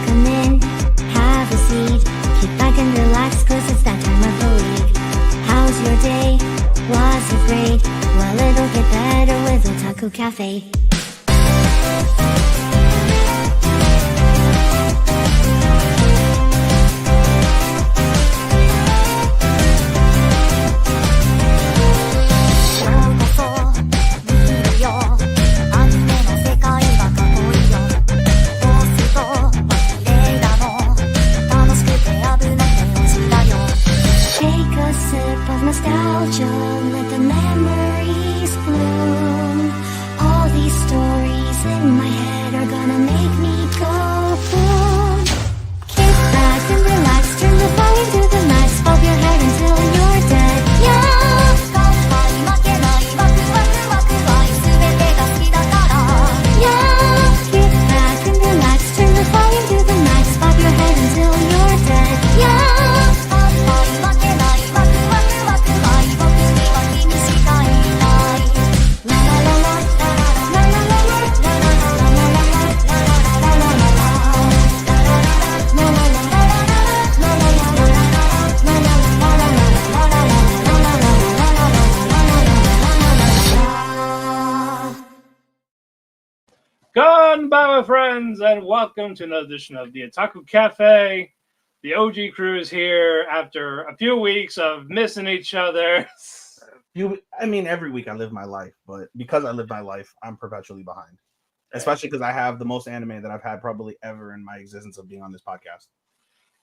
come in, have a seat, kick back and relax, cause it's that time of the week. How's your day? Was it great? Well, it'll get better with Otalku Cafe. Nostalgia, let the memories bloom. All these stories in my head are gonna make me go boom. Kick back and relax, turn the volume to the max, bob your head until you're dead. Yeah! Yeah! Kick back and relax, turn the volume to the max, bob your head until you're dead. Yeah! Goodbye, my friends, and welcome to another edition of the Otalku Cafe. The OG crew is here after a few weeks of missing each other. Every week I live my life, but because I live my life, I'm perpetually behind. Especially because I have the most anime that I've had probably ever in my existence of being on this podcast.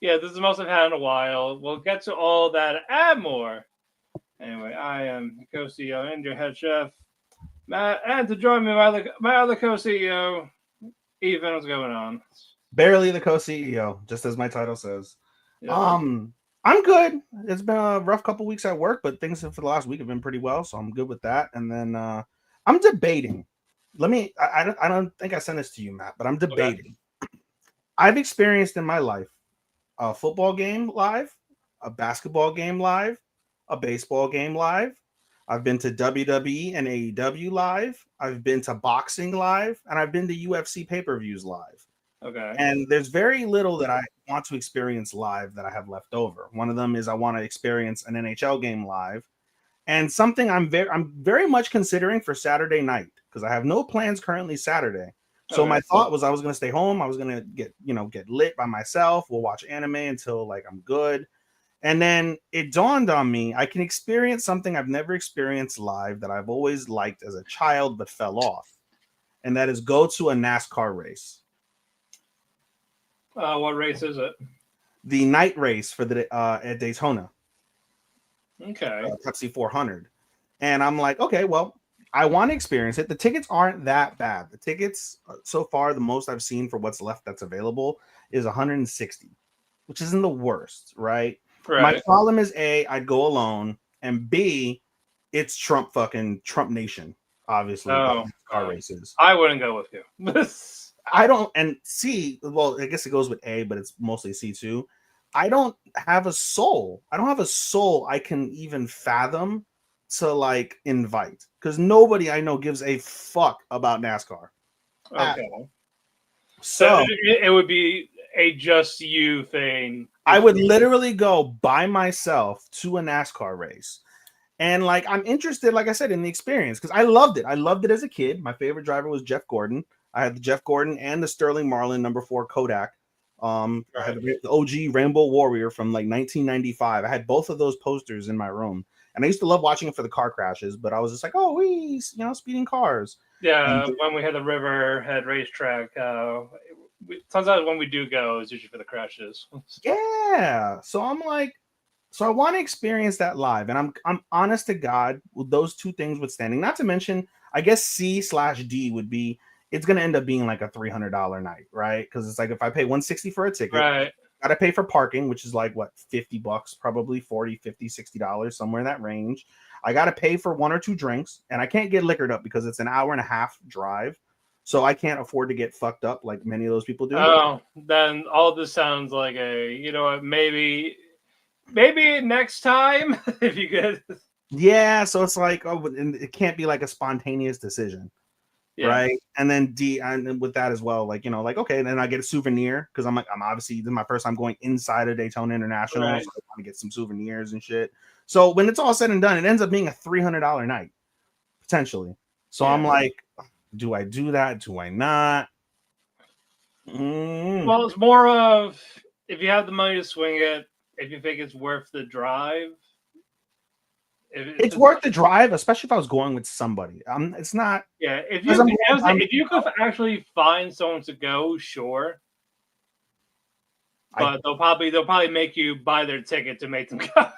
Yeah, this is the most I've had in a while. We'll get to all that and more. Anyway, I am co-CEO and your head chef, Matt, and to join me, my other co-CEO, Ethan. What's going on? Barely the co-CEO, just as my title says. Yeah. I'm good. It's been a rough couple weeks at work, but things for the last week have been pretty well, so I'm good with that. And then I'm debating. I don't think I sent this to you, Matt, but I'm debating. Okay. I've experienced in my life a football game live, a basketball game live, a baseball game live. I've been to WWE and AEW live. I've been to boxing live, and I've been to UFC pay-per-views live. Okay. And there's very little that I want to experience live that I have left over. One of them is I want to experience an NHL game live, and something I'm very much considering for Saturday night because I have no plans currently Saturday. So my thought was I was going to stay home. I was going to get lit by myself. We'll watch anime until like I'm good. And then it dawned on me, I can experience something I've never experienced live that I've always liked as a child but fell off. And that is go to a NASCAR race. What race is it? The night race for the at Daytona. Okay. Pepsi 400. And I'm like, okay, well, I want to experience it. The tickets aren't that bad. The tickets so far, the most I've seen for what's left that's available is 160, which isn't the worst, right? My problem is A, I'd go alone, and B, it's Trump Nation, obviously. Car races. I wouldn't go with you. I don't, and C, well, I guess it goes with A, but it's mostly C too. I don't have a soul. I don't have a soul I can even fathom to like invite because nobody I know gives a fuck about NASCAR. Okay. So it would be a just you thing. I would literally go by myself to a NASCAR race. And like, I'm interested, like I said, in the experience because I loved it. I loved it as a kid. My favorite driver was Jeff Gordon. I had the Jeff Gordon and the Sterling Marlin #4 Kodak. I had the OG Rainbow Warrior from like 1995. I had both of those posters in my room. And I used to love watching it for the car crashes, but I was just like, oh, speeding cars. Yeah, when we had the Riverhead racetrack, sometimes when we do go, it's usually for the crashes. Yeah. So I'm like, so I want to experience that live. And I'm honest to God, with those two things withstanding, not to mention, I guess C/D would be, it's going to end up being like a $300 night, right? Because it's like if I pay $160 for a ticket, got to pay for parking, which is like, what, $50, probably $40, $50, $60, somewhere in that range. I got to pay for one or two drinks, and I can't get liquored up because it's an hour and a half drive. So I can't afford to get fucked up like many of those people do. Oh, then all this sounds like a, you know what, maybe next time if you could. Yeah, so it's like, oh, it can't be like a spontaneous decision. Yeah. right? And then and with that as well, like, like, okay, then I get a souvenir because I'm obviously, this is my first time going inside of Daytona International, Right. so I want to get some souvenirs and shit. So when it's all said and done, it ends up being a $300 night potentially. So I'm Yeah. like, do I do that? Do I not? Well, it's more of if you have the money to swing it, if you think it's worth the drive. It's worth the drive, especially if I was going with somebody. It's not. Yeah, if Because if you could actually find someone to go, sure. But they'll probably make you buy their ticket to make them go.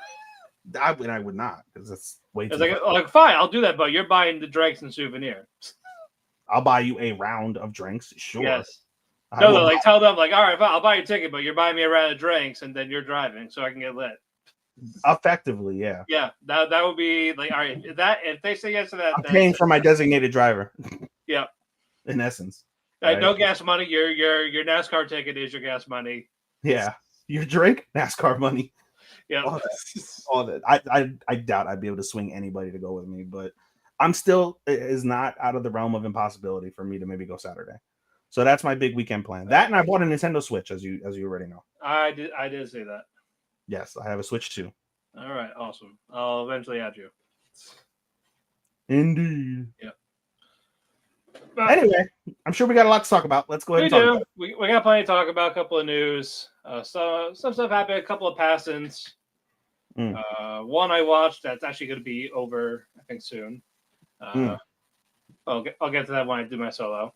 I would not, because it's way too. It's like fine, I'll do that, but you're buying the drinks and souvenir. I'll buy you a round of drinks, sure. Yes. I No, will like tell them like, all right, fine, I'll buy your ticket, but you're buying me a round of drinks, and then you're driving, so I can get lit. effectively, yeah. Yeah, that would be like, all right, if they say yes to that, I'm paying for my designated driver. Yeah. In essence. Right? No gas money. Your NASCAR ticket is your gas money. Yeah. Your drink, NASCAR money. Yeah. All that. I doubt I'd be able to swing anybody to go with me, but I'm still, it is not out of the realm of impossibility for me to maybe go Saturday. So that's my big weekend plan. That, and I bought a Nintendo Switch, as you already know. I did say that. Yes, I have a Switch too. All right, awesome. I'll eventually add you. Indeed. Yeah. Anyway, I'm sure we got a lot to talk about. Let's go ahead and talk about it. We got plenty to talk about. A couple of news. So some stuff happened. A couple of passings. One I watched that's actually going to be over, I think, soon. I'll get to that when I do my solo.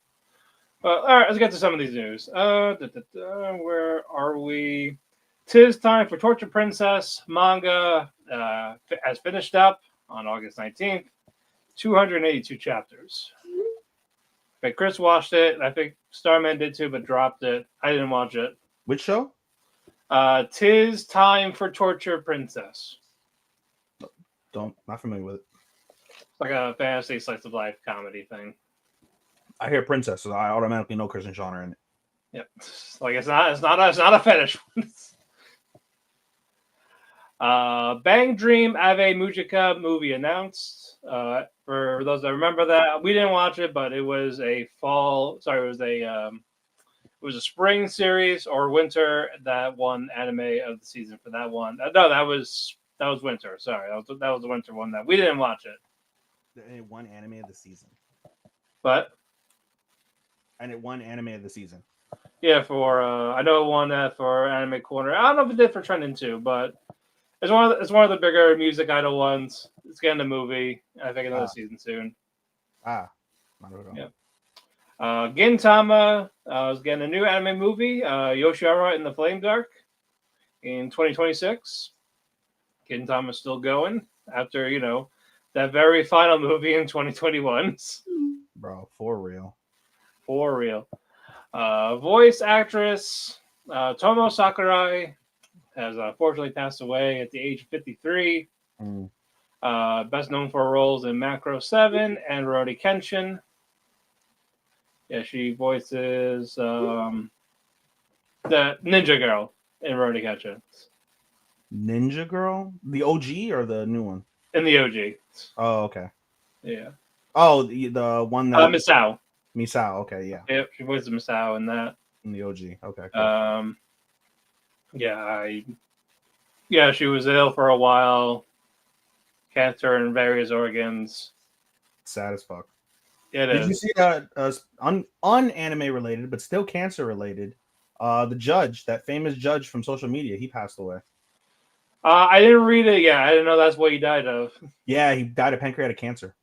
All right, let's get to some of these news. Where are we? 'Tis Time for Torture Princess manga has finished up on August 19th. 282 chapters. Okay, Chris watched it. I think Starman did too, but dropped it. I didn't watch it. Which show? 'Tis Time for Torture Princess. Not familiar with it. It's like a fantasy slice of life comedy thing. I hear princess, so I automatically know Chris and Sean are in it. Yep. Like it's not a fetish. Bang Dream Ave Mujica movie announced. For those that remember that, we didn't watch it, but it was a spring series or winter that won anime of the season for that one. No, that was winter. Sorry, that was the winter one that we didn't watch it. And it won anime of the season. And it won anime of the season. Yeah, for I know it won that for Anime Corner. I don't know if it did for Trending too, but it's one of the bigger music idol ones. It's getting a movie. I think another season soon. Not at all. Yeah. Gintama is getting a new anime movie, Yoshiara in the Flame Dark, in 2026. Gintama is still going after, that very final movie in 2021. Bro, for real. For real. Voice actress Tomo Sakurai has unfortunately passed away at the age of 53. Best known for roles in Macro 7 and Rurouni Kenshin. Yeah, she voices the Ninja Girl in Rurouni Kenshin. Ninja Girl? The OG or the new one? In the OG. Oh, okay. Yeah. Oh, the one that Misao. Misao, okay, yeah. Yep, she voices Misao in that. In the OG, okay. Cool. She was ill for a while. Cancer in various organs. Sad as fuck. Did you see that unanime related, but still cancer related? The judge, that famous judge from social media, he passed away. I didn't read it yet. I didn't know that's what he died of. Yeah, he died of pancreatic cancer.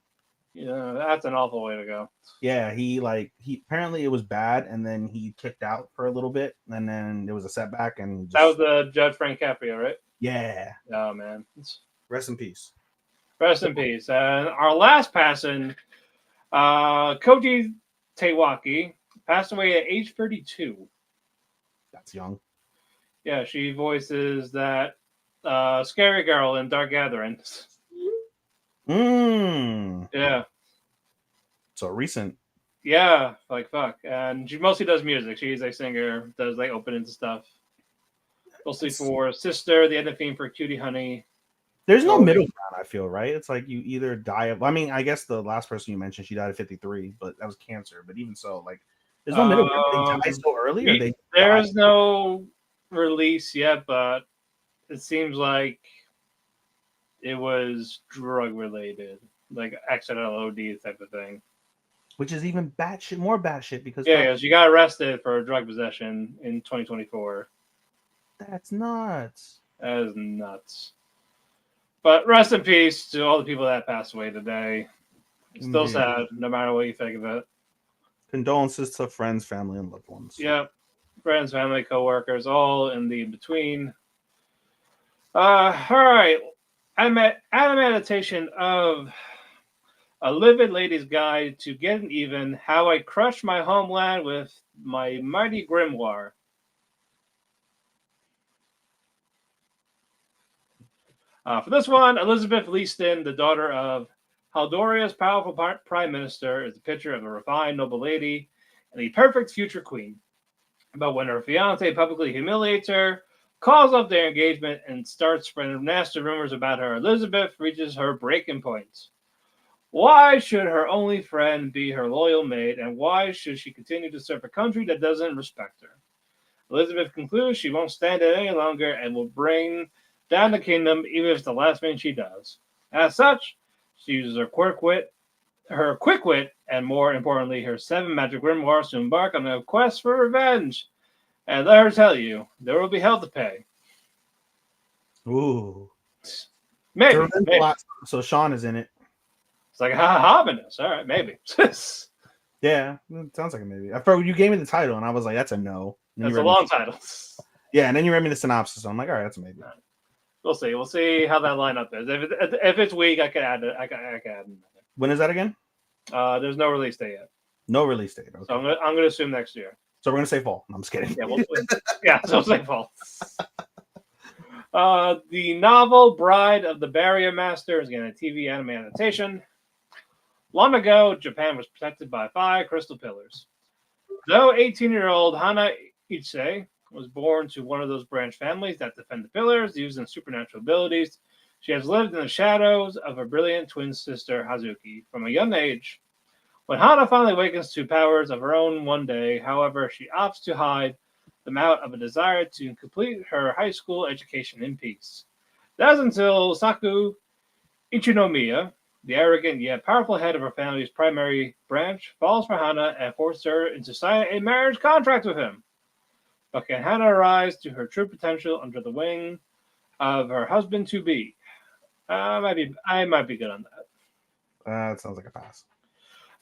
Yeah, that's an awful way to go. Yeah, he apparently it was bad, and then he kicked out for a little bit, and then there was a setback, and that was the Judge Frank Caprio, right? Yeah. Oh man. Rest in peace. Rest in peace. And our last passing, Koji Teiwaki passed away at age 32. That's young. Yeah, she voices that scary girl in Dark Gathering. Yeah. So recent. Yeah, like fuck. And she mostly does music. She's a singer, does like openings and stuff. Mostly for Sister, the end theme for Cutie Honey. There's no Going- middle ground, I feel, right? It's like you either die of, I mean, I guess the last person you mentioned, she died at 53, but that was cancer. But even so, like, there's no middle ground. They die so early, or they die? There's no release yet, but it seems like it was drug related, like accidental OD type of thing. Which is even batshit, more batshit because Yeah, she got arrested for drug possession in 2024. that's nuts. That is nuts. But rest in peace to all the people that passed away today. It's still Indeed. sad, no matter what you think of it. Condolences to friends, family, and loved ones. Yep. Friends, family, co-workers, all in the in-between. All right. I'm at an adaptation of A Livid Lady's Guide to Getting Even, How I Crushed My Homeland with My Mighty Grimoire. For this one, Elizabeth Leaston, the daughter of Haldoria's powerful prime minister, is a picture of a refined, noble lady and the perfect future queen. But when her fiancé publicly humiliates her, calls off their engagement, and starts spreading nasty rumors about her, Elizabeth reaches her breaking point. Why should her only friend be her loyal mate, and why should she continue to serve a country that doesn't respect her? Elizabeth concludes she won't stand it any longer and will bring down the kingdom, even if it's the last thing she does. As such, she uses her quick wit, and more importantly, her 7 magic grimoires to embark on a quest for revenge. And let her tell you, there will be hell to pay. Ooh. Maybe. So Sean is in it. It's like ominous. All right, maybe. Yeah, it sounds like a maybe. I thought you gave me the title, and I was like, "That's a no." That's a long title. Yeah, and then you read me the synopsis. So I'm like, "All right, that's a maybe." We'll see. We'll see how that lineup is. If it's weak, I can add it. I can add another. When is that again? There's no release date yet. No release date. Okay. So I'm gonna assume next year. So we're gonna say fall. No, I'm just kidding. Yeah, so say fall. The novel Bride of the Barrier Master is getting a TV anime adaptation. Long ago, Japan was protected by 5 crystal pillars. Though 18-year-old Hana Ichise was born to one of those branch families that defend the pillars using supernatural abilities, she has lived in the shadows of her brilliant twin sister Hazuki from a young age. When Hana finally awakens to powers of her own one day, however, she opts to hide them out of a desire to complete her high school education in peace. That's until Saku Ichinomiya, the arrogant yet powerful head of her family's primary branch, falls for Hana and forces her into signing a marriage contract with him. But can Hana rise to her true potential under the wing of her husband-to-be? I might be good on that. That sounds like a pass.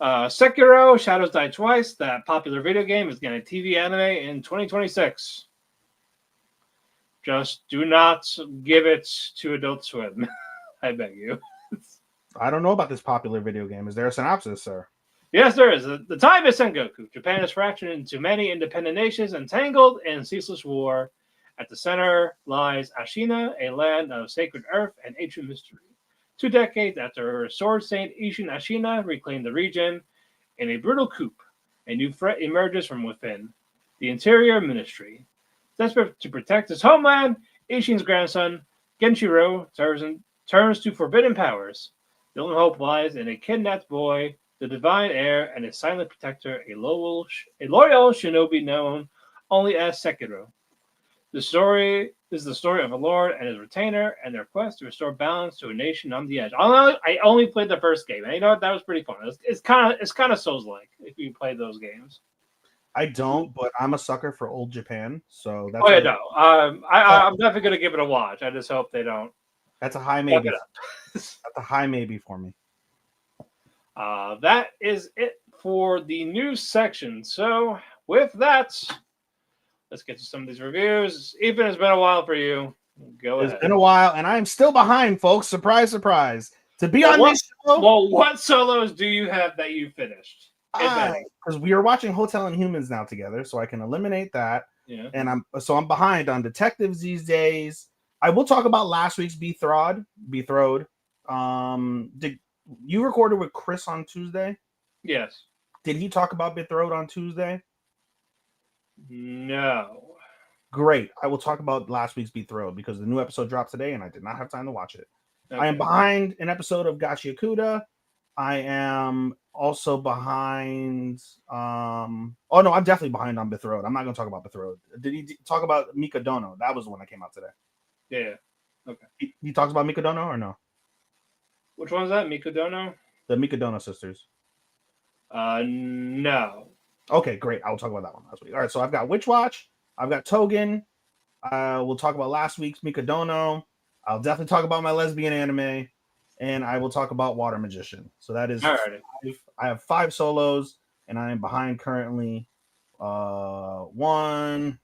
Sekiro Shadows Die Twice, that popular video game, is getting a TV anime in 2026. Just do not give it to Adult Swim. I beg you. I don't know about this popular video game. Is there a synopsis, sir? Yes, there is. The time is Sengoku. Japan is fractured into many independent nations, entangled in ceaseless war. At the center lies Ashina, a land of sacred earth and ancient mystery. 2 decades after Sword Saint Ishin Ashina reclaimed the region, in a brutal coup, a new threat emerges from within: the Interior Ministry. Desperate to protect his homeland, Ishin's grandson, Genshiro, turns to forbidden powers. The only hope lies in a kidnapped boy, the divine heir, and his silent protector, a loyal shinobi known only as Sekiro. The story is the story of a lord and his retainer and their quest to restore balance to a nation on the edge. I only played the first game, and you know what? That was pretty fun. It's kind of Souls-like if you play those games. I don't, but I'm a sucker for old Japan, so that's. Oh yeah, no. I'm definitely gonna give it a watch. I just hope they don't. That's a high maybe. That's a high maybe for me. That is it for the news section. So with that, let's get to some of these reviews. Ethan, it's been a while for you. Go ahead. It's been a while, and I'm still behind, folks. Surprise, surprise. To be on this show. Well, what solos do you have that you finished? Because we are watching Hotel and Humans now together, so I can eliminate that. Yeah. And I'm behind on detectives these days. I will talk about last week's Betrothed. Did you recorded with Chris on Tuesday? Yes. Did he talk about Betrothed on Tuesday? No. Great. I will talk about last week's Betrothed because the new episode dropped today and I did not have time to watch it. I am Okay. behind an episode of Gachiakuta. I am also behind. Oh no, I'm definitely behind on Betrothed. I'm not going to talk about Betrothed. Did he talk about Mikadono? That was the one that came out today. Yeah. Okay. He talks about Mikadono or no? Which one's that? Mikudono? The Mikadono sisters. No. Okay, great. I will talk about that one last week. All right, so I've got Witch Watch. I've got Togen. We'll talk about last week's Mikadono. I'll definitely talk about my lesbian anime, and I will talk about Water Magician. So that is Alrighty. I have 5 solos, and I am behind currently. One.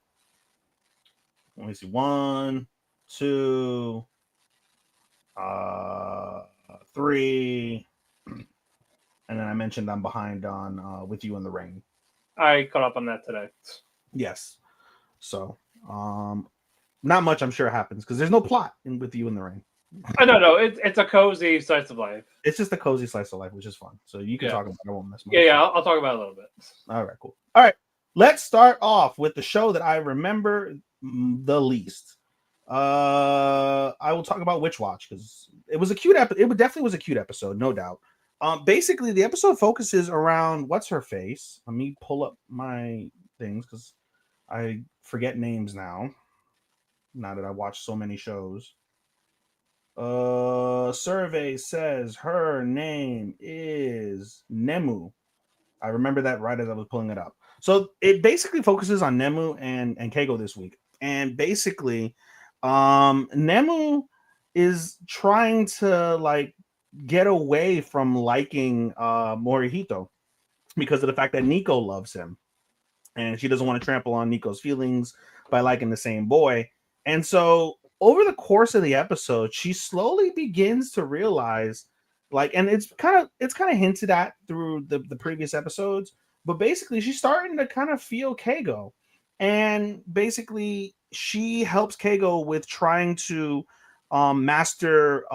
Let me see. 1, 2, 3, and then I mentioned I'm behind on With You in the Ring. I caught up on that today. Yes. So, not much I'm sure happens because there's no plot in With You in the Ring. No. It's a cozy slice of life. It's just a cozy slice of life, which is fun. So you can talk about it. I won't miss much. Yeah. I'll talk about it a little bit. All right, cool. All right, let's start off with the show that I remember the least. I will talk about Witch Watch because it was a cute episode. It definitely was a cute episode, no doubt. Basically, the episode focuses around what's her face. Let me pull up my things because I forget names now. Now that I watch so many shows. Survey says her name is Nemu. I remember that right as I was pulling it up. So it basically focuses on Nemu and Keigo this week. And basically, Nemu is trying to like get away from liking Morihito because of the fact that Nico loves him. And she doesn't want to trample on Nico's feelings by liking the same boy. And so over the course of the episode, she slowly begins to realize, like, and it's kind of hinted at through the previous episodes, but basically she's starting to kind of feel Keigo. And basically she helps Keigo with trying to master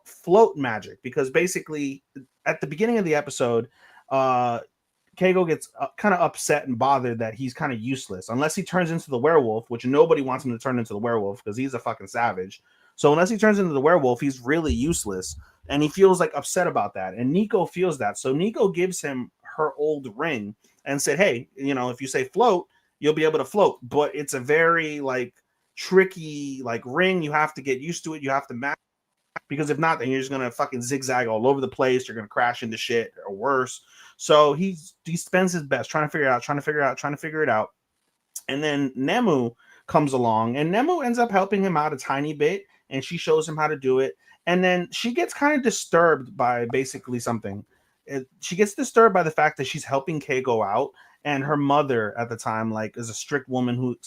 float magic, because basically at the beginning of the episode, Keigo gets kind of upset and bothered that he's kind of useless unless he turns into the werewolf, which nobody wants him to turn into the werewolf because he's a fucking savage. So unless he turns into the werewolf, he's really useless, and he feels like upset about that. And Nico feels that, so Nico gives him her old ring and said, "Hey, if you say float, you'll be able to float, but it's a very like tricky like ring. You have to get used to it. You have to match." Because if not, then you're just gonna fucking zigzag all over the place. You're gonna crash into shit or worse. So he spends his best trying to figure it out. And then Nemu comes along, and Nemu ends up helping him out a tiny bit, and she shows him how to do it. And then she gets kind of disturbed by basically something. She gets disturbed by the fact that she's helping Keigo out, and her mother at the time like is a strict woman who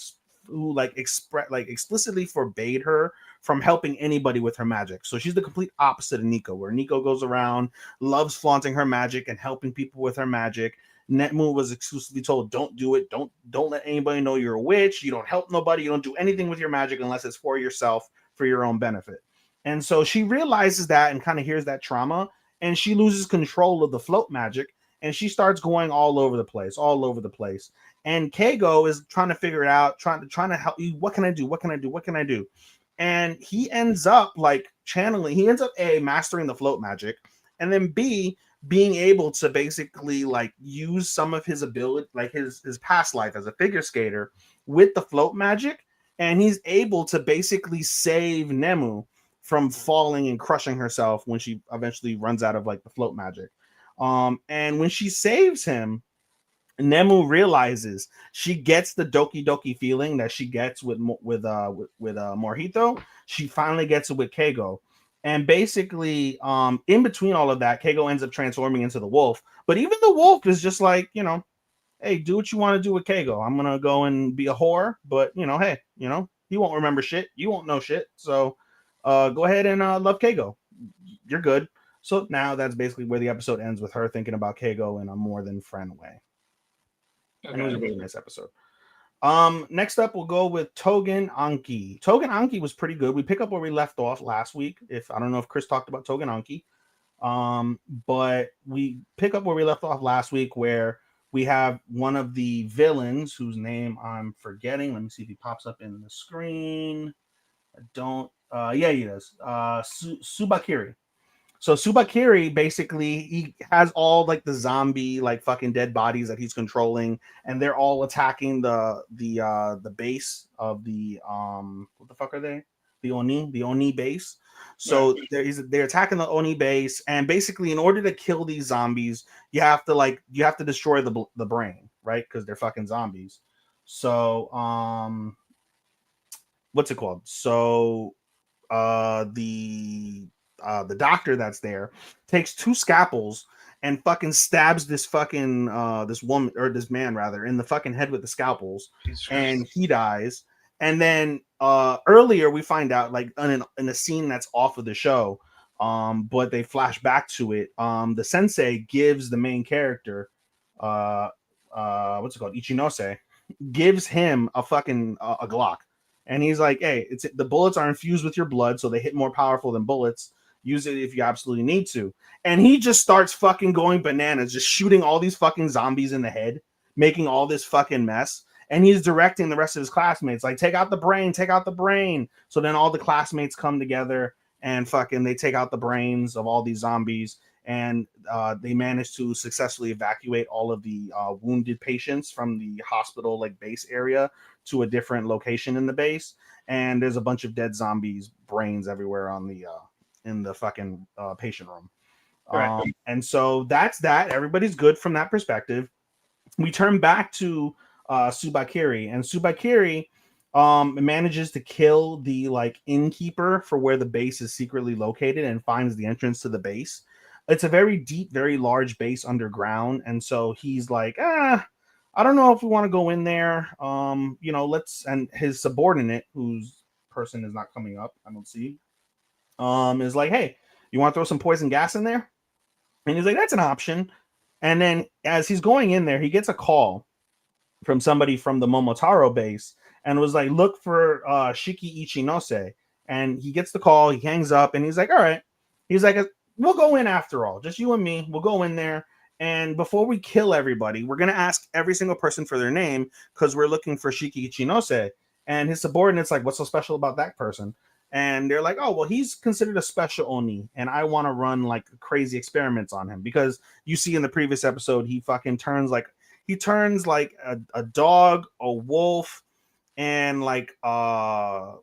explicitly forbade her from helping anybody with her magic. So she's the complete opposite of Nico, where Nico goes around, loves flaunting her magic and helping people with her magic. Nemu was exclusively told, don't do it. Don't let anybody know you're a witch. You don't help nobody. You don't do anything with your magic unless it's for yourself, for your own benefit. And so she realizes that and kind of hears that trauma, and she loses control of the float magic, and she starts going all over the place. And Keigo is trying to figure it out, trying to help you. What can I do? And he ends up like channeling. He ends up A, mastering the float magic, and then B, being able to basically like use some of his ability, like his past life as a figure skater with the float magic. And he's able to basically save Nemu from falling and crushing herself when she eventually runs out of like the float magic. And when she saves him, Nemu realizes she gets the Doki Doki feeling that she gets with Morihito. She finally gets it with Keigo. And basically, in between all of that, Keigo ends up transforming into the wolf. But even the wolf is just like, hey, do what you want to do with Keigo. I'm going to go and be a whore. But, hey, he won't remember shit. You won't know shit. So go ahead and love Keigo. You're good. So now that's basically where the episode ends, with her thinking about Keigo in a more than friend way. Okay. And it was a really nice episode. Next up, we'll go with Togen Anki. Togen Anki was pretty good. We pick up where we left off last week. I don't know if Chris talked about Togen Anki, but we pick up where we left off last week, where we have one of the villains whose name I'm forgetting. Let me see if he pops up in the screen. I don't Yeah, he does. Subakiri. So Subakiri basically he has all like the zombie like fucking dead bodies that he's controlling, and they're all attacking the base of the what the fuck are they? The Oni base. Right. So they're attacking the Oni base, and basically in order to kill these zombies, you have to destroy the brain, right? Because they're fucking zombies. So what's it called? So the doctor that's there takes two scalpels and fucking stabs this fucking this woman or this man rather in the fucking head with the scalpels, Jesus Christ. and he dies. And then earlier we find out like in a scene that's off of the show, but they flash back to it. The sensei gives the main character, uh, what's it called, Ichinose, gives him a fucking a Glock, and he's like, "Hey, it's the bullets are infused with your blood, so they hit more powerful than bullets. Use it if you absolutely need to." And he just starts fucking going bananas, just shooting all these fucking zombies in the head, making all this fucking mess. And he's directing the rest of his classmates, like, "Take out the brain, take out the brain." So then all the classmates come together and fucking they take out the brains of all these zombies, and they manage to successfully evacuate all of the wounded patients from the hospital like base area to a different location in the base. And there's a bunch of dead zombies brains everywhere on the in the fucking patient room. Right. And so that's that. Everybody's good from that perspective. We turn back to Subakiri, and Subakiri manages to kill the like innkeeper for where the base is secretly located and finds the entrance to the base. It's a very deep, very large base underground, and so he's like, I don't know if we want to go in there. Let's. And his subordinate, whose person is not coming up, I don't see, is like, hey, you want to throw some poison gas in there? And he's like, that's an option. And then as he's going in there, he gets a call from somebody from the Momotaro base and was like, look for Shiki Ichinose. And he gets the call, he hangs up, and he's like, all right. He's like, we'll go in after all. Just you and me. We'll go in there. And before we kill everybody, we're going to ask every single person for their name because we're looking for Shiki Ichinose. And his subordinate's like, what's so special about that person? And they're like, oh, well, he's considered a special Oni, and I want to run like crazy experiments on him because you see in the previous episode, he turns like a dog, a wolf, and like I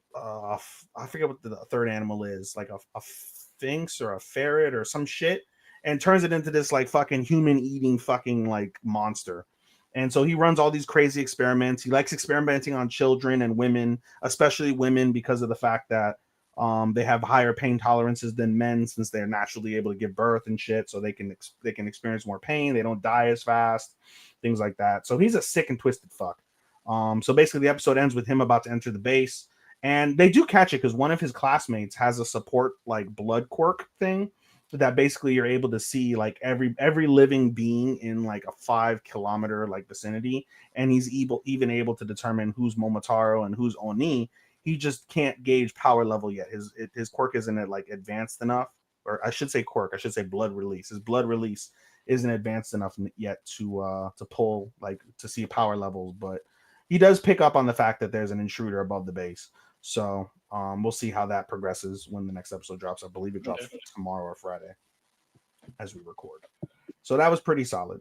forget what the third animal is, like a sphinx or a ferret or some shit, and turns it into this like fucking human eating fucking like monster. And so he runs all these crazy experiments. He likes experimenting on children and women, especially women, because of the fact that they have higher pain tolerances than men since they're naturally able to give birth and shit. So they can experience more pain. They don't die as fast, things like that. So he's a sick and twisted fuck. So basically, the episode ends with him about to enter the base, and they do catch it because one of his classmates has a support like blood quirk thing that basically you're able to see like every living being in like a 5 kilometer like vicinity, and he's even able to determine who's Momotaro and who's Oni. He just can't gauge power level yet. His quirk isn't like advanced enough, or I should say quirk. I should say blood release. His blood release isn't advanced enough yet to pull like to see power levels, but he does pick up on the fact that there's an intruder above the base. So we'll see how that progresses when the next episode drops. I believe it drops tomorrow or Friday as we record. So that was pretty solid.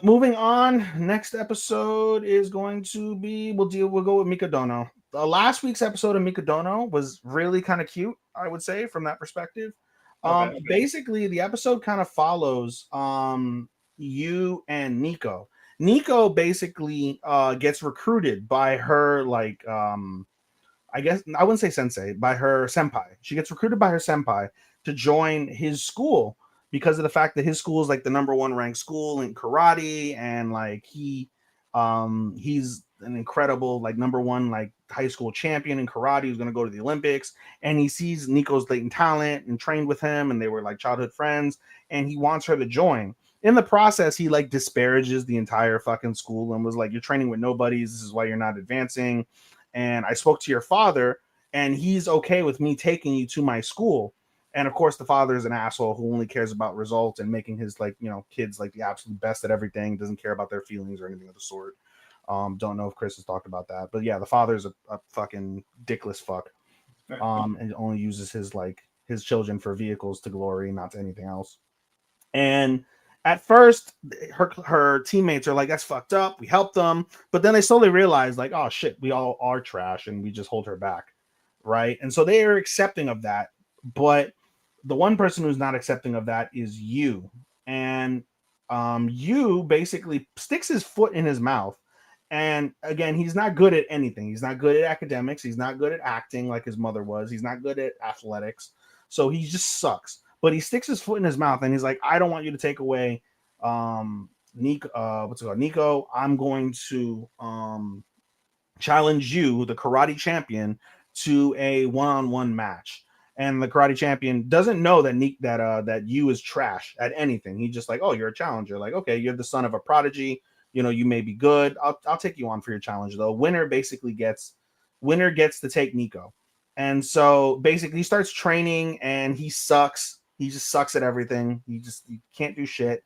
Moving on, next episode is going to be we'll go with Mikadono. Last week's episode of Mikadono was really kind of cute, I would say, from that perspective. Okay. Basically the episode kind of follows you and Nico. Nico basically gets recruited by her like I guess I wouldn't say sensei, by her senpai. She gets recruited by her senpai to join his school because of the fact that his school is like the number one ranked school in karate, and like he's an incredible like number one like high school champion in karate who's going to go to the Olympics. And he sees Nico's latent talent and trained with him, and they were like childhood friends, and he wants her to join. In the process, he like disparages the entire fucking school and was like, you're training with nobodies, this is why you're not advancing. And I spoke to your father, and he's okay with me taking you to my school. And of course, the father is an asshole who only cares about results and making his like kids like the absolute best at everything. Doesn't care about their feelings or anything of the sort. Don't know if Chris has talked about that, but yeah, the father is a fucking dickless fuck. And only uses his children for vehicles to glory, not to anything else. And at first, her teammates are like, "That's fucked up. We helped them," but then they slowly realize, like, "Oh shit, we all are trash, and we just hold her back, right?" And so they are accepting of that. But the one person who's not accepting of that is you, and you basically sticks his foot in his mouth. And again, he's not good at anything. He's not good at academics. He's not good at acting like his mother was. He's not good at athletics. So he just sucks. But he sticks his foot in his mouth and he's like, I don't want you to take away Nico, what's it called? Nico, I'm going to challenge you, the karate champion, to a one-on-one match. And the karate champion doesn't know that you is trash at anything. He's just like, oh, you're a challenger. Like, okay, you're the son of a prodigy. You know, you may be good. I'll take you on for your challenge though. Winner gets to take Nico. And so basically he starts training and he sucks. He just sucks at everything. He can't do shit.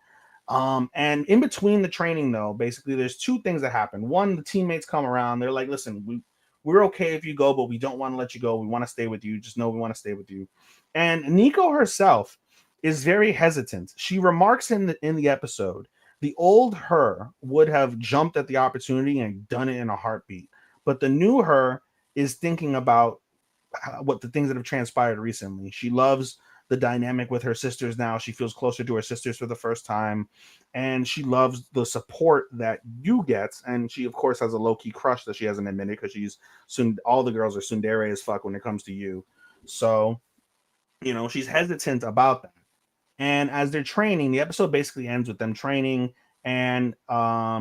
And in between the training though, basically there's two things that happen. One, the teammates come around. They're like, listen, we're okay if you go, but we don't want to let you go. We want to stay with you. Just know we want to stay with you. And Nico herself is very hesitant. She remarks in the episode, the old her would have jumped at the opportunity and done it in a heartbeat. But the new her is thinking about what the things that have transpired recently. She loves the dynamic with her sisters now. She feels closer to her sisters for the first time. And she loves the support that you get. And she, of course, has a low-key crush that she hasn't admitted because all the girls are tsundere as fuck when it comes to you. So, you know, she's hesitant about that. And as they're training, the episode basically ends with them training. And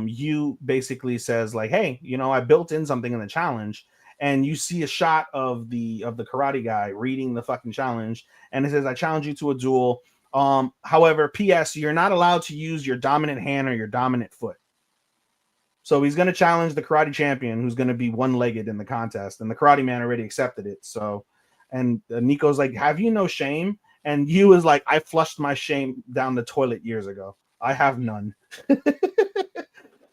you basically says like, hey, you know, I built in something in the challenge. And you see a shot of the karate guy reading the fucking challenge. And it says, I challenge you to a duel. However, P.S., you're not allowed to use your dominant hand or your dominant foot. So he's going to challenge the karate champion who's going to be one-legged in the contest. And the karate man already accepted it. So, and Nico's like, have you no shame? And you is like, I flushed my shame down the toilet years ago. I have none.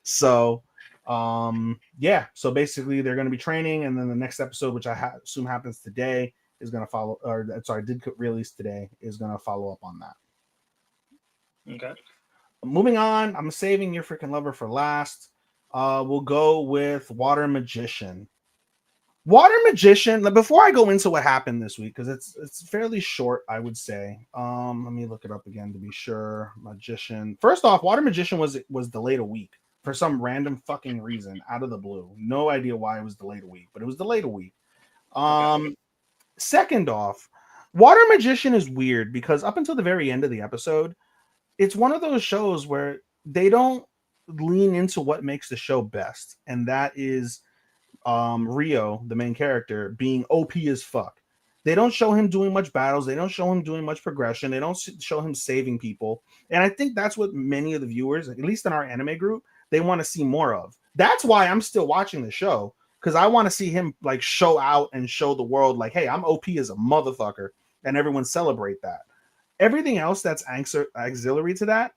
So, yeah. So basically they're going to be training. And then the next episode, which I assume happens today, is going to follow, or sorry, did release today, is going to follow up on that. Okay. Moving on, I'm saving Your Freaking Lover for last. We'll go with Water Magician. Water Magician, before I go into what happened this week, because it's fairly short, I would say. Let me look it up again to be sure. Magician. First off, Water Magician was delayed a week for some random fucking reason out of the blue. No idea why it was delayed a week, but it was delayed a week. Second off, Water Magician is weird because up until the very end of the episode, it's one of those shows where they don't lean into what makes the show best, and that is Rio, the main character, being OP as fuck. They don't show him doing much battles. They don't show him doing much progression. They don't show him saving people. And I think that's what many of the viewers, at least in our anime group, they want to see more of. That's why I'm still watching the show, because I want to see him like show out and show the world like, hey, I'm OP as a motherfucker, and everyone celebrate that. Everything else that's auxiliary to that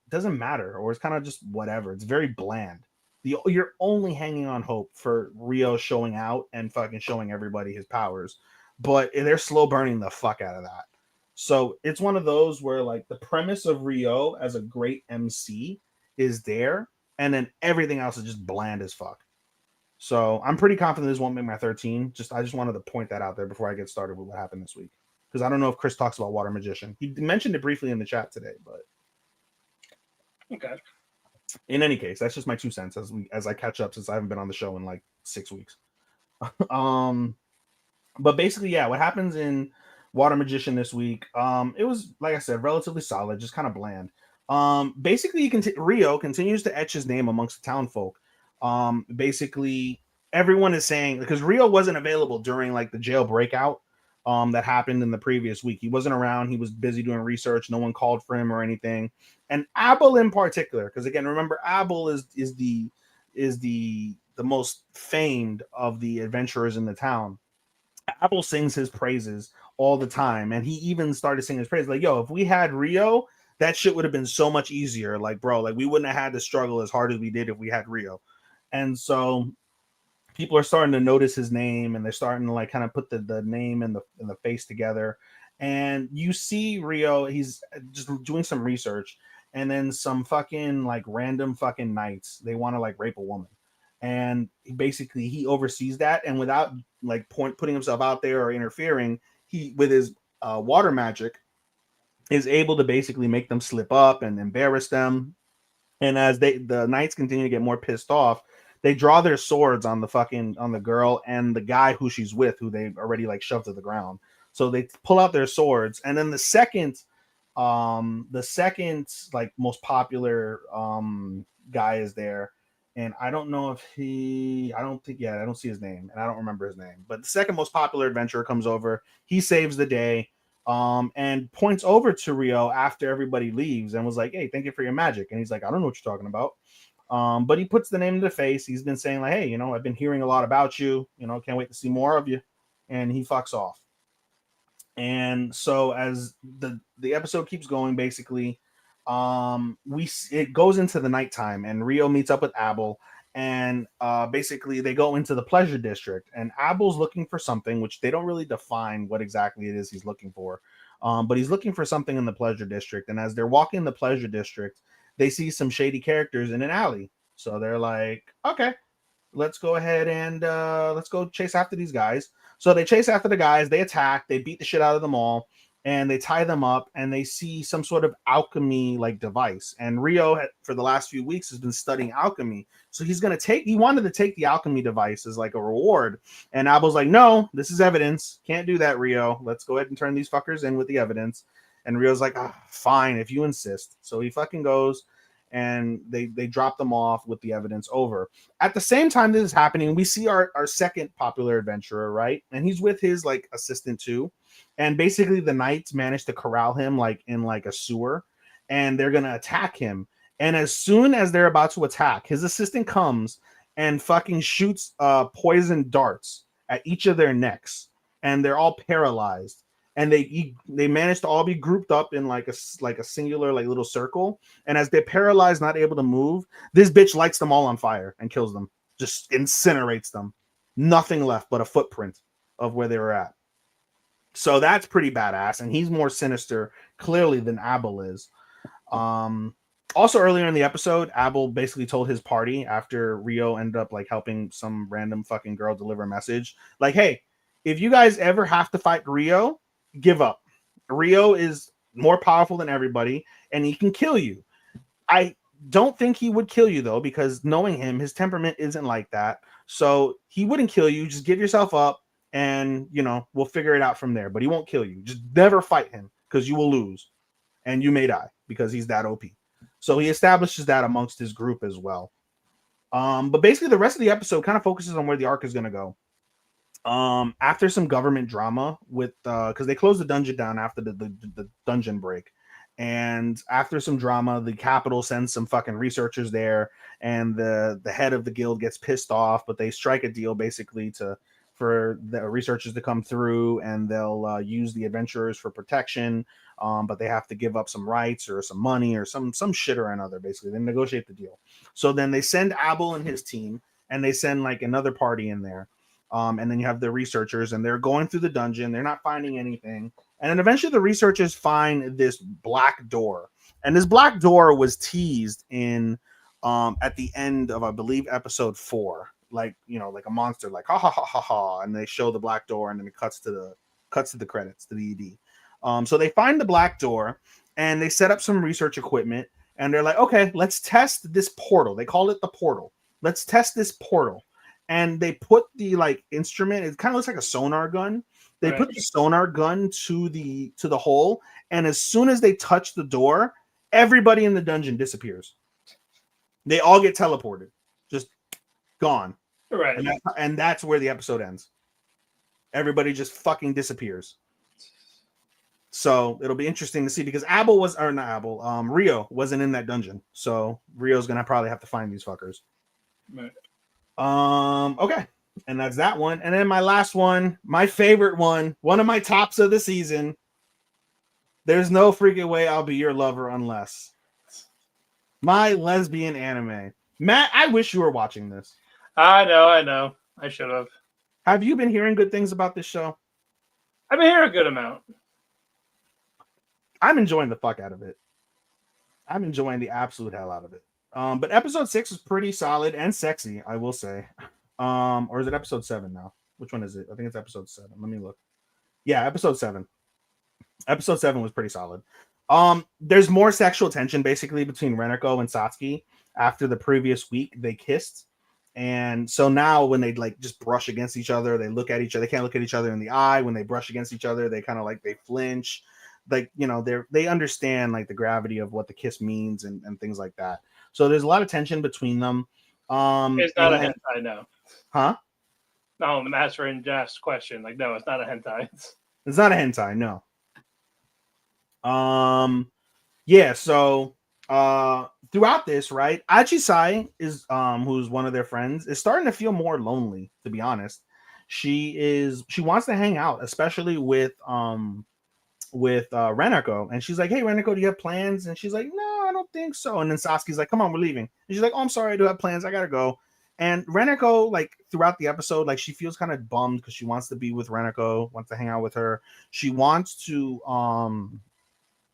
doesn't matter, or it's kind of just whatever. It's very bland. You're only hanging on hope for Rio showing out and fucking showing everybody his powers, but they're slow burning the fuck out of that. So it's one of those where like the premise of Rio as a great MC is there, and then everything else is just bland as fuck. So I'm pretty confident this won't make my 13. I just wanted to point that out there before I get started with what happened this week, because I don't know if Chris talks about Water Magician. He mentioned it briefly in the chat today, but okay. In any case, that's just my 2 cents as I catch up, since I haven't been on the show in like 6 weeks. But basically, yeah, what happens in Water Magician this week? It was, like I said, relatively solid, just kind of bland. Basically, Rio continues to etch his name amongst the town folk. Basically, everyone is saying, because Rio wasn't available during like the jail breakout that happened in the previous week. He wasn't around. He was busy doing research. No one called for him or anything. And Abel in particular, because again, remember, Abel is the most famed of the adventurers in the town. Abel sings his praises all the time, and he even started singing his praises. Like, yo, if we had Rio, that shit would have been so much easier. Like, bro, like we wouldn't have had to struggle as hard as we did if we had Rio. And so people are starting to notice his name, and they're starting to like kind of put the name and the face together. And you see Rio, he's just doing some research, and then some fucking like random fucking knights, they want to like rape a woman. And basically he oversees that, and without like putting himself out there or interfering, he with his water magic is able to basically make them slip up and embarrass them. And as the knights continue to get more pissed off, they draw their swords on the girl and the guy who she's with, who they've already like shoved to the ground. So they pull out their swords, and then the second like most popular guy is there. And I don't know if I don't see his name, and I don't remember his name. But the second most popular adventurer comes over. He saves the day, and points over to Rio after everybody leaves and was like, "Hey, thank you for your magic." And he's like, "I don't know what you're talking about." But he puts the name to the face. He's been saying like, "Hey, I've been hearing a lot about you. Can't wait to see more of you." And he fucks off. And so as the episode keeps going, basically, it goes into the nighttime, and Rio meets up with Abel, and basically they go into the pleasure district, and Abel's looking for something which they don't really define what exactly it is he's looking for. But he's looking for something in the pleasure district, and as they're walking in the pleasure district, they see some shady characters in an alley. So they're like, okay, let's go ahead and let's go chase after these guys. So they chase after the guys, they attack, they beat the shit out of them all, and they tie them up, and they see some sort of alchemy like device. And Rio, for the last few weeks, has been studying alchemy. So he wanted to take the alchemy device as like a reward. And Abel's like, no, this is evidence. Can't do that, Rio. Let's go ahead and turn these fuckers in with the evidence. And Rio's like, fine, if you insist. So he fucking goes, and they drop them off with the evidence over. At the same time this is happening, we see our second popular adventurer, right? And he's with his like assistant too. And basically the knights managed to corral him like in like a sewer, and they're gonna attack him. And as soon as they're about to attack, his assistant comes and fucking shoots poison darts at each of their necks, and they're all paralyzed. And they managed to all be grouped up in like a singular like little circle. And as they're paralyzed, not able to move, this bitch lights them all on fire and kills them, just incinerates them. Nothing left but a footprint of where they were at. So that's pretty badass, and he's more sinister clearly than Abel is. Also earlier in the episode, Abel basically told his party, after Rio ended up like helping some random fucking girl deliver a message, like, hey, if you guys ever have to fight Rio, give up. Rio is more powerful than everybody, and he can kill you. I don't think he would kill you though, because knowing him, his temperament isn't like that. So he wouldn't kill you. Just give yourself up, and we'll figure it out from there. But he won't kill you. Just never fight him, because you will lose, and you may die because he's that OP. So he establishes that amongst his group as well. But basically the rest of the episode kind of focuses on where the arc is going to go. After some government drama with because they closed the dungeon down after the dungeon break, and after some drama, the capital sends some fucking researchers there, and the head of the guild gets pissed off, but they strike a deal basically for the researchers to come through, and they'll use the adventurers for protection, but they have to give up some rights or some money or some shit or another. Basically they negotiate the deal. So then they send Abel and his team, and they send like another party in there. And then you have the researchers, and they're going through the dungeon. They're not finding anything. And then eventually the researchers find this black door. And this black door was teased in at the end of, I believe, episode 4. Like, like a monster, like ha ha ha ha ha. And they show the black door, and then it cuts to the credits, to the ED. So they find the black door, and they set up some research equipment, and they're like, okay, let's test this portal. They call it the portal. Let's test this portal. And they put the like instrument, it kind of looks like a sonar gun. They put the sonar gun to the hole, and as soon as they touch the door, everybody in the dungeon disappears. They all get teleported, just gone. Right. And that's where the episode ends. Everybody just fucking disappears. So it'll be interesting to see, because Rio wasn't in that dungeon. So Rio's gonna probably have to find these fuckers. Right. Okay, and that's that one. And then my last one, my favorite one of my tops of the season. There's no freaking way I'll be your lover unless. My lesbian anime. Matt, I wish you were watching this. I know. I should have. Have you been hearing good things about this show? I've been hearing a good amount. I'm enjoying the fuck out of it. I'm enjoying the absolute hell out of it. But episode 6 is pretty solid and sexy, I will say. Or is it episode 7 now? Which one is it? I think it's episode 7. Let me look. Yeah, episode 7. Episode 7 was pretty solid. There's more sexual tension basically between Renako and Satsuki after the previous week they kissed. And so now when they like just brush against each other, they look at each other, they can't look at each other in the eye. When they brush against each other, they kind of like they flinch. Like, you know, they understand like the gravity of what the kiss means and things like that. So there's a lot of tension between them. It's not a hentai, no. Huh? No, I'm answering Jeff's question. Like, no, it's not a hentai. It's not a hentai, no. Yeah, so throughout this, right, Ajisai is who's one of their friends, is starting to feel more lonely, to be honest. She wants to hang out, especially with Renako, and she's like, hey Renako, do you have plans? And she's like, no, I don't think so. And then Sasuke's like, come on, we're leaving. And she's like, oh, I'm sorry, I do have plans, I gotta go. And Renako, like throughout the episode, like she feels kind of bummed because she wants to be with Renako, wants to hang out with her. She wants to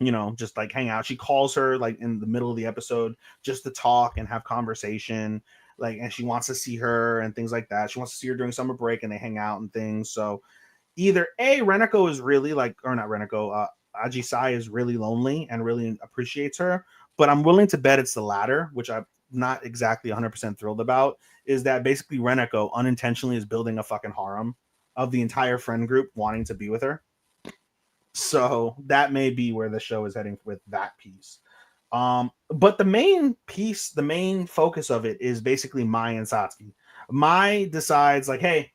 you know, just like hang out. She calls her like in the middle of the episode just to talk and have conversation. Like, and she wants to see her and things like that. She wants to see her during summer break and they hang out and things. So either A, Renako is really like, or not Renako, Ajisai is really lonely and really appreciates her. But I'm willing to bet it's the latter, which I'm not exactly 100% thrilled about, is that basically Renako unintentionally is building a fucking harem of the entire friend group wanting to be with her. So that may be where the show is heading with that piece. But the main piece, the main focus of it is basically Mai and Satsuki. Mai decides like, hey,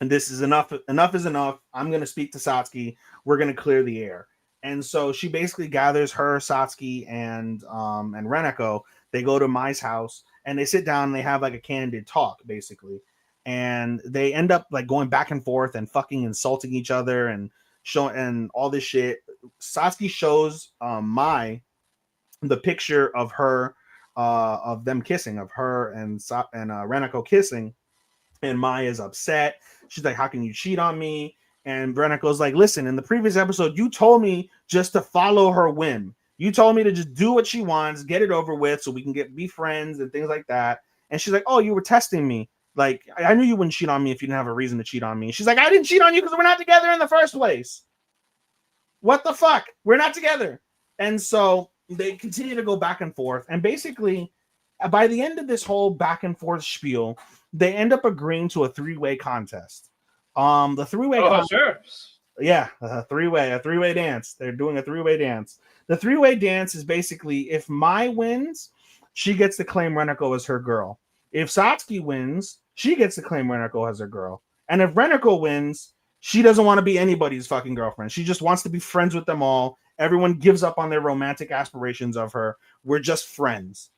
and this is enough. Enough is enough. I'm going to speak to Satsuki. We're going to clear the air. And so she basically gathers her, Satsuki, and Renako. They go to Mai's house and they sit down and they have like a candid talk, basically. And they end up like going back and forth and fucking insulting each other and showing and all this shit. Satsuki shows Mai the picture of her, of them kissing, of her and Renako kissing. And Mai is upset. She's like, how can you cheat on me? And Renako's like, listen, in the previous episode, you told me just to follow her whim. You told me to just do what she wants, get it over with so we can be friends and things like that. And she's like, oh, you were testing me. Like, I knew you wouldn't cheat on me if you didn't have a reason to cheat on me. She's like, I didn't cheat on you because we're not together in the first place. What the fuck? We're not together. And so they continue to go back and forth. And basically, by the end of this whole back and forth spiel, they end up agreeing to a three-way contest. The three-way sure. Yeah, a three-way dance. They're doing a three-way dance. The three-way dance is basically if Mai wins, she gets to claim Renako as her girl. If Satsuki wins, she gets to claim Renako as her girl. And if Renako wins, she doesn't want to be anybody's fucking girlfriend. She just wants to be friends with them all. Everyone gives up on their romantic aspirations of her. We're just friends.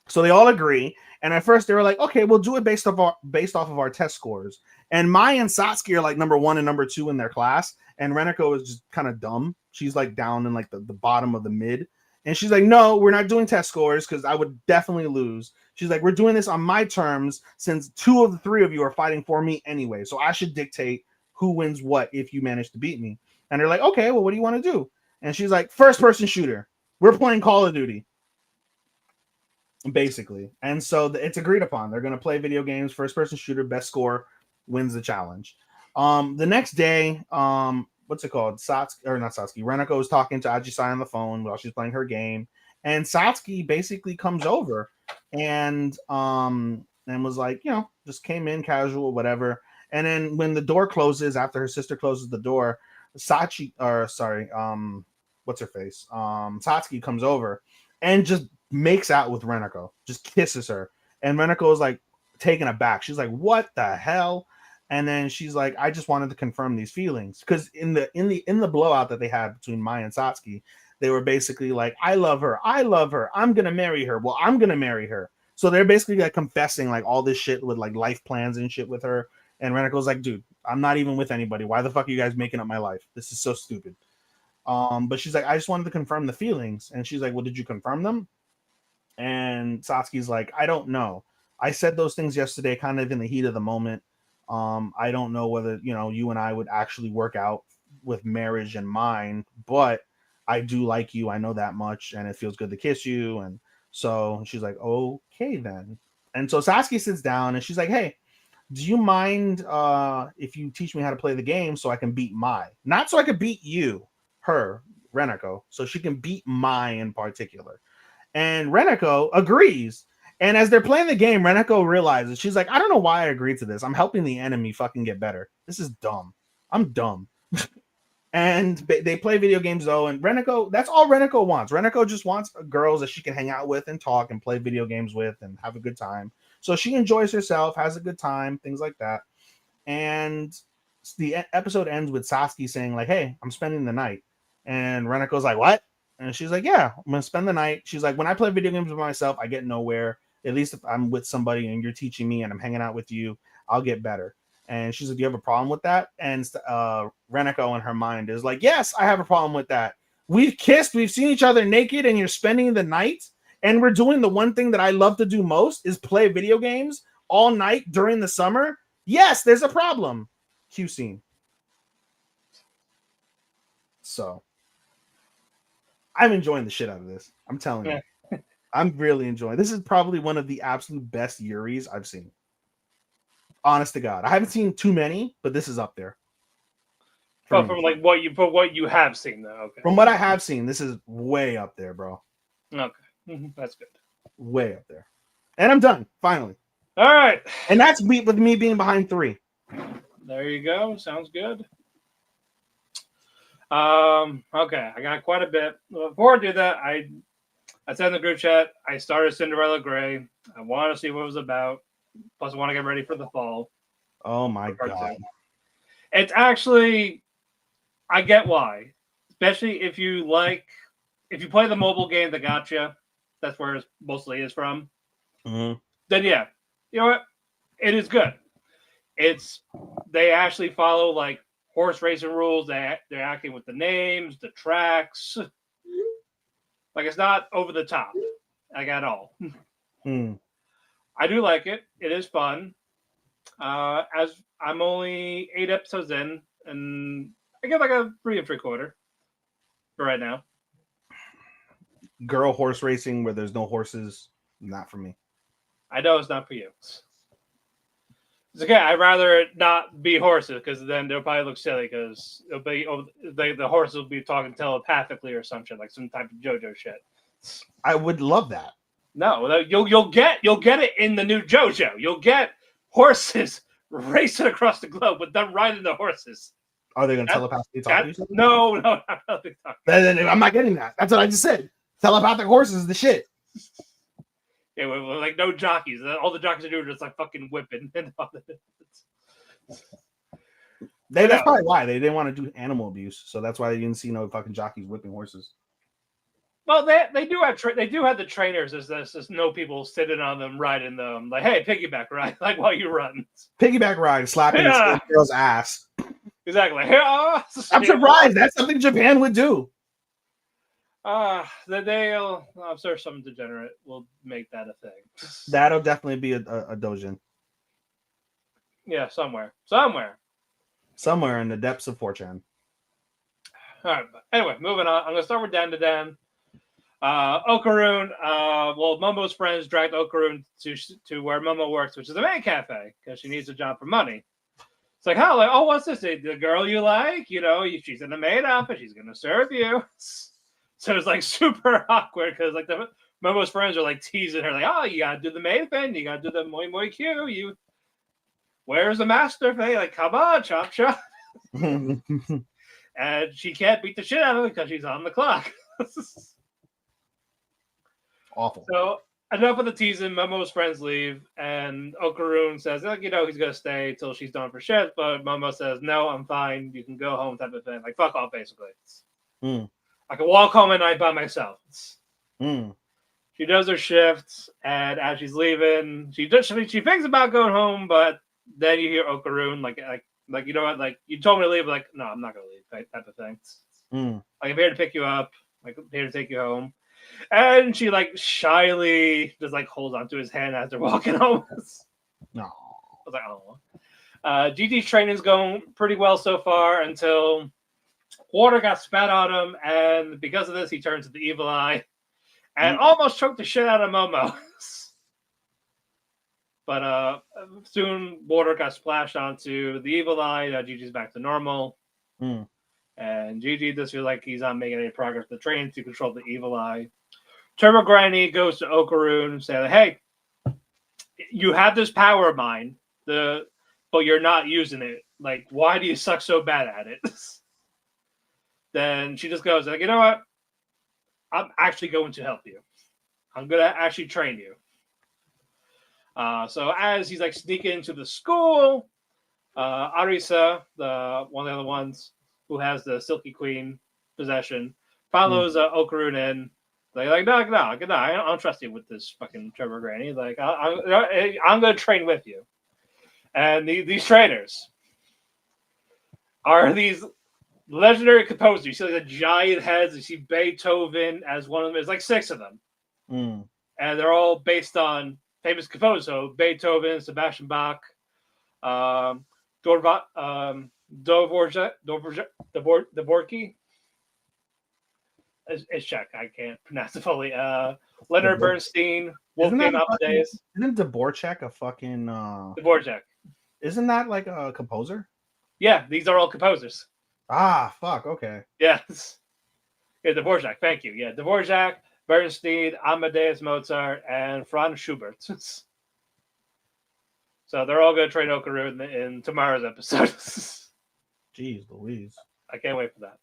So they all agree. And at first they were like, okay, we'll do it based off of our test scores. And Mai and Satsuki are like number 1 and number 2 in their class. And Renako is just kind of dumb. She's like down in like the bottom of the mid. And she's like, no, we're not doing test scores because I would definitely lose. She's like, we're doing this on my terms since 2 of the 3 of you are fighting for me anyway. So I should dictate who wins what if you manage to beat me. And they're like, okay, well, what do you want to do? And she's like, first person shooter. We're playing Call of Duty. Basically. And so it's agreed upon. They're going to play video games, first person shooter, best score wins the challenge. The next day, what's it called? Renako is talking to Ajisai on the phone while she's playing her game. And Satsuki basically comes over and was like, you know, just came in casual, whatever. And then when the door closes, after her sister closes the door, Satsuki comes over and just makes out with Renako, just kisses her. And Renako is like taken aback. She's like, what the hell? And then she's like, I just wanted to confirm these feelings. Because in the blowout that they had between Mai and Satsuki, they were basically like, I love her. I'm gonna marry her. Well, I'm gonna marry her. So they're basically like confessing like all this shit with like life plans and shit with her. And Renako's like, dude, I'm not even with anybody. Why the fuck are you guys making up my life? This is so stupid. But she's like, I just wanted to confirm the feelings. And she's like, well, did you confirm them? And Satsuki's like, I don't know. I said those things yesterday, kind of in the heat of the moment. I don't know whether you and I would actually work out with marriage in mind, but I do like you. I know that much, and it feels good to kiss you. And so she's like, okay then. And so Sasuke sits down, and she's like, hey, do you mind if you teach me how to play the game so I can beat Mai? Not so I can beat you, her, Renako, so she can beat Mai in particular. And Renako agrees. And as they're playing the game, Renako realizes, she's like, I don't know why I agreed to this. I'm helping the enemy fucking get better. This is dumb. I'm dumb. And they play video games though, and Renako, that's all Renako wants. Renako just wants girls that she can hang out with and talk and play video games with and have a good time. So she enjoys herself, has a good time, things like that. And the episode ends with Sasuke saying like, hey, I'm spending the night. And Renako's like, what? And she's like, yeah, I'm gonna spend the night. She's like, when I play video games with myself, I get nowhere. At least if I'm with somebody and you're teaching me and I'm hanging out with you, I'll get better. And she's like, do you have a problem with that? And Renako in her mind is like, yes, I have a problem with that. We've kissed, we've seen each other naked, and you're spending the night, and we're doing the one thing that I love to do most is play video games all night during the summer. Yes, there's a problem. Cue scene. So I'm enjoying the shit out of this. I'm telling you. I'm really enjoying. This is probably one of the absolute best Yuris I've seen. Honest to God, I haven't seen too many, but this is up there. But from like what you have seen, though. Okay. From what I have seen, this is way up there, bro. Okay, that's good. Way up there. And I'm done finally. All right. And that's with me being behind 3. There you go. Sounds good. Okay, I got quite a bit. Before I do that, I said in the group chat, I started Cinderella Grey. I want to see what it was about. Plus, I want to get ready for the fall. Oh my God. It's actually, I get why. Especially if you play the mobile game, the Gacha, that's where it mostly is from. Mm-hmm. Then yeah, you know what? It is good. They actually follow like horse racing rules. They're acting with the names, the tracks. Like it's not over the top, like at all. I do like it. It is fun. As I'm only 8 episodes in, and I get like a 3 3/4 for right now. Girl horse racing where there's no horses, not for me. I know it's not for you. It's okay. I'd rather it not be horses because then they'll probably look silly because the horses will be talking telepathically or some shit, like some type of JoJo shit. I would love that. No, you'll get it in the new JoJo. You'll get horses racing across the globe with them riding the horses. Are they going to telepathically talk to each other? No, not telepathically. I'm not getting that. That's what I just said. Telepathic horses is the shit. Yeah, like no jockeys. All the jockeys are doing is just like fucking whipping. That's probably why they didn't want to do animal abuse. So that's why they didn't see no fucking jockeys whipping horses. Well, they do have the trainers. There's no people sitting on them riding them. Like, hey, piggyback ride, like while you run. Piggyback ride, slapping the girl's ass. Exactly. I'm surprised. That's something Japan would do. I'm sure some degenerate will make that a thing. That'll definitely be a dojin. Yeah, somewhere in the depths of 4chan. All right, but anyway, moving on. I'm gonna start with Dan to Dan. Okarun. Momo's friends dragged Okarun to where Momo works, which is a maid cafe, because she needs a job for money. It's like, how? Like, oh, what's this? The girl you like? She's in a maid outfit. She's gonna serve you. So it's like super awkward because like Momo's friends are like teasing her, like, oh, you gotta do the maid thing. You gotta do the moi moi Q. Where's the master thing? Like, come on, chop chop. And she can't beat the shit out of him because she's on the clock. Awful. So enough of the teasing. Momo's friends leave, and Okarun says, like, he's gonna stay till she's done for shit. But Momo says, no, I'm fine. You can go home, type of thing. Like, fuck off, basically. I can walk home at night by myself. She does her shifts, and as she's leaving, she thinks about going home, but then you hear Okarun like you know what, like, you told me to leave, like, no, I'm not gonna leave, type of thing. Like, I'm here to pick you up, like, I'm here to take you home. And she like shyly just like holds onto his hand as they're walking home. No. I was like, oh. Gigi's training's going pretty well so far until water got spat on him, and because of this, he turns to the evil eye and almost choked the shit out of Momo. But soon water got splashed onto the evil eye. Gigi's back to normal. And Gigi does feel like he's not making any progress with the training to control the evil eye. Turbo Granny goes to Okaroon and says, hey, you have this power of mine, but you're not using it. Like, why do you suck so bad at it? Then she just goes, like, you know what? I'm actually going to help you. I'm going to actually train you. So as he's like sneaking into the school, Arisa, one of the other ones who has the Silky Queen possession, follows Okaroon in. Like no, I don't trust you with this fucking Trevor Granny. Like I'm going to train with you. And these trainers are these legendary composers. You see like the giant heads. You see Beethoven as one of them. There's like 6 of them, and they're all based on famous composers. So Beethoven, Sebastian Bach, Dvorak. It's Czech. I can't pronounce it fully. Leonard Bernstein, Wolfgang Amadeus. Isn't Dvorak a fucking Dvorak? Isn't that like a composer? Yeah, these are all composers. Ah, fuck. Okay. Yes. Yeah, Dvorak. Thank you. Yeah, Dvorak, Bernstein, Amadeus Mozart, and Franz Schubert. So they're all going to train Okaru in tomorrow's episode. Jeez Louise. I can't wait for that.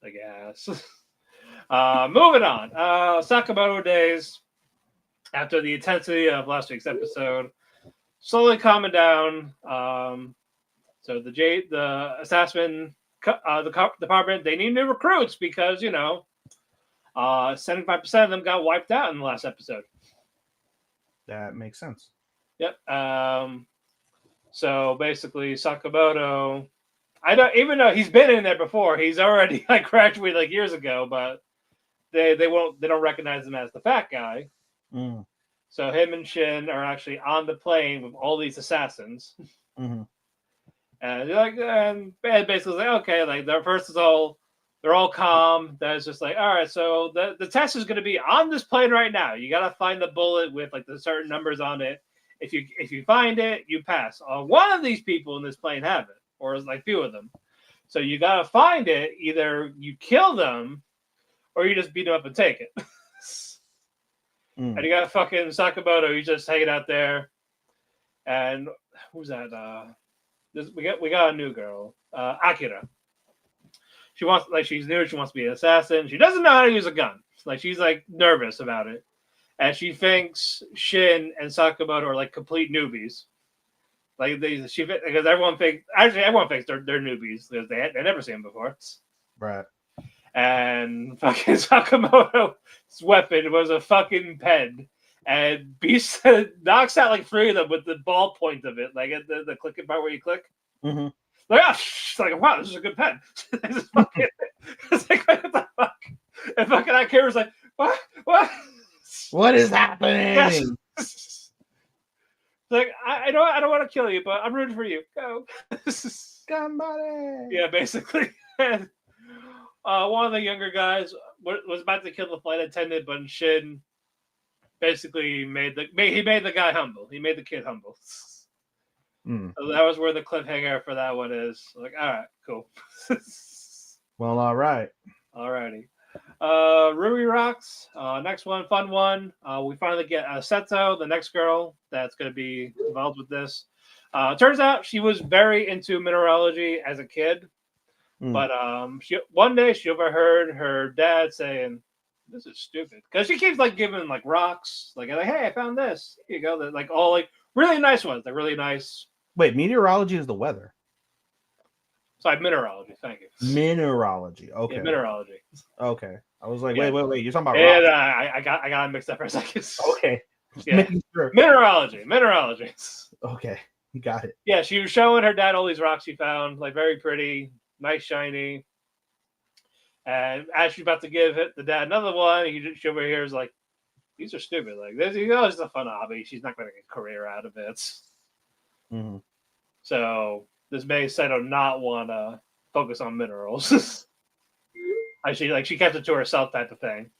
I guess. Moving on. Sakamoto days, after the intensity of last week's episode, slowly calming down. So the assassin department, they need new recruits because, 75% of them got wiped out in the last episode. That makes sense. Yep. So basically, Sakamoto, even though he's been in there before, he's already like graduated like years ago, but they don't recognize him as the fat guy. So him and Shin are actually on the plane with all these assassins. And they're like, and basically like, okay, like they're all calm. That's just like, all right, so the test is going to be on this plane right now. You got to find the bullet with like the certain numbers on it. If you find it, you pass. One of these people in this plane have it, or like few of them. So you got to find it. Either you kill them, or you just beat them up and take it. And you got fucking Sakamoto. He's just hanging out there. And who's that? We got a new girl, Akira. She's new. She wants to be an assassin. She doesn't know how to use a gun. Like she's like nervous about it, and she thinks Shin and Sakamoto are like complete newbies. Like because everyone thinks they're newbies because they never seen them before. Right. And fucking Sakamoto's weapon was a fucking pen, and Beast knocks out like 3 of them with the ball point of it, like at the clicking part where you click. Like, like, wow, this is a good pen. It's like, what the fuck? And fucking that camera's like, what? What is happening? Yes. Like, I don't want to kill you, but I'm rooting for you. Go. Somebody. Yeah, basically. One of the younger guys was about to kill the flight attendant, but Shin basically made the guy humble. He made the kid humble. So that was where the cliffhanger for that one is. Like, all right, cool. Well, all right. Alrighty. Ruri Rocks. Next one, fun one. We finally get Seto, the next girl that's going to be involved with this. Turns out she was very into mineralogy as a kid. But one day she overheard her dad saying, "This is stupid," because she keeps like giving like rocks, like, "Hey, I found this. Here you go." They're, like all like really nice ones. They're really nice. Wait, meteorology is the weather. Sorry, mineralogy. Thank you. Mineralogy. Okay. Yeah, mineralogy. Okay. I was like, wait. You're talking about rocks. rocks. I got mixed up for a second. Okay. Yeah. Sure. Mineralogy. Okay. You got it. Yeah, she was showing her dad all these rocks she found, like very pretty, nice, shiny. And as she's about to give the dad another one, she overhears like, "These are stupid. Like this, it's a fun hobby. She's not going to get a career out of it." Mm-hmm. So this made Saito not want to focus on minerals. She kept it to herself, type of thing.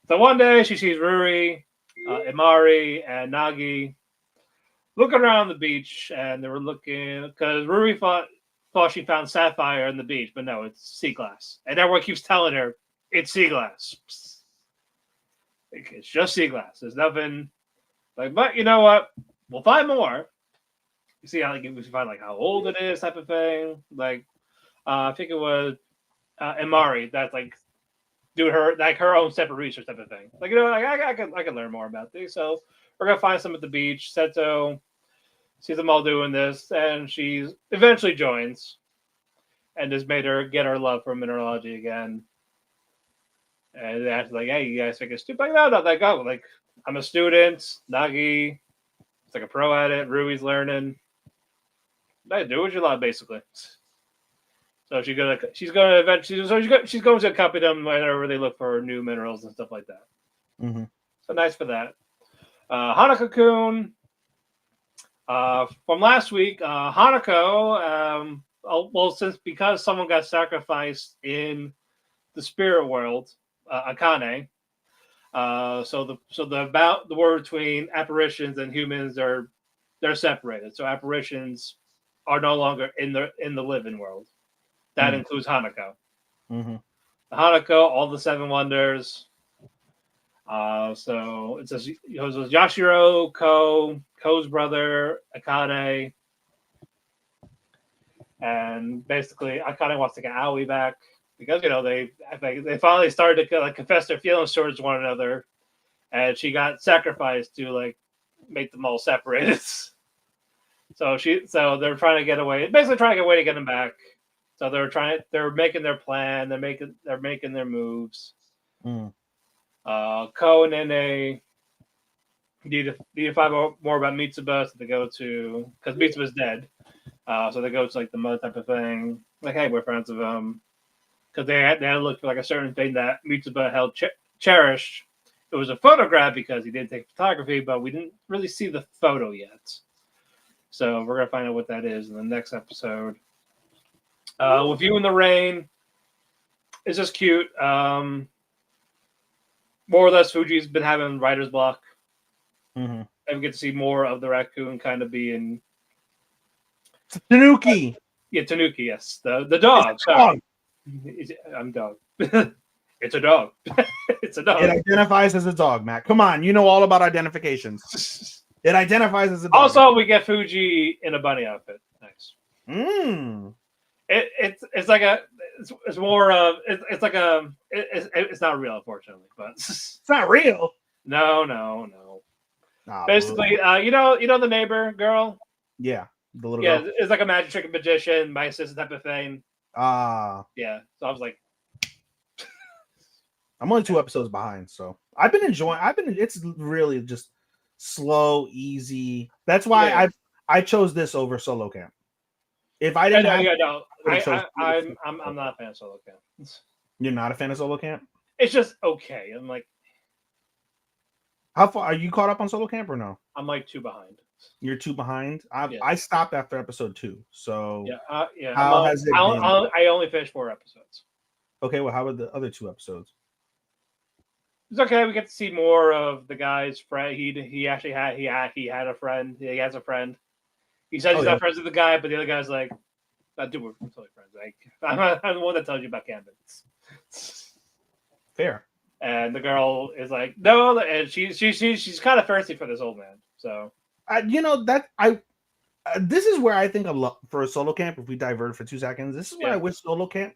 So one day she sees Ruri, Imari, and Nagi looking around the beach, and they were looking because Ruri thought she found sapphire in the beach, but no, it's sea glass. And everyone keeps telling her it's sea glass. It's just sea glass. There's nothing like, but you know what? We'll find more. You see how we find like how old it is, type of thing. Like, I think it was Imari that's like doing her own separate research, type of thing. Like, like I can learn more about this. So we're gonna find some at the beach. Seto sees them all doing this, and she eventually joins, and has made her get her love for mineralogy again. And they ask like, "Hey, you guys think it's stupid?" Like, no, not that go. Like, I'm a student. Nagi, it's like a pro at it. Rui's learning. Like, do what you love, basically. So she's going to accompany them whenever they look for new minerals and stuff like that. Mm-hmm. So nice for that. Hanako-kun. From last week, Hanako, because someone got sacrificed in the spirit world, Akane. So the word between apparitions and humans they're separated. So apparitions are no longer in the living world. That includes Hanako. Mm-hmm. Hanako, all the seven wonders. So it says Yashiro, Ko's brother, Akane, and basically Akane wants to get Aoi back because they finally started to like confess their feelings towards one another, and she got sacrificed to like make them all separated. So they're trying to get away, basically trying to get away to get him back. So they're making their plan, they're making their moves. Mm. Ko and Nene need to find more about Mitsuba, so they go to, because Mitsuba's dead. So they go to like the mother type of thing. Like, hey, we're friends of them. Because they had to look for like a certain thing that Mitsuba held cherished. It was a photograph because he didn't take photography, but we didn't really see the photo yet. So we're gonna find out what that is in the next episode. With You in the Rain, it's just cute. More or less, Fuji's been having writer's block. Mm-hmm. And we get to see more of the raccoon kind of being Tanuki. Yeah, Tanuki, yes. The dog. I'm dog. It's a dog. It's a dog. It identifies as a dog, Matt. Come on, you know all about identifications. It identifies as a dog. Also, we get Fuji in a bunny outfit. Nice. It's like it's more of it's like it's not real, unfortunately, but it's not real. No. Oh, basically, you know the neighbor girl. Yeah, the little girl. It's like a magic trick magician, my assistant type of thing. Yeah. So I was like, I'm only 2 episodes behind, so I've been enjoying. It's really just slow, easy. That's why I chose this over Solo Camp. If I didn't I'm not a fan of Solo Camp. You're not a fan of Solo Camp? It's just okay. I'm like, how far are you caught up on Solo Camp or no? I'm like 2 behind. You're 2 behind. I stopped after episode 2. So yeah. How has it been? I only finished 4 episodes. Okay, well, how were the other 2 episodes? It's okay. We get to see more of the guy's friend. He actually had a friend. He has a friend. He says he's not friends with the guy, but the other guy's like, dude, we're totally friends. Like, I'm the one that tells you about Gambit. Fair. And the girl is like, no, and she's kind of thirsty for this old man. So this is where I think for a Solo Camp, if we divert for 2 seconds, this is where I wish Solo Camp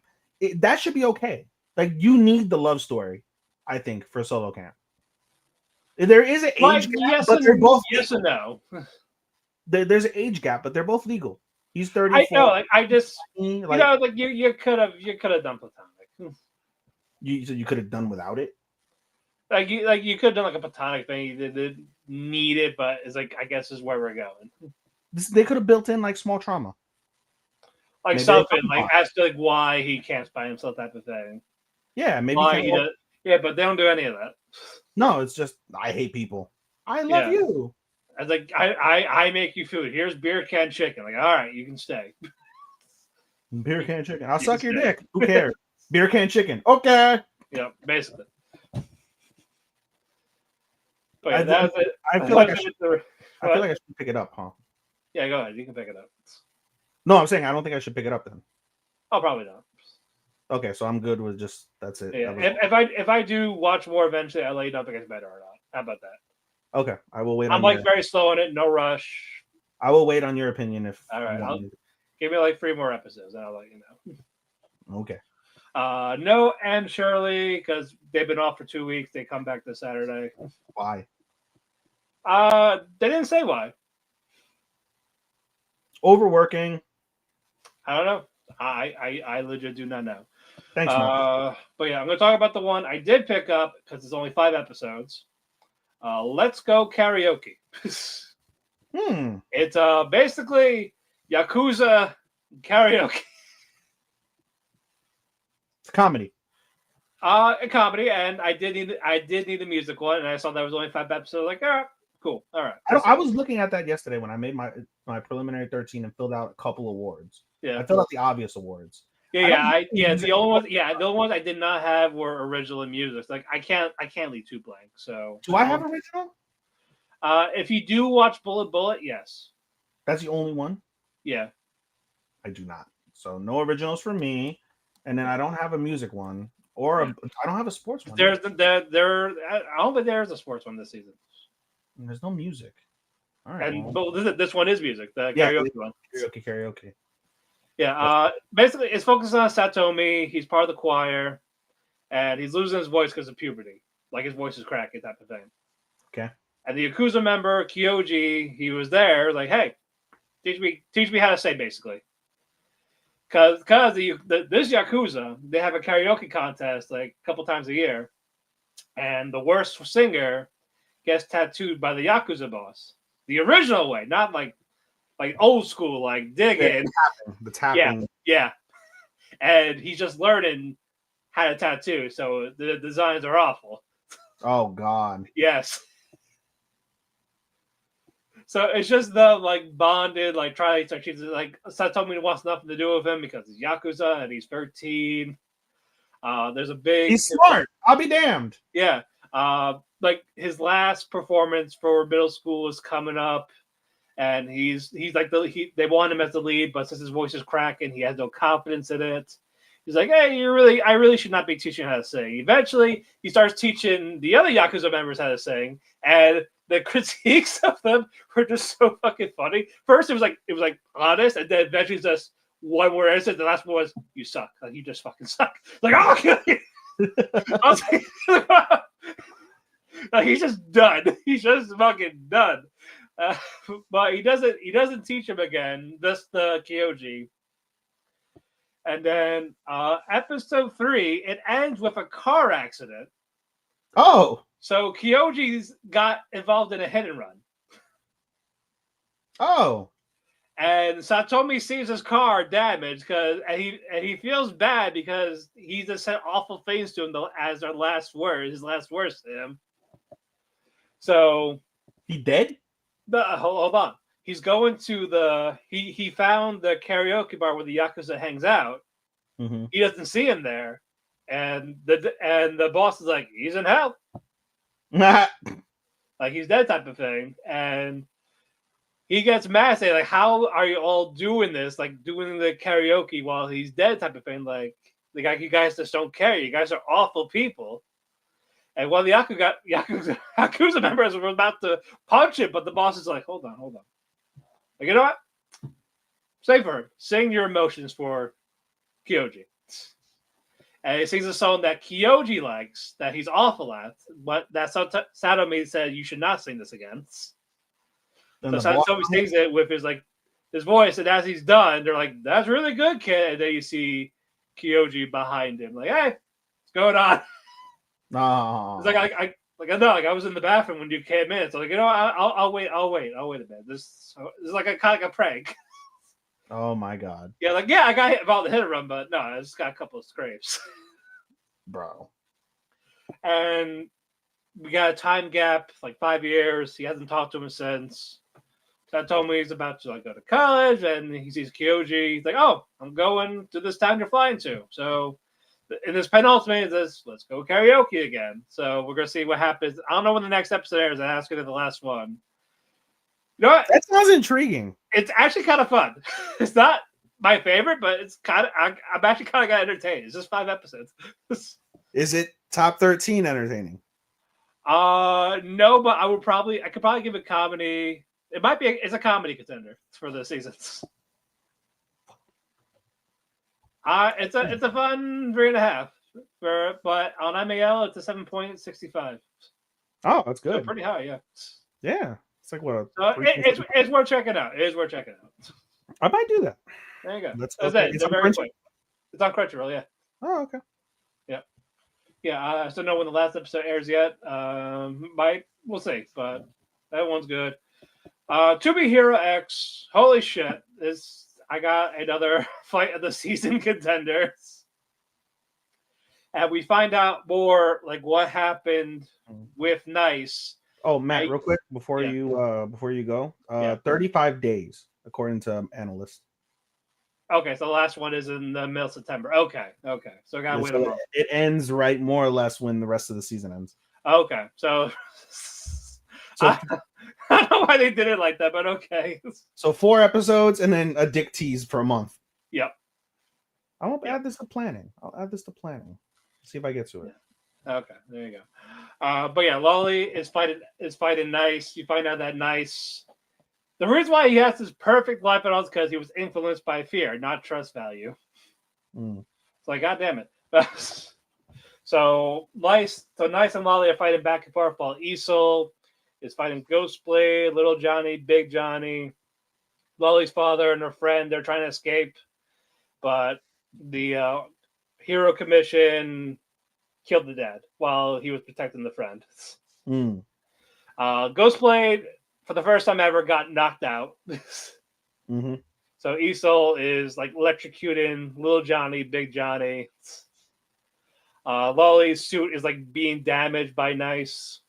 that should be okay. Like, you need the love story, I think, for Solo Camp. There is an age gap, but they're both yes and no. There's an age gap, but they're both legal. He's 34. I know. Like, I just you could have done platonic. You could have done without it. Like you could have done like a platonic thing. You didn't need it, but it's like, I guess is where we're going. They could have built in like small trauma. Like Maybe something they like as to like why he can't by himself type of thing. Yeah, maybe Why can't he walk- does? Yeah, but they don't do any of that. No, it's just I hate people. I love Yeah. you. I was like, I make you food. Here's beer can chicken. Like, all right, you can stay. Beer can chicken. I'll You suck can your stay. dick. Who cares? Beer can chicken. Okay. Yeah, basically. But I, yeah, that's it. I feel like I should pick it up, huh? Yeah, go ahead. You can pick it up. No, I'm saying I don't think I should pick it up then. Oh, probably not. Okay, so I'm good with just that's it. Yeah, That was- if I do watch more eventually, I'll let you know if it gets better or not. How about that? okay, I will wait. I'm like very slow on it, no rush. I will wait on your opinion if. All right, you want me give me like 3 more episodes, and I'll let you know. to. Okay. No, and Shirley, because they've been off for 2 weeks. They come back this Saturday. Why? They didn't say why. Overworking. I don't know. I legit do not know. Thanks, Mark. But yeah, I'm going to talk about the one I did pick up because it's only 5 episodes. Let's Go Karaoke. It's basically Yakuza karaoke. It's comedy. A comedy, and I did need the music one, and I saw that was only 5 episodes. Like, all right, cool, all right. I was looking at that yesterday when I made my preliminary 13 and filled out a couple awards. Yeah, I filled out the obvious awards. The only ones I did not have were original and music. Like I can't leave 2 blank. So do I have original? If you do watch Bullet, yes. That's the only one. Yeah, I do not. So no originals for me, and then I don't have a music one or I don't have a sports one. I don't think there's a sports one this season. And there's no music. All right. And this one is music. The karaoke one. Karaoke. Yeah. Basically, it's focused on Satomi. He's part of the choir, and he's losing his voice because of puberty. Like his voice is cracking, type of thing. Okay. And the Yakuza member Kyoji, he was there, like, hey, teach me how to say, basically. Because this Yakuza, they have a karaoke contest like a couple times a year, and the worst singer gets tattooed by the Yakuza boss, the original way, not like old school, like digging. The tapping. Yeah. And he's just learning how to tattoo, so the designs are awful. Oh God. Yes. So it's just the like bonded, like try to she's like Satomi wants nothing to do with him because he's Yakuza and he's 13. There's a big He's smart. I'll be damned. Yeah. Like his last performance for middle school is coming up, and he's like they want him as the lead, but since his voice is cracking, he has no confidence in it. He's like, hey, I really should not be teaching how to sing. Eventually, he starts teaching the other Yakuza members how to sing, and the critiques of them were just so fucking funny. First, it was like honest, and then eventually just one word answer. The last one was, "You suck. Like you just fucking suck." Like, oh, I was like, he's just done. He's just fucking done. But he doesn't teach him again. Just the Kyoji. And then episode 3, it ends with a car accident. Oh. So Kyoji's got involved in a hit and run. Oh. And Satomi sees his car damaged and he feels bad because he just said awful things to him as his last words to him. So he dead? Hold on. He's going to he found the karaoke bar where the Yakuza hangs out. Mm-hmm. He doesn't see him there, and the boss is like, he's in hell. Like he's dead type of thing. And he gets mad, saying, like, how are you all doing this? Like doing the karaoke while he's dead type of thing. Like you guys just don't care. You guys are awful people. And one of the Yakuza members were about to punch him, but the boss is like, hold on. Like, you know what? Say for him. Sing your emotions for Kyoji. And he sings a song that Kyoji likes, that he's awful at, but that Satomi said you should not sing this again. So Satomi sings it with his voice, and as he's done, they're like, that's really good, kid. And then you see Kyoji behind him, like, hey, what's going on? No. It's I was in the bathroom when you came in. So like, you know, I'll wait a bit. This is like a kind of a prank. Oh my god, Yeah, like I got hit about the hit and run, but no, I just got a couple of scrapes. bro. And we got a time gap, like 5 years. He hasn't talked to him since. So I told me he's about to go to college, and he sees Kyoji. He's like, "Oh, I'm going to this town you're flying to." So in this penultimate, let's go karaoke again. So we're gonna see what happens. I don't know when the next episode airs. I asked it in the last one. You know what? That sounds intriguing. It's actually kind of fun. It's not my favorite, but it's kind of. I'm actually kind of got entertained. It's just 5 episodes. Is it top 13 entertaining? No, but I could probably give it comedy. It might be. It's a comedy contender for the seasons. It's a fun 3.5. But on MAL it's a 7.65. Oh, that's So good. pretty high, yeah. Yeah, it's like what? It's worth checking out. It is worth checking out. I might do that. There you go. That's That's okay. it. It's They're on very Crunchy? quick. It's on Crunchyroll, yeah. Oh, okay. Yeah, I still know when the last episode airs yet. We'll see, but that one's good. To Be Hero X, holy shit! I got another fight of the season contenders, and we find out more like what happened with Nice. Oh, Matt, real quick before Yeah. you go, Yeah. 35 days according to analysts. Okay, so the last one is in the middle of September. Okay. So I gotta wait a month. It ends right more or less when the rest of the season ends. Okay, so I don't know why they did it like that, but okay. So 4 episodes and then a dick tease per month. Yep. I'll add this to planning. See if I get to it. Okay, there you go. But yeah, Lolly is fighting Nice. You find out that Nice. The reason why he has this perfect life at all is because he was influenced by fear, not trust value. It's like, God damn it. So Nice and Lolly are fighting back and forth while Isol is fighting Ghostblade, Little Johnny, Big Johnny, Lolly's father and her friend. They're trying to escape, but the Hero Commission killed the dad while he was protecting the friend. Ghostblade, for the first time ever, got knocked out. So Isol is like electrocuting Little Johnny, Big Johnny. Lolly's suit is like being damaged by Nice.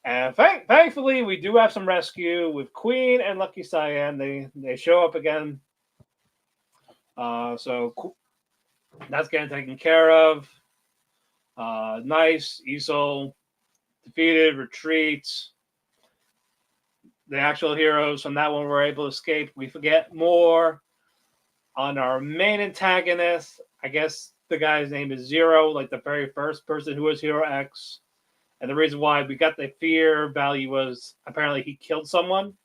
And thankfully, we do have some rescue with Queen and Lucky Cyan. They show up again. So that's getting taken care of. Nice, Isol defeated, retreats. The actual heroes from that one were able to escape. We forget more on our main antagonist. I guess the guy's name is Zero, like the very first person who was Hero X. And the reason why we got the fear value was apparently he killed someone.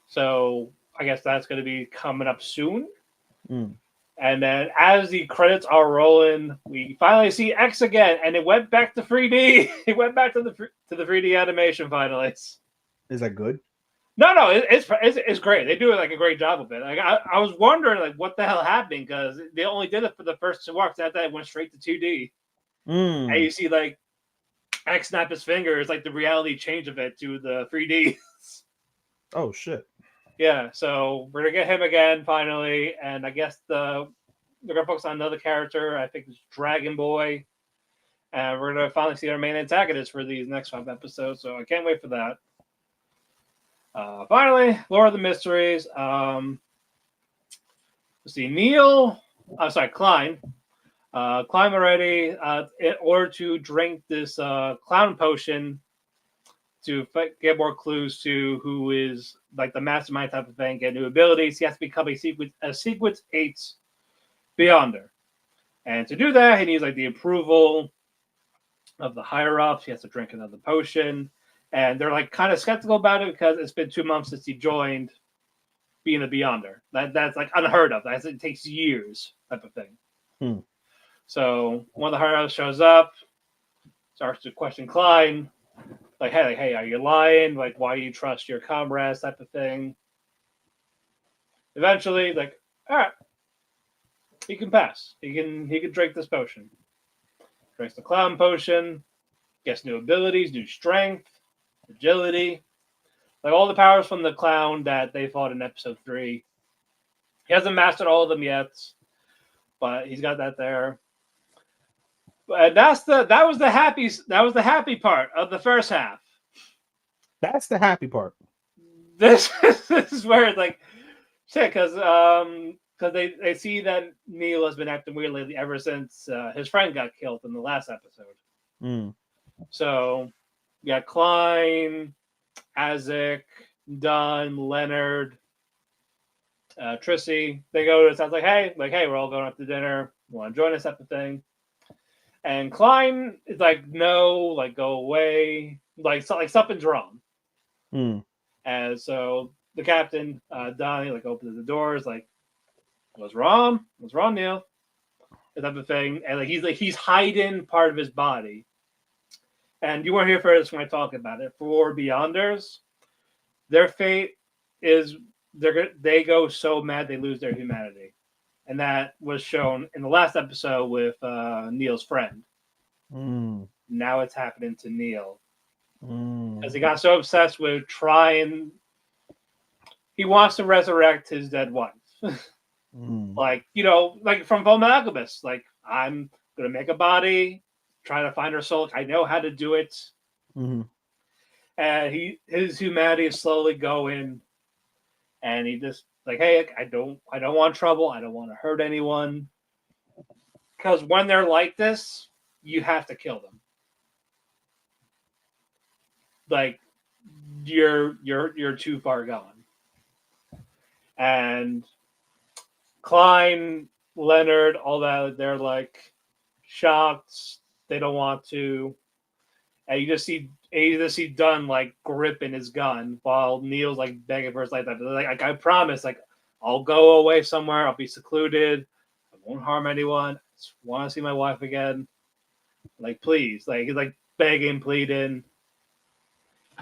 So I guess that's going to be coming up soon. And then as the credits are rolling, we finally see X again, and it went back to 3D. It went back to the 3D animation finally. Is that good? No, it's great. They do like a great job of it. Like I was wondering like what the hell happened because they only did it for the first 2 arcs. After that, it went straight to 2D. And you see like X snap his fingers, like the reality change of it to the 3D. Oh shit. Yeah, so we're gonna get him again finally, and I guess they're gonna focus on another character. I think it's Dragon Boy, and we're gonna finally see our main antagonist for these next 5 episodes. So I can't wait for that. Finally, Lord of the Mysteries. Let's see, Klein. Klein already in order to drink this clown potion to get more clues to who is like the mastermind type of thing, get new abilities. He has to become a sequence 8 Beyonder. And to do that, he needs like the approval of the higher ups. He has to drink another potion. And they're like kind of skeptical about it because it's been 2 months since he joined being a Beyonder. That's like unheard of. It takes years type of thing. So one of the higher ups shows up, starts to question Klein. Like, hey, are you lying? Like, why do you trust your comrades? Type of thing. Eventually, like, all right, he can pass. He can drink this potion. Drinks the clown potion. Gets new abilities, new strength, agility. Like all the powers from the clown that they fought in episode 3. He hasn't mastered all of them yet, but he's got that there. But that was the happy part of the first half. That's the happy part. This is where it's like shit, because they see that Neil has been acting weird lately ever since his friend got killed in the last episode. Mm. So yeah, Klein, Isaac, Dunn, Leonard, Trissy, they go to it sounds like hey, we're all going up to dinner. Want to join us type of thing. And Klein is like, no, like go away, like something's wrong. Mm. And so the captain, Donnie, like opens the doors, like, what's wrong? What's wrong, Neil? That type of thing. And like he's hiding part of his body. And you weren't here for this when I talk about it. For Beyonders, their fate is they go so mad they lose their humanity. And that was shown in the last episode with Neil's friend. Mm. Now it's happening to Neil. Because he Mm. got so obsessed with trying. He wants to resurrect his dead wife. Mm. Like, like from Fullmetal Alchemist. Like, I'm going to make a body, try to find her soul. I know how to do it. Mm-hmm. And his humanity is slowly going. And he just, like, hey, I don't want trouble. I don't want to hurt anyone. Because when they're like this, you have to kill them. Like, you're too far gone. And Klein, Leonard, all that, they're like shocked. They don't want to. And you just see Dunn like gripping his gun while Neil's like begging for his life. Like I promise, like I'll go away somewhere. I'll be secluded. I won't harm anyone. I just want to see my wife again. Like please, like he's like begging, pleading.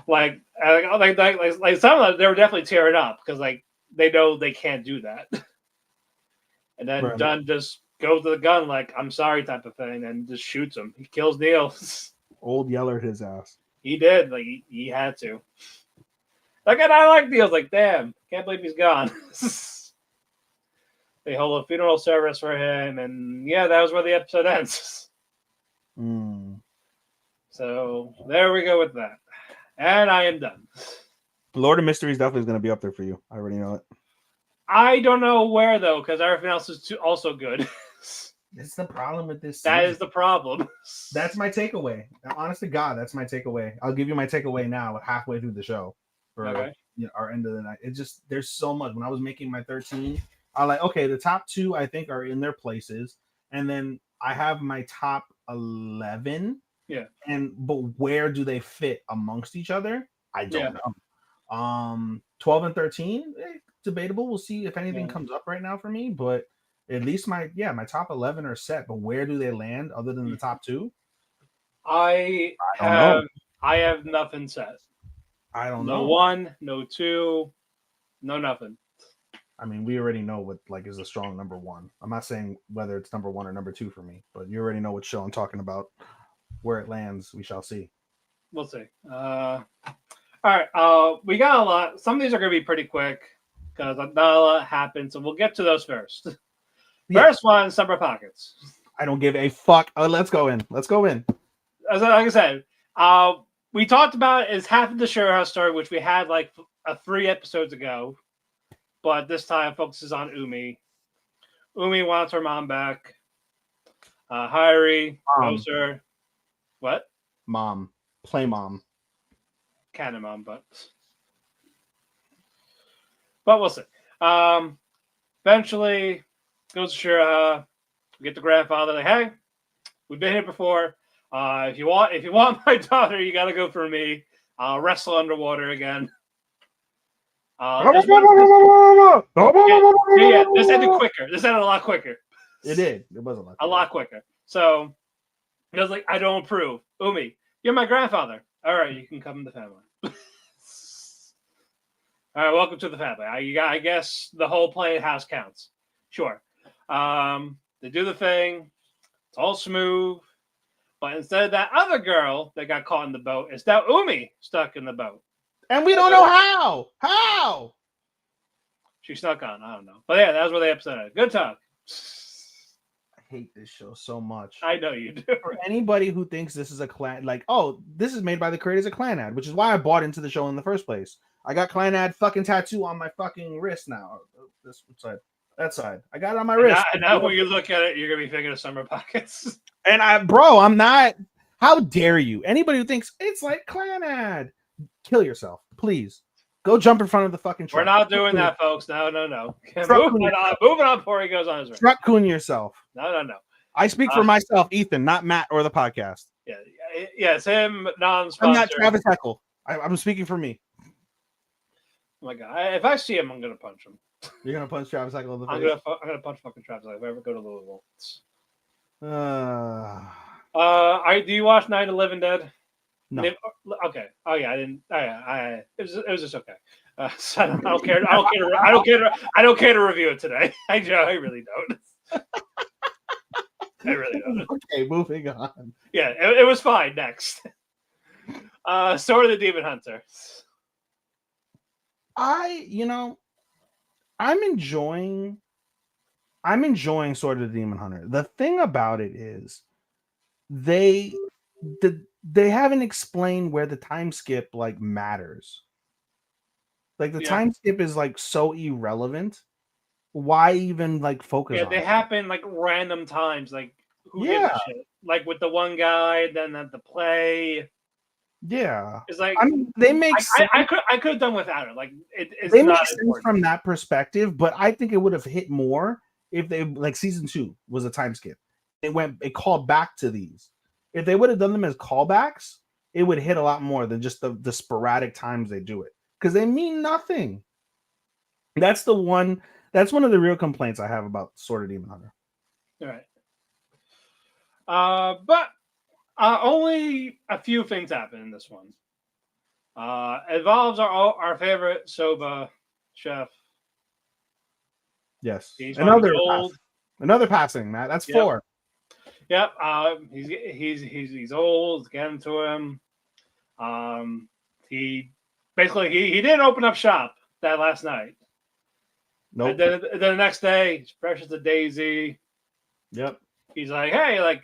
Like some of them, they were definitely tearing up because like they know they can't do that. And then Right. Dunn just goes to the gun like I'm sorry type of thing and just shoots him. He kills Neil. Old Yeller his ass. He did. Like he had to. Like and I like Neil's like damn, can't believe he's gone. They hold a funeral service for him, and yeah, that was where the episode ends. Mm. So there we go with that. And I am done. Lord of Mysteries definitely is going to be up there for you. I already know it. I don't know where though, because everything else is also good. That's the problem with this. That is the problem. That's my takeaway. Honest to God, that's my takeaway. I'll give you my takeaway now, halfway through the show, for Okay. Our end of the night. It just there's so much. When I was making my 13, I like okay, the top 2 I think are in their places, and then I have my top 11. Yeah. But where do they fit amongst each other? I don't know. 12 and 13, debatable. We'll see if anything comes up right now for me, but at least my top 11 are set. But where do they land other than the top 2? I don't know. I have nothing set. I don't No know. 1, no 2, no nothing. I mean, we already know what like is a strong number 1. I'm not saying whether it's number 1 or number 2 for me, but you already know what show I'm talking about. Where it lands, we shall see. We'll see. All right. We got a lot. Some of these are going to be pretty quick because not a lot happened. So we'll get to those first. First one, Summer Pockets. I don't give a fuck. Oh, let's go in. Let's go in. Like I said, we talked about is half of the Shiro story, which we had like 3 episodes ago, but this time focuses on Umi. Umi wants her mom back. Hairi knows her. What? Mom. Play mom. Canon mom, but we'll see. Eventually goes to Shira. We get the grandfather like, hey, we've been here before. If you want my daughter, you gotta go for me. I'll wrestle underwater again. This ended quicker. This ended a lot quicker. It did. It was a lot quicker. So I was like, I don't approve. Umi, you're my grandfather. All right, you can come in the family. All right, welcome to the family. I guess the whole playing house counts. Sure. They do the thing. It's all smooth. But instead of that other girl that got caught in the boat, it's now Umi stuck in the boat. And we don't know how. How? She snuck on. I don't know. But yeah, that was where the episode ended. Good talk. I hate this show so much. I know you do. For anybody who thinks this is a clan, like, oh, this is made by the creators of Clanad, which is why I bought into the show in the first place. I got Clanad fucking tattoo on my fucking wrist now. This side, that side. I got it on my wrist. And now when you look at it, you're gonna be thinking of Summer Pockets. And I'm not. How dare you? Anybody who thinks it's like Clanad, kill yourself, please. Go jump in front of the fucking truck. We're not doing that, folks. No. Moving on before he goes on his rant. Truck coon yourself. No. I speak for myself, Ethan, not Matt or the podcast. Yeah, it's him, non-sponsored. I'm not Travis Heckle. I'm speaking for me. Oh my god! If I see him, I'm gonna punch him. You're gonna punch Travis Heckle in the face. I'm gonna punch fucking Travis if I ever go to Louisville. Do you watch 9/11 Dead? No. Okay. Oh yeah, I didn't. It was just okay. So I don't care. I don't care to review it today. I really don't. I really don't. Okay, moving on. Yeah, it was fine. Next, Sword of the Demon Hunter. I'm enjoying Sword of the Demon Hunter. The thing about it is they haven't explained where the time skip like matters. Like the time skip is like so irrelevant. Why even like focus on they it? happen like random times. Like who gives a shit? Like with the one guy, then at the play. Yeah, it's like they make sense. I could have done without it. Like it's they not make sense from that perspective, but I think it would have hit more if they like season 2 was a time skip. It called back to these. If they would have done them as callbacks, it would hit a lot more than just the sporadic times they do it because they mean nothing. That's one of the real complaints I have about Sword of Demon Hunter. All right. But only a few things happen in this one. It involves our favorite soba chef. Yes. Another passing, Matt. That's 4. Yep. He's old. Get into him. He didn't open up shop that last night. Nope. And then the next day, he's fresh as a daisy. Yep. He's like, hey, like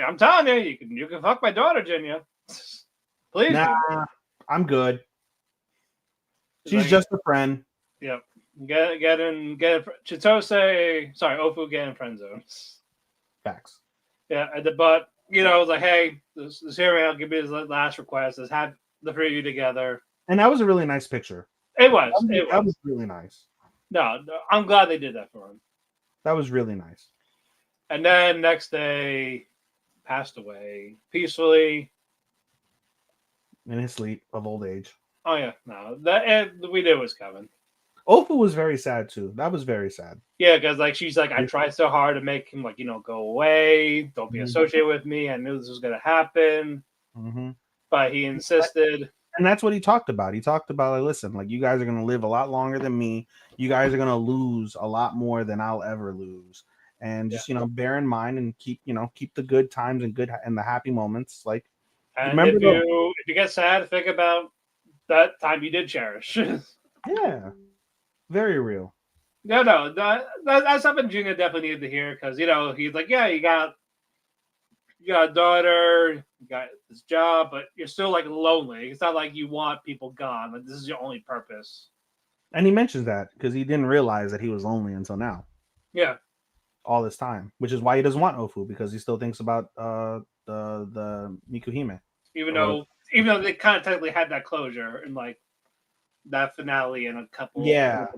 I'm telling you, you can fuck my daughter, Jinya. Please. Nah, I'm good. She's like, just a friend. Yep. Get in Chitose. Sorry, Ofu get in friend zones. Facts. Yeah, but it was like, hey, this here I'll give you his last request. Let's have the 3 of you together. And that was a really nice picture. It was. That was really nice. No, I'm glad they did that for him. That was really nice. And then next day, passed away peacefully in his sleep of old age. Oh yeah, no, that we knew it was coming. Ofu was very sad too. That was very sad. Yeah, because like she's like, I tried so hard to make him like go away, don't be associated with me. I knew this was gonna happen, but he insisted. And that's what he talked about. He talked about like, listen, like you guys are gonna live a lot longer than me. You guys are gonna lose a lot more than I'll ever lose. And just bear in mind and keep the good times and the happy moments. Like, and remember if you get sad, think about that time you did cherish. Yeah, very real. No, that's something Junior definitely needed to hear because he's like, yeah, you got a daughter, you got this job, but you're still like lonely. It's not like you want people gone. Like this is your only purpose. And he mentions that because he didn't realize that he was lonely until now. Yeah. All this time, which is why he doesn't want Ofu because he still thinks about the Mikuhime. Even though they kind of technically had that closure in like that finale and a couple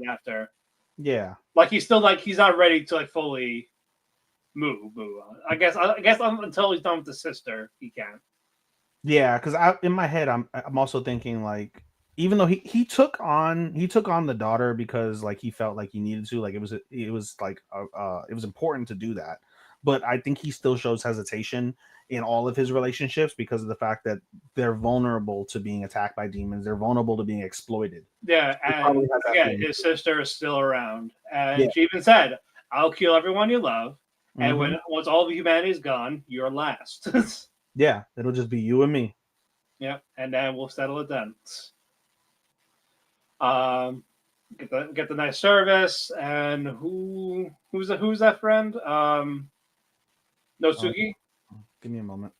after. Yeah. Like he's still like he's not ready to like fully move on. I guess until he's done with the sister, he can't. Yeah, because in my head I'm also thinking like even though he took on the daughter because like he felt like he needed to, like it was important to do that, but I think he still shows hesitation in all of his relationships because of the fact that they're vulnerable to being attacked by demons. They're vulnerable to being exploited. Yeah, and his sister is still around, and she even said, "I'll kill everyone you love, and once all of humanity is gone, you're last." Yeah, it'll just be you and me. Yeah, and then we'll settle it then. Get the nice service, and who's that friend? Nosugi. Give me a moment.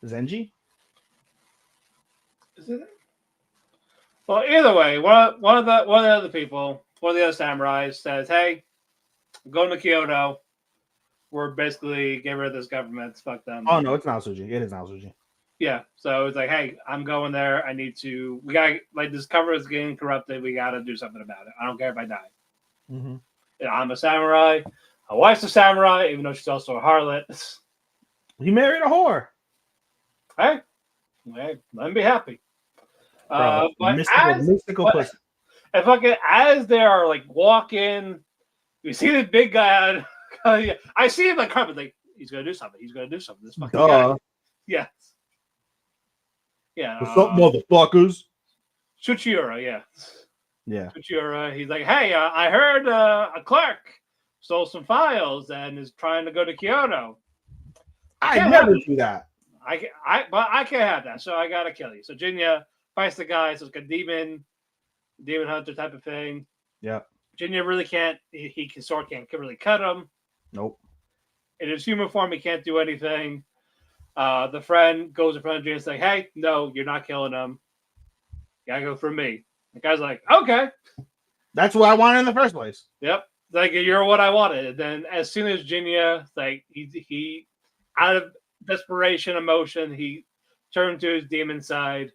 Zenji? Is it? Well, either way, one of the other people, one of the other samurais says, "Hey, I'm going to Kyoto. We're basically getting rid of this government. Fuck them." Oh no, it's Naosuji. It is Naosuji. Yeah, so it's like, "Hey, I'm going there. I need to. We got like this cover is getting corrupted. We got to do something about it. I don't care if I die. Mm-hmm. I'm a samurai. My wife's a samurai, even though she's also a harlot. He married a whore. Hey, let me be happy." Bro, But mystical pussy. and fucking as they are like walking, you see this big guy. I see him like carpet, like he's gonna do something. He's gonna do something. This fucking guy. Yes. Yeah. What's up, motherfuckers? Tsuchiura, yeah. Yeah. Tsuchiura, he's like, hey, I heard a clerk stole some files and is trying to go to Kyoto. I never do that. But I can't have that, so I gotta kill you. So Jinya fights the guy, so it's like a demon hunter type of thing. Yeah. Jinya really can't. He can't really cut him. Nope. In his human form, he can't do anything. The friend goes in front of Jinya and is like, hey, no, you're not killing him. You gotta go through me. The guy's like, okay. That's what I wanted in the first place. Yep. Like, you're what I wanted. And then as soon as Jinya, like, he out of desperation, emotion, he turned to his demon side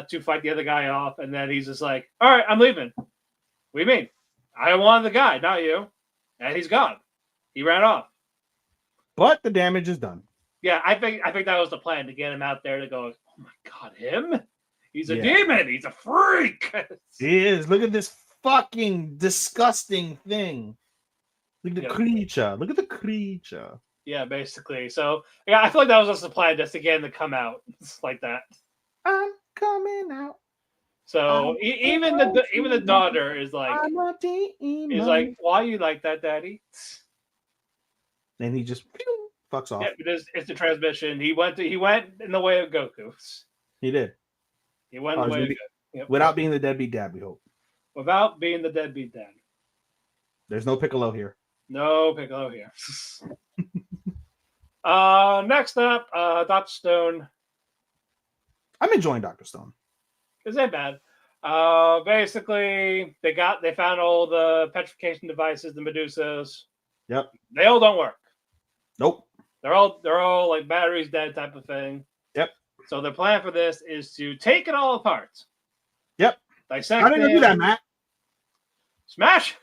to fight the other guy off. And then he's just like, all right, I'm leaving. What do you mean? I wanted the guy, not you. And he's gone. He ran off. But the damage is done. Yeah, I think that was the plan, to get him out there to go, oh my God, him? He's a demon. He's a freak. He is. Look at this fucking disgusting thing. Look at the creature. Look at the creature. Yeah, basically. So, yeah, I feel like that was just the plan, just to get him to come out like that. I'm coming out. So even the daughter is like, why you like that, Daddy? And he just fucks off. Yeah, it's the transmission. He went in the way of Goku. He did. He went in the way of Goku. Yep. Without being the deadbeat dad, we hope. Without being the deadbeat dad. There's no Piccolo here. No Piccolo here. Next up, Dr. Stone. I'm enjoying Dr. Stone. Is that bad? Basically, they found all the petrification devices, the Medusas. Yep. They all don't work. Nope. They're all like batteries dead type of thing. Yep. So their plan for this is to take it all apart. Yep. Dissect How did they do that, Matt? Smash.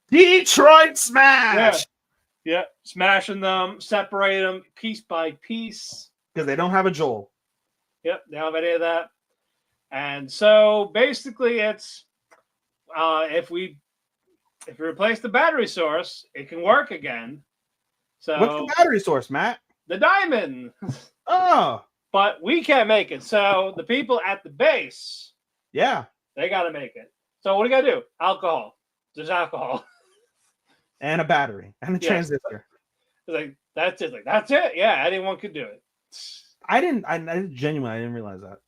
Detroit Smash. Yeah. Smashing them, separate them piece by piece. Because they don't have a Joel. Yep, they don't have any of that. And so basically, it's if we replace the battery source, it can work again. So what's the battery source, Matt? The diamond. Oh. But we can't make it. So the people at the base, yeah, they got to make it. So what do you got to do? Alcohol. There's alcohol. And a battery and a transistor. It's like that's it. Like that's it. Yeah, anyone could do it. I genuinely didn't realize that.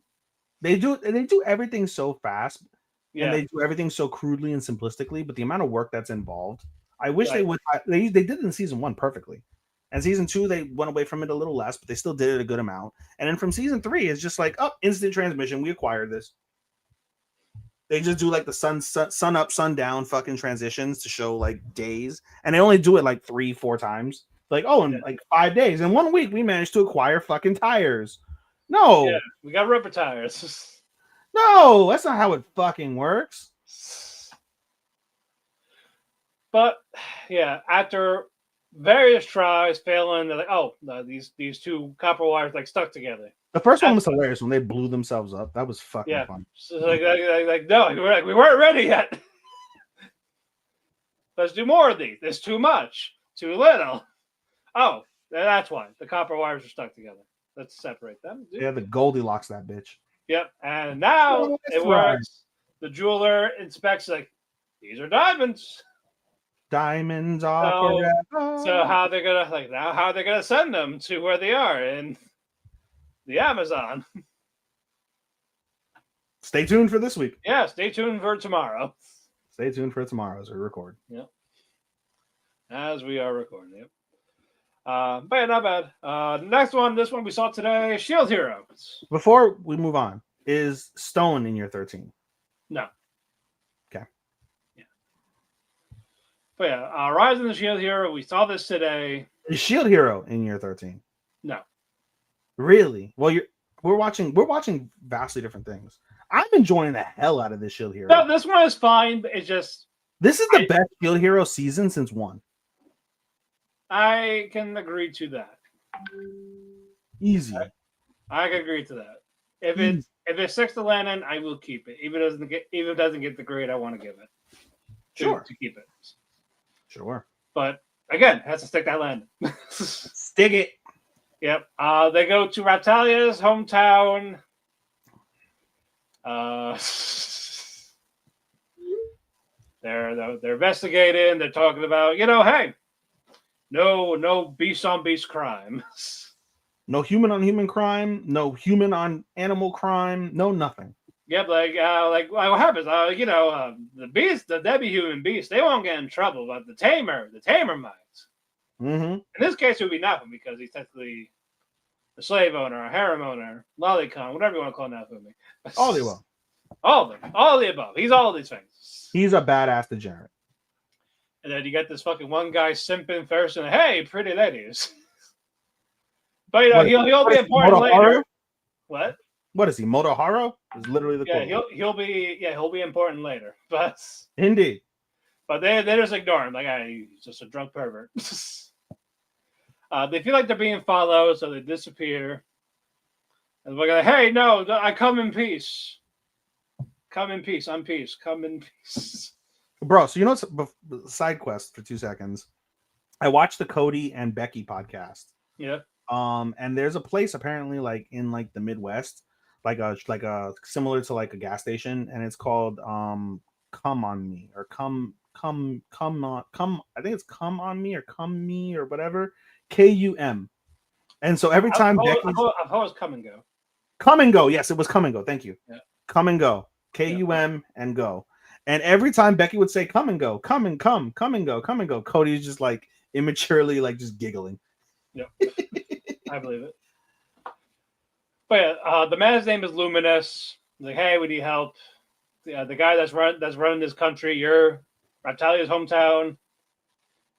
They do everything so fast, and they do everything so crudely and simplistically. But the amount of work that's involved, I wish they would. They did it in season 1 perfectly, and season 2 they went away from it a little less, but they still did it a good amount. And then from season 3, it's just like, instant transmission. We acquired this. They just do like the sun up, sun down fucking transitions to show like days, and they only do it like 3-4 times. Like, in like 5 days, in 1 week, we managed to acquire fucking tires. No, we got rubber tires. No, that's not how it fucking works. But yeah, after various tries failing, they're like, no, these two copper wires like stuck together. The first one was hilarious when they blew themselves up. That was fucking fun. So like no, we weren't ready yet. Let's do more of these. There's too much, too little. Oh, that's why the copper wires are stuck together. Let's separate them. Yeah, the Goldilocks that bitch. Yep, and now it works. The jeweler inspects, like, these are diamonds. Diamonds are forever. So how they're gonna send them to where they are in the Amazon? Stay tuned for this week. Yeah, stay tuned for tomorrow. Stay tuned for tomorrow as we record. Yep. As we are recording. Yep. But yeah, not bad. Next one, this one we saw today, Shield Hero. Before we move on, is Stone in your 13? No. Okay. Yeah. But yeah, Rise of the Shield Hero, we saw this today. Is Shield Hero in your 13? No. Really? Well, we're watching vastly different things. I'm enjoying the hell out of this Shield Hero. No, this one is fine, but it's just This is the best Shield Hero season since 1. I can agree to that. Easy. I can agree to that. If it sticks to Lennon, I will keep it. Even if it doesn't get the grade I want to give it. Sure. To keep it. Sure. But again, has to stick that Lennon. Stick it. Yep. They go to Raptalia's hometown. They're investigating. They're talking about, hey, no beast on beast crime. No human on human crime. No human on animal crime. No nothing. Yep, like what happens? The beast, the Debbie human beast, they won't get in trouble, but the tamer might. Mm-hmm. In this case, it would be nothing because he's technically a slave owner, a harem owner, lolicon, whatever you want to call Nafumi. All the above. All of them. All of the above. He's all of these things. He's a badass degenerate. And then you get this fucking one guy simping first and, hey, pretty ladies. But, he'll be important later. What? What is he, Motoharo? Is literally the quote. He'll be important later. But indeed. But they just ignore him. Like, he's just a drunk pervert. They feel like they're being followed, so they disappear. And we're like, hey, no, I come in peace. Come in peace. I'm peace. Come in peace. Bro, so side quest for 2 seconds. I watched the Cody and Becky podcast. Yeah. And there's a place apparently like in like the Midwest, like a similar to like a gas station, and it's called Come On Me or come on, I think it's Come On Me or Come Me or whatever. KUM. And so every time I've always come and go. Come and go. Yes, it was come and go. Thank you. Yeah. Come and go. KUM and go. And every time Becky would say come and go, come and come and go, come and go, Cody's just like immaturely like just giggling. Yep. I believe it. But yeah, the man's name is Luminous. He's like, hey, we need help. The guy that's running this country, you're Raptalia's hometown.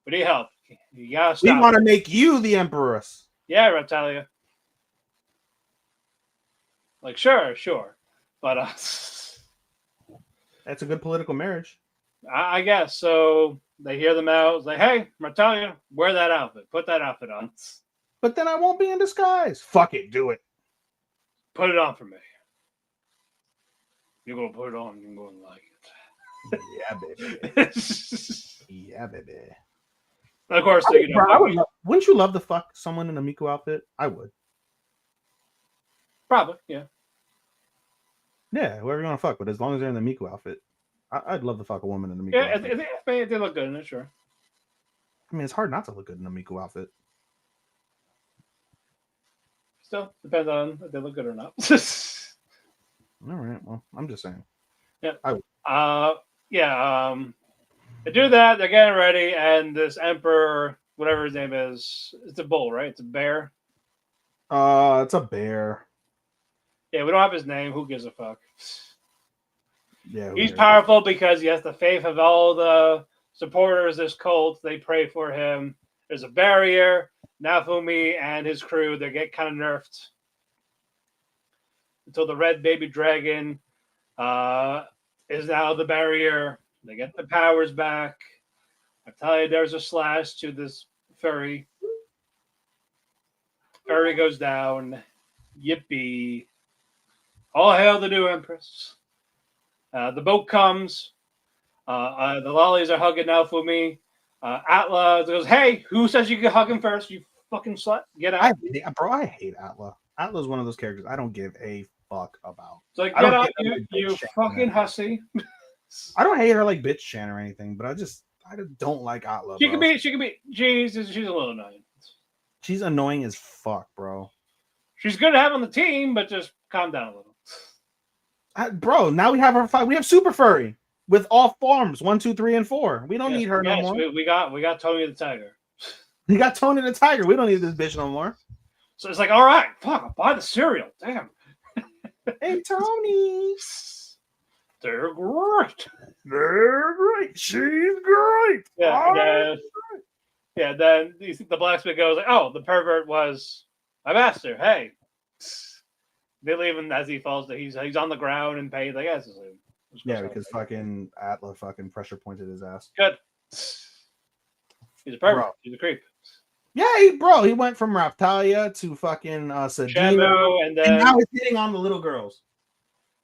We need help. You gotta stop. We want to make you the empress. Yeah, Raptalia. Like, sure. But that's a good political marriage. I guess. So they hear them out. It's like, hey, Raptalia, wear that outfit. Put that outfit on. But then I won't be in disguise. Fuck it, do it. Put it on for me. You're gonna put it on. You're gonna like it. Yeah, baby. Yeah, baby. And of course, wouldn't you love to fuck someone in a Miku outfit? I would. Probably, yeah. Yeah, whoever you want to fuck, but as long as they're in the Miku outfit, I'd love to fuck a woman in the Miku outfit. Yeah, they look good in it, sure. I mean, it's hard not to look good in a Miku outfit. Still, depends on if they look good or not. All right, well, I'm just saying. Yeah. I would. They do that, they're getting ready, and this emperor, whatever his name is, it's a bull, right? It's a bear. It's a bear. Yeah, we don't have his name. Who gives a fuck? Yeah, he's powerful because he has the faith of all the supporters of this cult. They pray for him. There's a barrier. Nafumi and his crew, they get kind of nerfed until the red baby dragon is now the barrier. They get the powers back. I tell you, there's a slash to this furry. Furry goes down. Yippee. All hail the new empress. The boat comes. The lollies are hugging Nafumi. Atla goes, hey, who says you can hug him first? You fucking slut. Get out. I hate Atla. Atla's one of those characters I don't give a fuck about. It's like, get out, you fucking hussy. I don't hate her like bitch Chan or anything, but I just don't like Atla. She can be, she's a little annoying. She's annoying as fuck, bro. She's good to have on the team, but just calm down a little. Bro, now we have our five. We have Super Furry with all forms 1, 2, 3, and 4. We don't need her no more. We got Tony the Tiger. We got Tony the Tiger. We don't need this bitch no more. So it's like, all right, fuck, I'll buy the cereal. Damn. Hey, Tony. They're great. They're great. She's great. Yeah. Then the blacksmith goes like, oh, the pervert was my master. Hey. They leave him as he falls. He's on the ground and pain. I guess. Yeah, because fucking Atla fucking pressure pointed his ass. Good. He's a pervert. Bro. He's a creep. Yeah, he went from Raptalia to fucking Shamu, and now he's hitting on the little girls.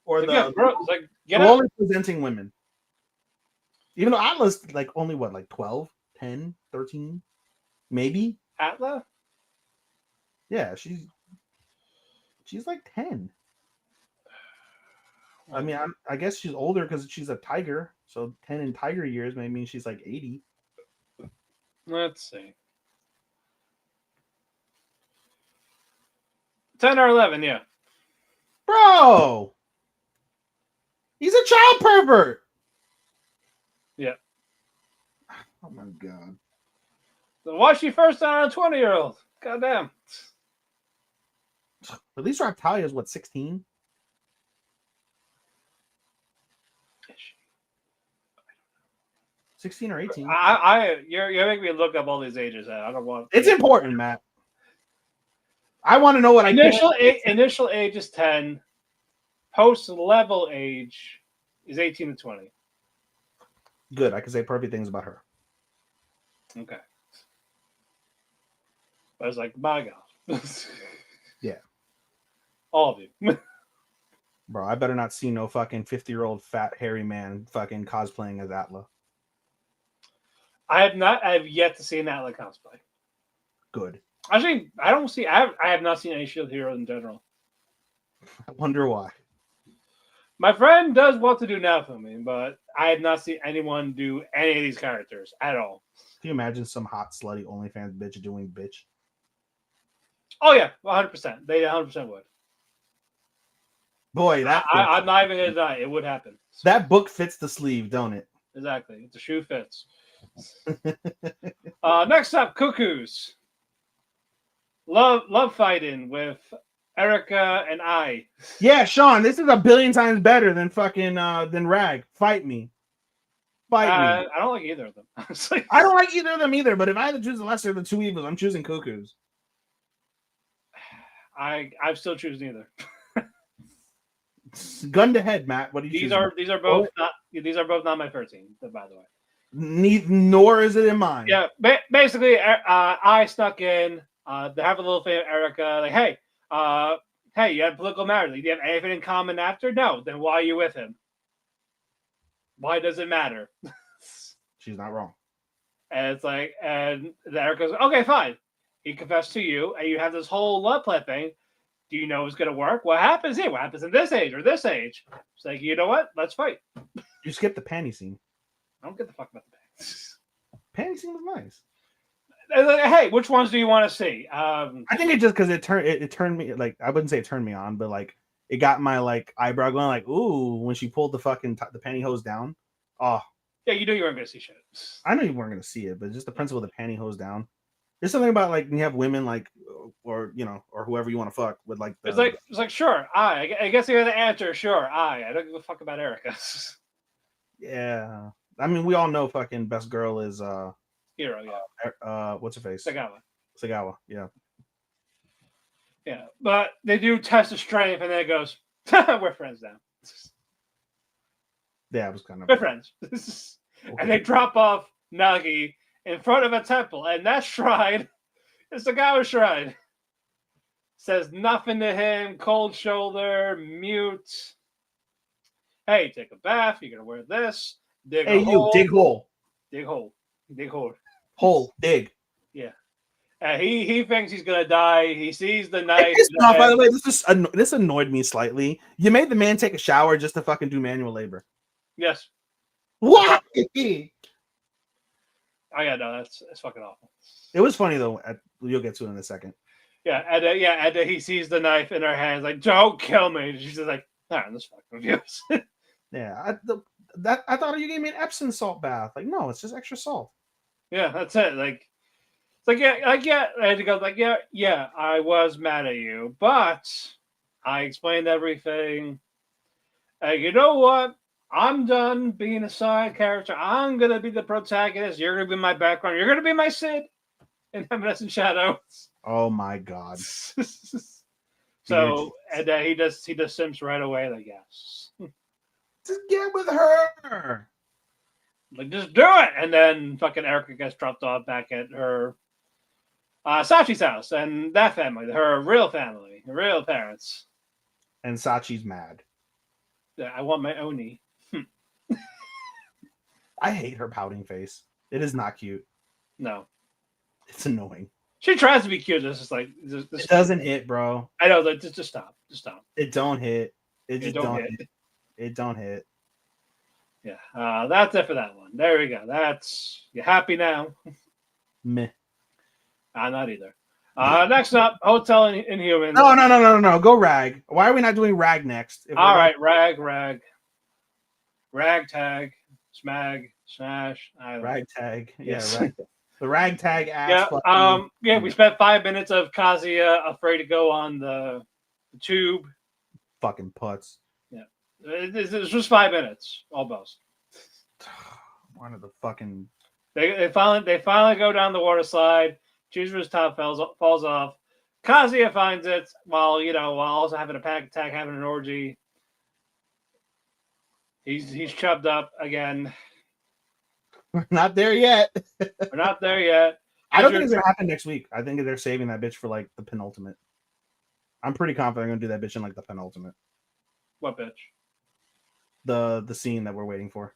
Or only presenting women. Even though Atla's like only what, like 12, 10, 13, maybe? Atla? Yeah, she's like 10. I mean, I guess she's older because she's a tiger. So 10 in tiger years may mean she's like 80. Let's see. 10 or 11, yeah. Bro! He's a child pervert! Yeah. Oh my god. So why she first on a 20-year-old? Goddamn. At least Raptalia is what, 16? 16 or 18. You're making me look up all these ages. I don't want. It's important, Matt. I want to know what initial age is 10. Post level age is 18 to 20. Good. I can say perfect things about her. Okay. I was like, my God. Yeah. All of you. Bro, I better not see no fucking 50-year-old fat hairy man fucking cosplaying as Atla. I have yet to see an Atla cosplay. Good. Actually, I have not seen any Shield heroes in general. I wonder why. My friend does want to do now for me, but I have not seen anyone do any of these characters at all. Can you imagine some hot, slutty OnlyFans bitch doing bitch? Oh, yeah, 100%. They 100% would. Boy, I'm not even going to deny it would happen. That book fits the sleeve, don't it? Exactly. The shoe fits. Next up, Cuckoos. Love fighting with Erica and I. Yeah, Sean, this is a billion times better than fucking than Rag. Fight me. Fight me. I don't like either of them. I don't like either of them either, but if I had to choose the lesser of the two evils, I'm choosing Cuckoos. I'm still choosing either. Gun to head, Matt. What do you choose? These are both not my 13, by the way. Nor is it in mine. Yeah, basically, I snuck in. They have a little thing of Erica, like, hey, you have political matters. Do you have anything in common after? No. Then why are you with him? Why does it matter? She's not wrong. And it's like, and Erica's like, okay, fine. He confessed to you, and you have this whole love play thing. Do you know it's going to work? What happens here? What happens in this age or this age? It's like, you know what? Let's fight. You skipped the panty scene. I don't give a fuck about the panties. Panty scene was nice. Like, hey, which ones do you want to see? I think it just because it turned me, like, I wouldn't say it turned me on, but like it got my like eyebrow going, like, ooh, when she pulled the fucking the pantyhose down. Oh, yeah, you knew you weren't going to see shit. I knew you weren't going to see it, but just the principle of the pantyhose down. There's something about like when you have women like, or you know, or whoever you want to fuck with, like it's like sure, I guess you're the answer. Sure, I don't give a fuck about Erica. Yeah, I mean, we all know fucking best girl is Hero, yeah. What's her face? Sagawa, yeah. Yeah, but they do test of strength, and then it goes, we're friends now. Yeah, it was kind of we're friends. Okay. And they drop off Nagi in front of a temple, and that shrine is Sagawa's shrine. Says nothing to him, cold shoulder, mute. Hey, take a bath. You're gonna wear this. Dig a hole. Dig hole. Dig hole. Dig hole. Hole. Dig. Yeah. He thinks he's gonna die. He sees the knife. By the way, this annoyed me slightly. You made the man take a shower just to fucking do manual labor. Yes. Why? Oh yeah, no, that's fucking awful. It was funny though. You'll get to it in a second. Yeah, and he sees the knife in her hands, like, don't kill me. She's just like, I'm just fucking confused. Yeah, I thought you gave me an Epsom salt bath. Like, no, it's just extra salt. Yeah, that's it. Like, it's like yeah. I had to go like yeah. I was mad at you, but I explained everything. You know what? I'm done being a side character. I'm gonna be the protagonist. You're gonna be my background. You're gonna be my Sid in Evanescent Shadows. Oh my god. So and he just simps right away. Like yes, Just get with her. like just do it. And then fucking Erica gets dropped off back at her Sachi's house and that family, her real family, her real parents. And Sachi's mad. Yeah, I want my Oni. I hate her pouting face. It is not cute. No, It's annoying. she tries to be cute. It's just like It doesn't hit, bro. I know. Like, just stop. Just stop. It don't hit. It It just don't don't hit. hit. It don't hit. Yeah, that's it for that one. There we go. That's you happy now? Meh. Not either. Next up, Hotel Inhumans. No. Go rag. Why are we not doing rag next? All right, rag, tag, smag, smash. Ragtag. Yeah, Yes. rag. The ragtag ass. Yeah. We spent 5 minutes of Kazuya afraid to go on the tube. Fucking putts. This was 5 minutes almost. One of the fucking. They finally go down the water slide. Chizuru's top falls off. Kazuya finds it while also having a panic attack, having an orgy. He's chubbed up again. We're not there yet. We're not there yet. I don't think it's gonna happen next week. I think they're saving that bitch for like the penultimate. I'm pretty confident they're gonna do that bitch in like the penultimate. What bitch? The scene that we're waiting for.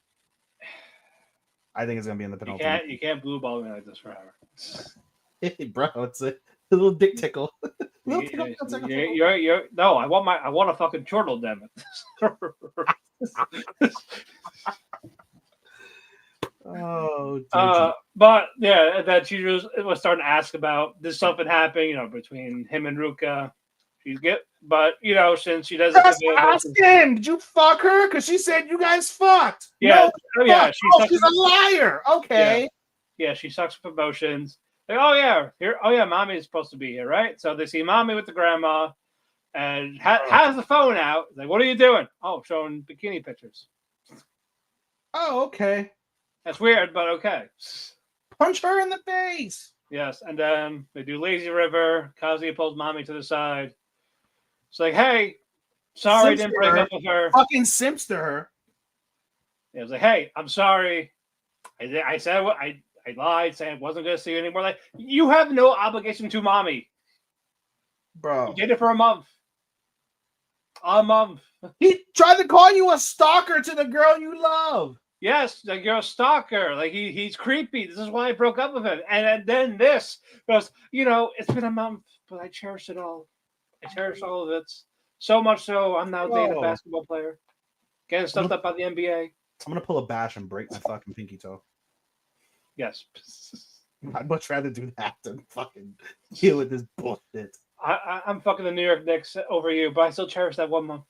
I think it's gonna be in the penultimate. You can't blue ball me like this forever. Bro, it's a little dick tickle. No, I want a fucking chortle, damn it. Oh, but yeah, that she was starting to ask about did something happen, between him and Ruka. But since she doesn't ask him, did you fuck her? Because she said you guys fucked. Yeah, no, yeah, she's a liar. Okay. Yeah, she sucks with emotions. Like, mommy is supposed to be here, right? So they see mommy with the grandma and has the phone out. Like, what are you doing? Oh, showing bikini pictures. Oh, okay. That's weird, but okay. Punch her in the face. Yes, and then they do lazy river. Kazuya pulls mommy to the side. It's like, hey, sorry I didn't break up with her. Fucking simps to her. It was like, hey, I'm sorry. I said what I lied, saying I wasn't going to see you anymore. Like, you have no obligation to mommy. Bro. You did it for a month. A month. He tried to call you a stalker to the girl you love. Yes, like you're a stalker. Like he's creepy. This is why I broke up with him. And then this goes, it's been a month, but I cherish it all. I cherish all of it. So much so, I'm now dating a basketball player. Getting stuffed up by the NBA. I'm going to pull a bash and break my fucking pinky toe. Yes. I'd much rather do that than fucking deal with this bullshit. I'm fucking the New York Knicks over you, but I still cherish that 1 month.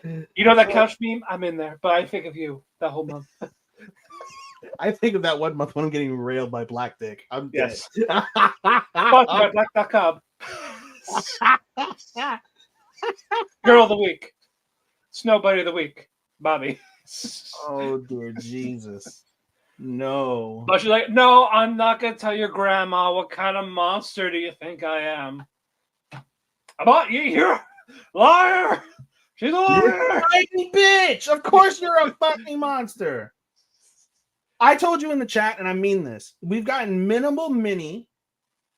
That couch meme? I'm in there, but I think of you that whole month. I think of that 1 month when I'm getting railed by Black Dick. I'm dead. Fuck my Black.com. Girl of the week. Snowbuddy of the week. Bobby. Oh dear Jesus. No. But she's like, no, I'm not gonna tell your grandma what kind of monster do you think I am. You're a liar. She's a liar. You're a fighting bitch. Of course you're a fucking monster. I told you in the chat, and I mean this. We've gotten minimal Minnie,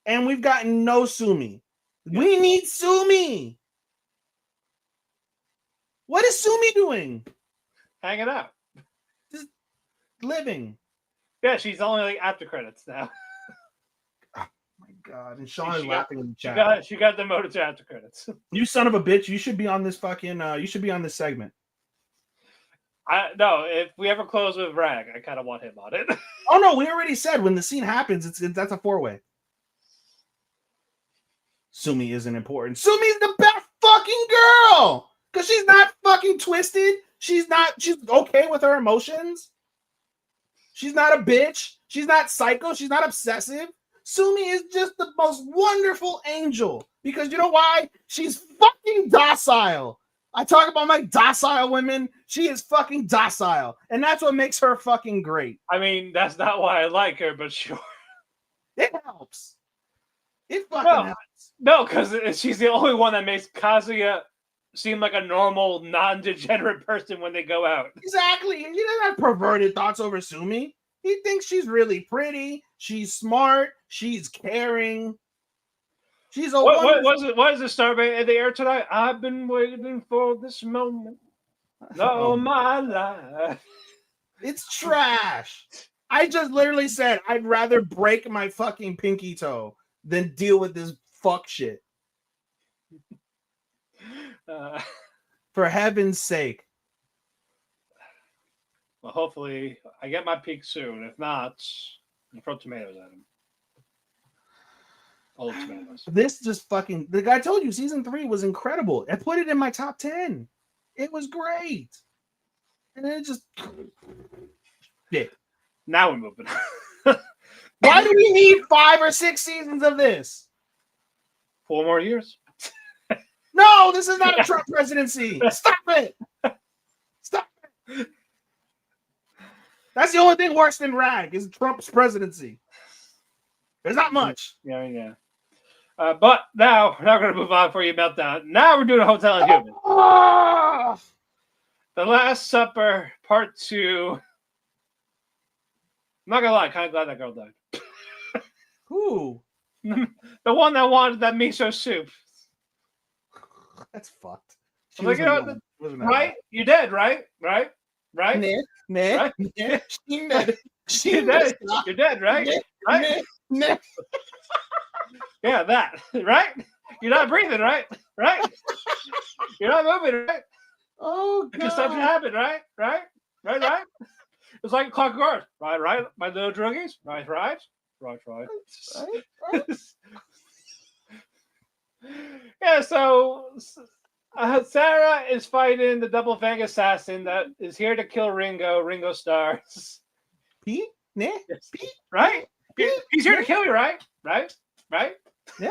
and we've gotten no Sumi. Yeah. We need Sumi. What is Sumi doing? Hanging out. Just living. Yeah, she's only like after credits now. Oh my god. And Sean is laughing in the chat. She got demoted to after credits. You son of a bitch. You should be on this fucking you should be on this segment. No, if we ever close with Rag, I kind of want him on it. Oh no, we already said when the scene happens, that's a 4-way. Sumi isn't important. Sumi's the best fucking girl because she's not fucking twisted. She's okay with her emotions. She's not a bitch. She's not psycho. She's not obsessive. Sumi is just the most wonderful angel because you know why? She's fucking docile. I talk about my docile women. She is fucking docile. And that's what makes her fucking great. I mean, that's not why I like her, but sure. It helps. It fucking helps. No, because she's the only one that makes Kazuya seem like a normal, non-degenerate person when they go out. Exactly. He doesn't have perverted thoughts over Sumi. He thinks she's really pretty. She's smart. She's caring. She's a what is the star in the air tonight? I've been waiting for this moment all my life. It's trash. I just literally said I'd rather break my fucking pinky toe than deal with this fuck shit. For heaven's sake. Well, hopefully I get my peak soon. If not, I'll throw tomatoes at him. Old tomatoes. This just fucking... The guy told you season 3 was incredible. I put it in my top 10. It was great. And then it just... Yeah. Now we're moving. Why do we need 5 or 6 seasons of this? 4 more years. No, this is not a Trump presidency. Stop it. Stop it. That's the only thing worse than RAG is Trump's presidency. There's not much. Yeah. But now we're not going to move on for your meltdown. Now we're doing a Hotel and Human. The Last Supper, Part 2. I'm not gonna lie, kind of glad that girl died. Who? The one that wanted that miso soup. That's fucked. Like, you know, right? You did, right? Right? Nah. Right? She dead. You're dead. You're dead, right? Right? Nah. Yeah, that. Right? You're not breathing, right? Right? You're not moving, right? Oh, God. Consumption happened, right? Right? It's like Clockwork, right? My little druggies, right. Yeah, so Sarah is fighting the Double Fang assassin that is here to kill Ringo. Ringo stars. Pete? Nah? Yes. Pete? Right? He's here to kill you, right? Right? Yeah.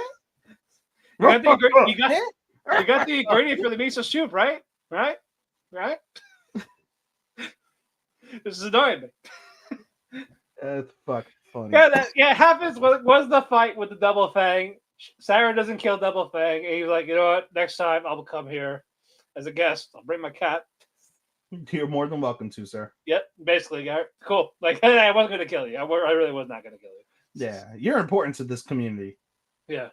You got the ingredient for the miso soup, right? Right? This is annoying me. That's fucking funny. Yeah, it happens. Was the fight with the Double Fang? Sarah doesn't kill Double Fang, and he's like, you know what? Next time I'll come here as a guest. I'll bring my cat. You're more than welcome to, sir. Yep, basically, yeah, cool. Like, hey, I wasn't going to kill you. I really was not going to kill you. Yeah, you're important to this community. Yeah.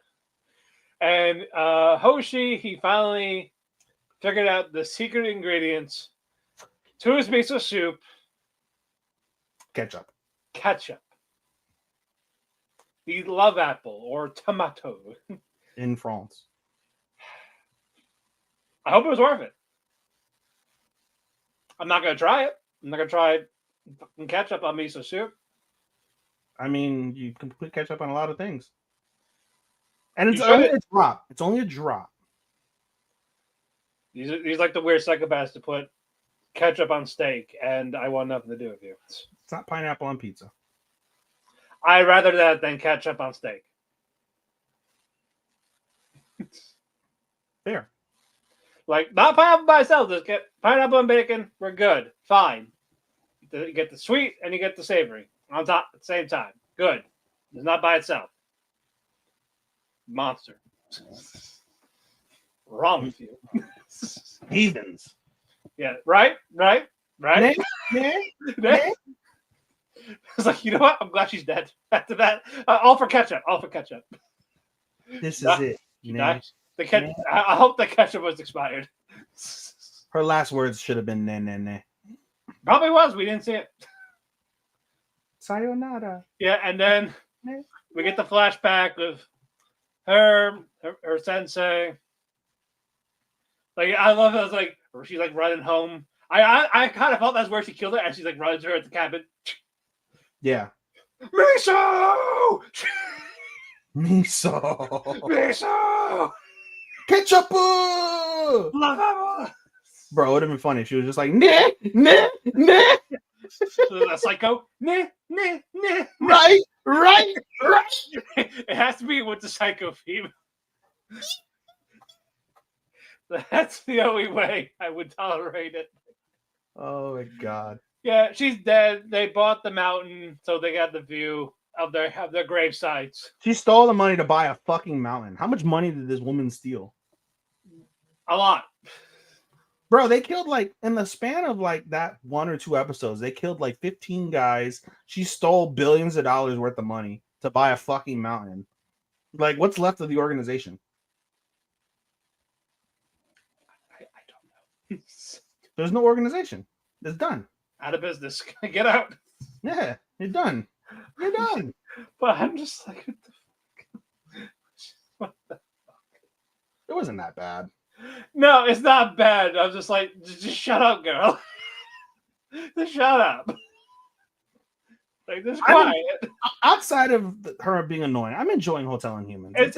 And Hoshi, he finally figured out the secret ingredients to his miso soup. Ketchup. The love apple or tomato. In France. I hope it was worth it. I'm not going to try it. I'm not going to try ketchup on miso soup. I mean, you can put ketchup on a lot of things. And it's only a drop. It's only a drop. He's like the weird psychopaths to put ketchup on steak, and I want nothing to do with you. It's not pineapple on pizza. I'd rather that than ketchup on steak. Fair. Like, not pineapple by itself. Just get pineapple and bacon. We're good. Fine. You get the sweet and you get the savory on top at the same time. Good. It's not by itself. Monster. Wrong with you. Heathens. Yeah. Right? Yeah. It's like, you know what? I'm glad she's dead. After that, all for ketchup. This is it. Nice. I hope the ketchup was expired. Her last words should have been nah. Probably was. We didn't see it. Sayonara. Yeah, and then we get the flashback of her sensei. Like, I love it. It's like she's like running home. I kind of felt that's where she killed it, and she's like runs her at the cabin. Yeah. Miso! Miso. Miso! Ketchup. Love Bro, it would have been funny if she was just like, nah, nah, nah. a psycho. Nah, nah, nah, nah. Right, right, right. It has to be with the psycho theme. That's the only way I would tolerate it. Oh my god. Yeah, she's dead. They bought the mountain, so they got the view of their grave sites. She stole the money to buy a fucking mountain. How much money did this woman steal? A lot. Bro, they killed like in the span of like that 1 or 2 episodes, they killed like 15 guys. She stole billions of dollars worth of money to buy a fucking mountain. Like, what's left of the organization? I don't know. There's no organization. It's done. Out of business. Get out. Yeah, you're done. You're done. But I'm just like, what the It wasn't that bad. No, it's not bad. I'm just like, just shut up, girl. Just shut up. Like, just quiet. Outside of her being annoying, I'm enjoying Hotel Inhumans. It's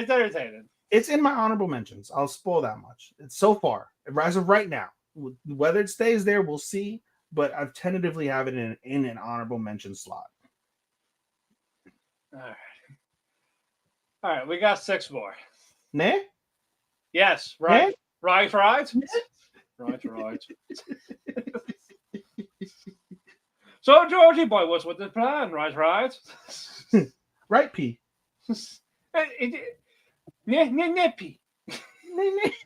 entertaining. It's in my honorable mentions. I'll spoil that much. It's so far, as of right now. Whether it stays there, we'll see. But I've tentatively have it in an honorable mention slot. All right. We got 6 more. Nah? Yes, right. Yeah. Right. So, Georgie boy, what's with the plan? Right. Right, P. Nippy. Nippy.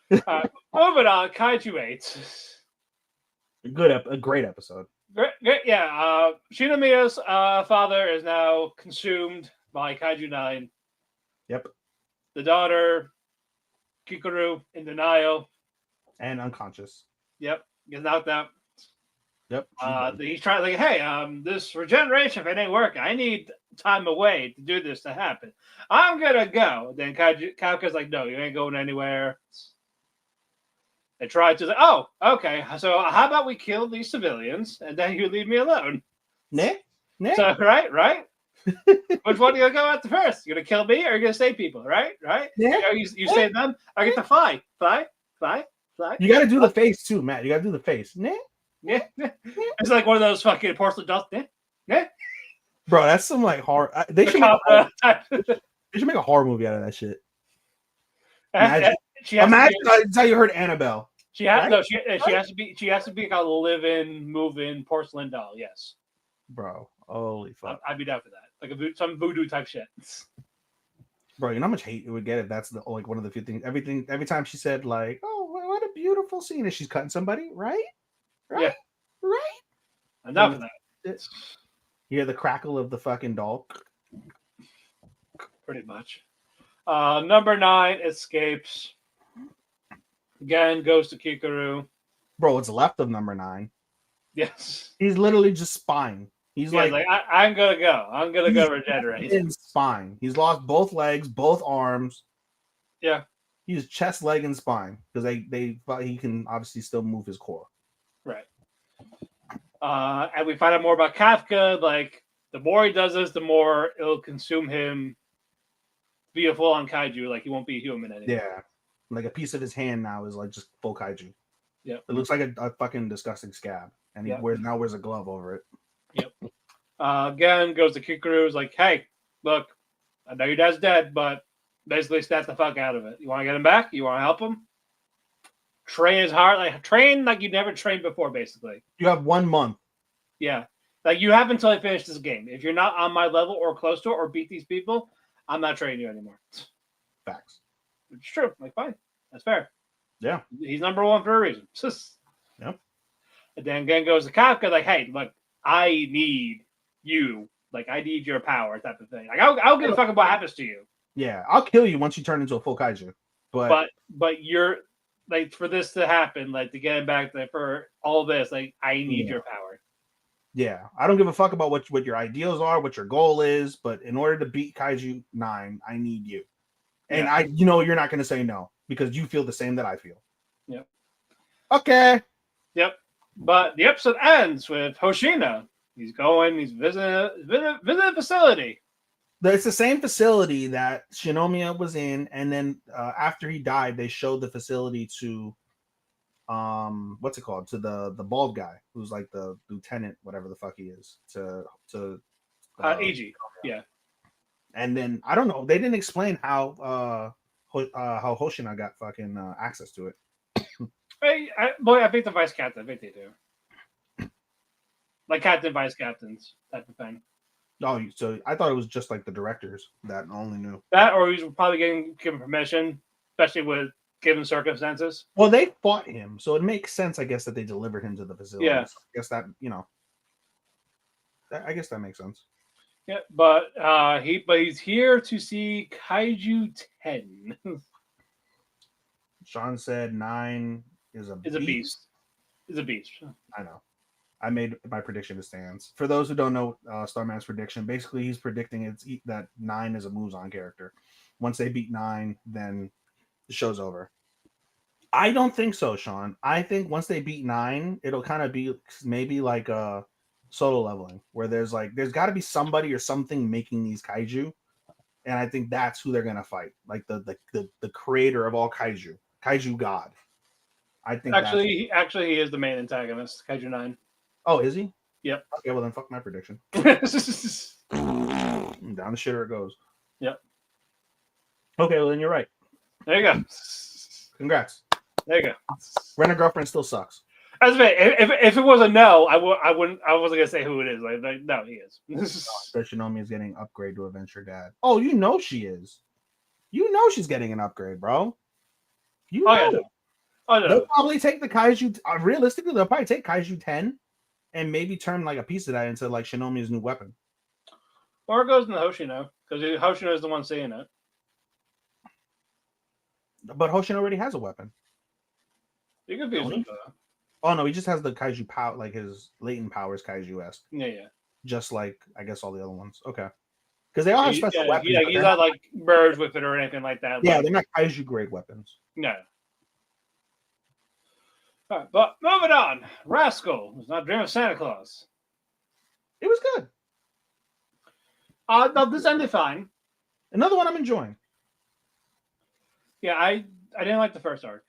Moving on, Kaiju 8. A great episode. Yeah, Shinomiya's father is now consumed by Kaiju 9. Yep. The daughter, Kikuru, in denial. And unconscious. Yep, gets knocked out. Yep. He's trying like, hey, this regeneration, if it ain't working, I need time away to do this to happen. I'm gonna go. Then Kauka's like, no, you ain't going anywhere. They tried to say, oh, okay, so how about we kill these civilians and then you leave me alone? Nah? So, right? Which one are you gonna go after first? You're gonna kill me or you're gonna save people, right? Yeah. You save them, I get to fly. You gotta do the face too, Matt. You gotta do the face. Nah? Yeah. It's like one of those fucking porcelain dolls. Yeah. Bro, that's some like horror. They should make a horror movie out of that shit. Imagine that's how you heard Annabelle. She has to be like a living, moving porcelain doll. Yes, bro. Holy fuck! I'd be down for that. Like some voodoo type shit. Bro, you know how much hate it would get if that's like one of the few things. Every time she said like, "Oh, what a beautiful scene," and she's cutting somebody, right? Yeah. Right. Enough of that. You hear the crackle of the fucking doll. Pretty much. Number 9 escapes. Again, goes to Kikuru. Bro, what's left of number 9? Yes. He's literally just spine. He's like I'm gonna go. I'm gonna go regenerate. In spine. He's lost both legs, both arms. Yeah. He's chest, leg, and spine because he can obviously still move his core. Right. And we find out more about Kafka. Like, the more he does this, the more it'll consume him. Be a full-on kaiju. Like, he won't be human anymore. Yeah. Like, a piece of his hand now is like just full kaiju. Yep. It looks like a fucking disgusting scab. And he wears a glove over it. Yep. Again, goes to Kikuru's like, hey, look, I know your dad's dead, but basically snap the fuck out of it. You want to get him back? You want to help him? Train his heart. Train like you never trained before, basically. You have 1 month. Yeah. Like, you have until I finish this game. If you're not on my level or close to it or beat these people, I'm not training you anymore. Facts. It's true. Like, fine. That's fair. Yeah. He's number 1 for a reason. Yep. And then again goes to Kafka, like, hey, look, I need you. Like, I need your power, type of thing. Like, I'll give a fuck about what happens to you. Yeah, I'll kill you once you turn into a full kaiju. But you're like, for this to happen, like, to get him back there for all this, like, I need your power. Yeah, I don't give a fuck about what your ideals are, what your goal is, but in order to beat Kaiju 9, I need you. And you're not going to say no because you feel the same that I feel. Yep. Okay. Yep. But the episode ends with Hoshino. He's visiting a facility. It's the same facility that Shinomiya was in, and then after he died, they showed the facility to what's it called, to the bald guy who's like the lieutenant, whatever the fuck he is, to Eiji. Yeah. And then I don't know, they didn't explain how Hoshino got fucking access to it. I think the vice captain. I think they do. Like captain, vice captains type of thing. Oh, so I thought it was just like the directors that only knew that, or he's probably given permission, especially with given circumstances. Well, they fought him, so it makes sense, I guess, that they delivered him to the facility. Yeah. So I guess that I guess that makes sense. Yeah, but he's here to see Kaiju 10. Sean said 9 is a beast. Is a beast. I know. I made my prediction. It stands. For those who don't know Starman's prediction, basically he's predicting that 9 is a Muzan character. Once they beat 9, then the show's over. I don't think so, Sean. I think once they beat 9, it'll kind of be maybe like a solo leveling, where there's got to be somebody or something making these kaiju, and I think that's who they're gonna fight, like the creator of all kaiju god. I think he is the main antagonist, Kaiju 9. Oh, is he? Yep. Okay, well then fuck my prediction. Down the shitter it goes. Yep. Okay, well then you're right. There you go. Congrats. There you go. Rent a Girlfriend still sucks. As if it was a no, I wasn't gonna say who it is. Like no, he is. Shinomiya is getting upgrade to Adventure Dad. Oh, you know she is. You know she's getting an upgrade, bro. You know. Yeah. Oh, no. They'll probably take the Kaiju. Realistically, they'll probably take Kaiju 10 and maybe turn like a piece of that into like Shinomiya's new weapon. Or it goes into Hoshino, because Hoshino is the one saying it. But Hoshino already has a weapon. You could be Oh no, he just has the Kaiju power, like his latent powers Kaiju-esque. Yeah. Just like I guess all the other ones. Okay. Because they all have special weapons. He's not like merged with it or anything like that. Yeah, they're not Kaiju grade weapons. No. All right, but moving on. Rascal was not Dream of Santa Claus. It was good. No, this ended fine. Another one I'm enjoying. Yeah, I didn't like the first arc.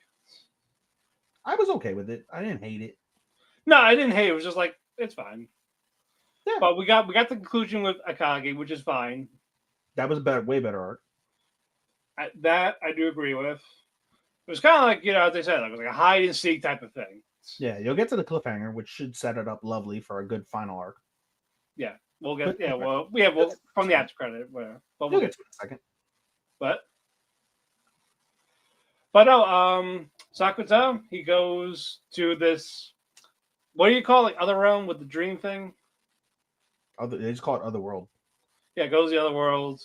I was okay with it. I didn't hate it. No, I didn't hate it. It was just like, it's fine. Yeah. But we got the conclusion with Akagi, which is fine. That was a way better arc. That I do agree with. It was kind of like, as they said, it was like a hide and seek type of thing. Yeah, you'll get to the cliffhanger, which should set it up lovely for a good final arc. Yeah, we'll get. We'll from the after credit, whatever. But we'll get to it in a second. But no, Sakuta, he goes to this. What do you call it? Other realm with the dream thing? They just call it Otherworld. Yeah, goes to the other world,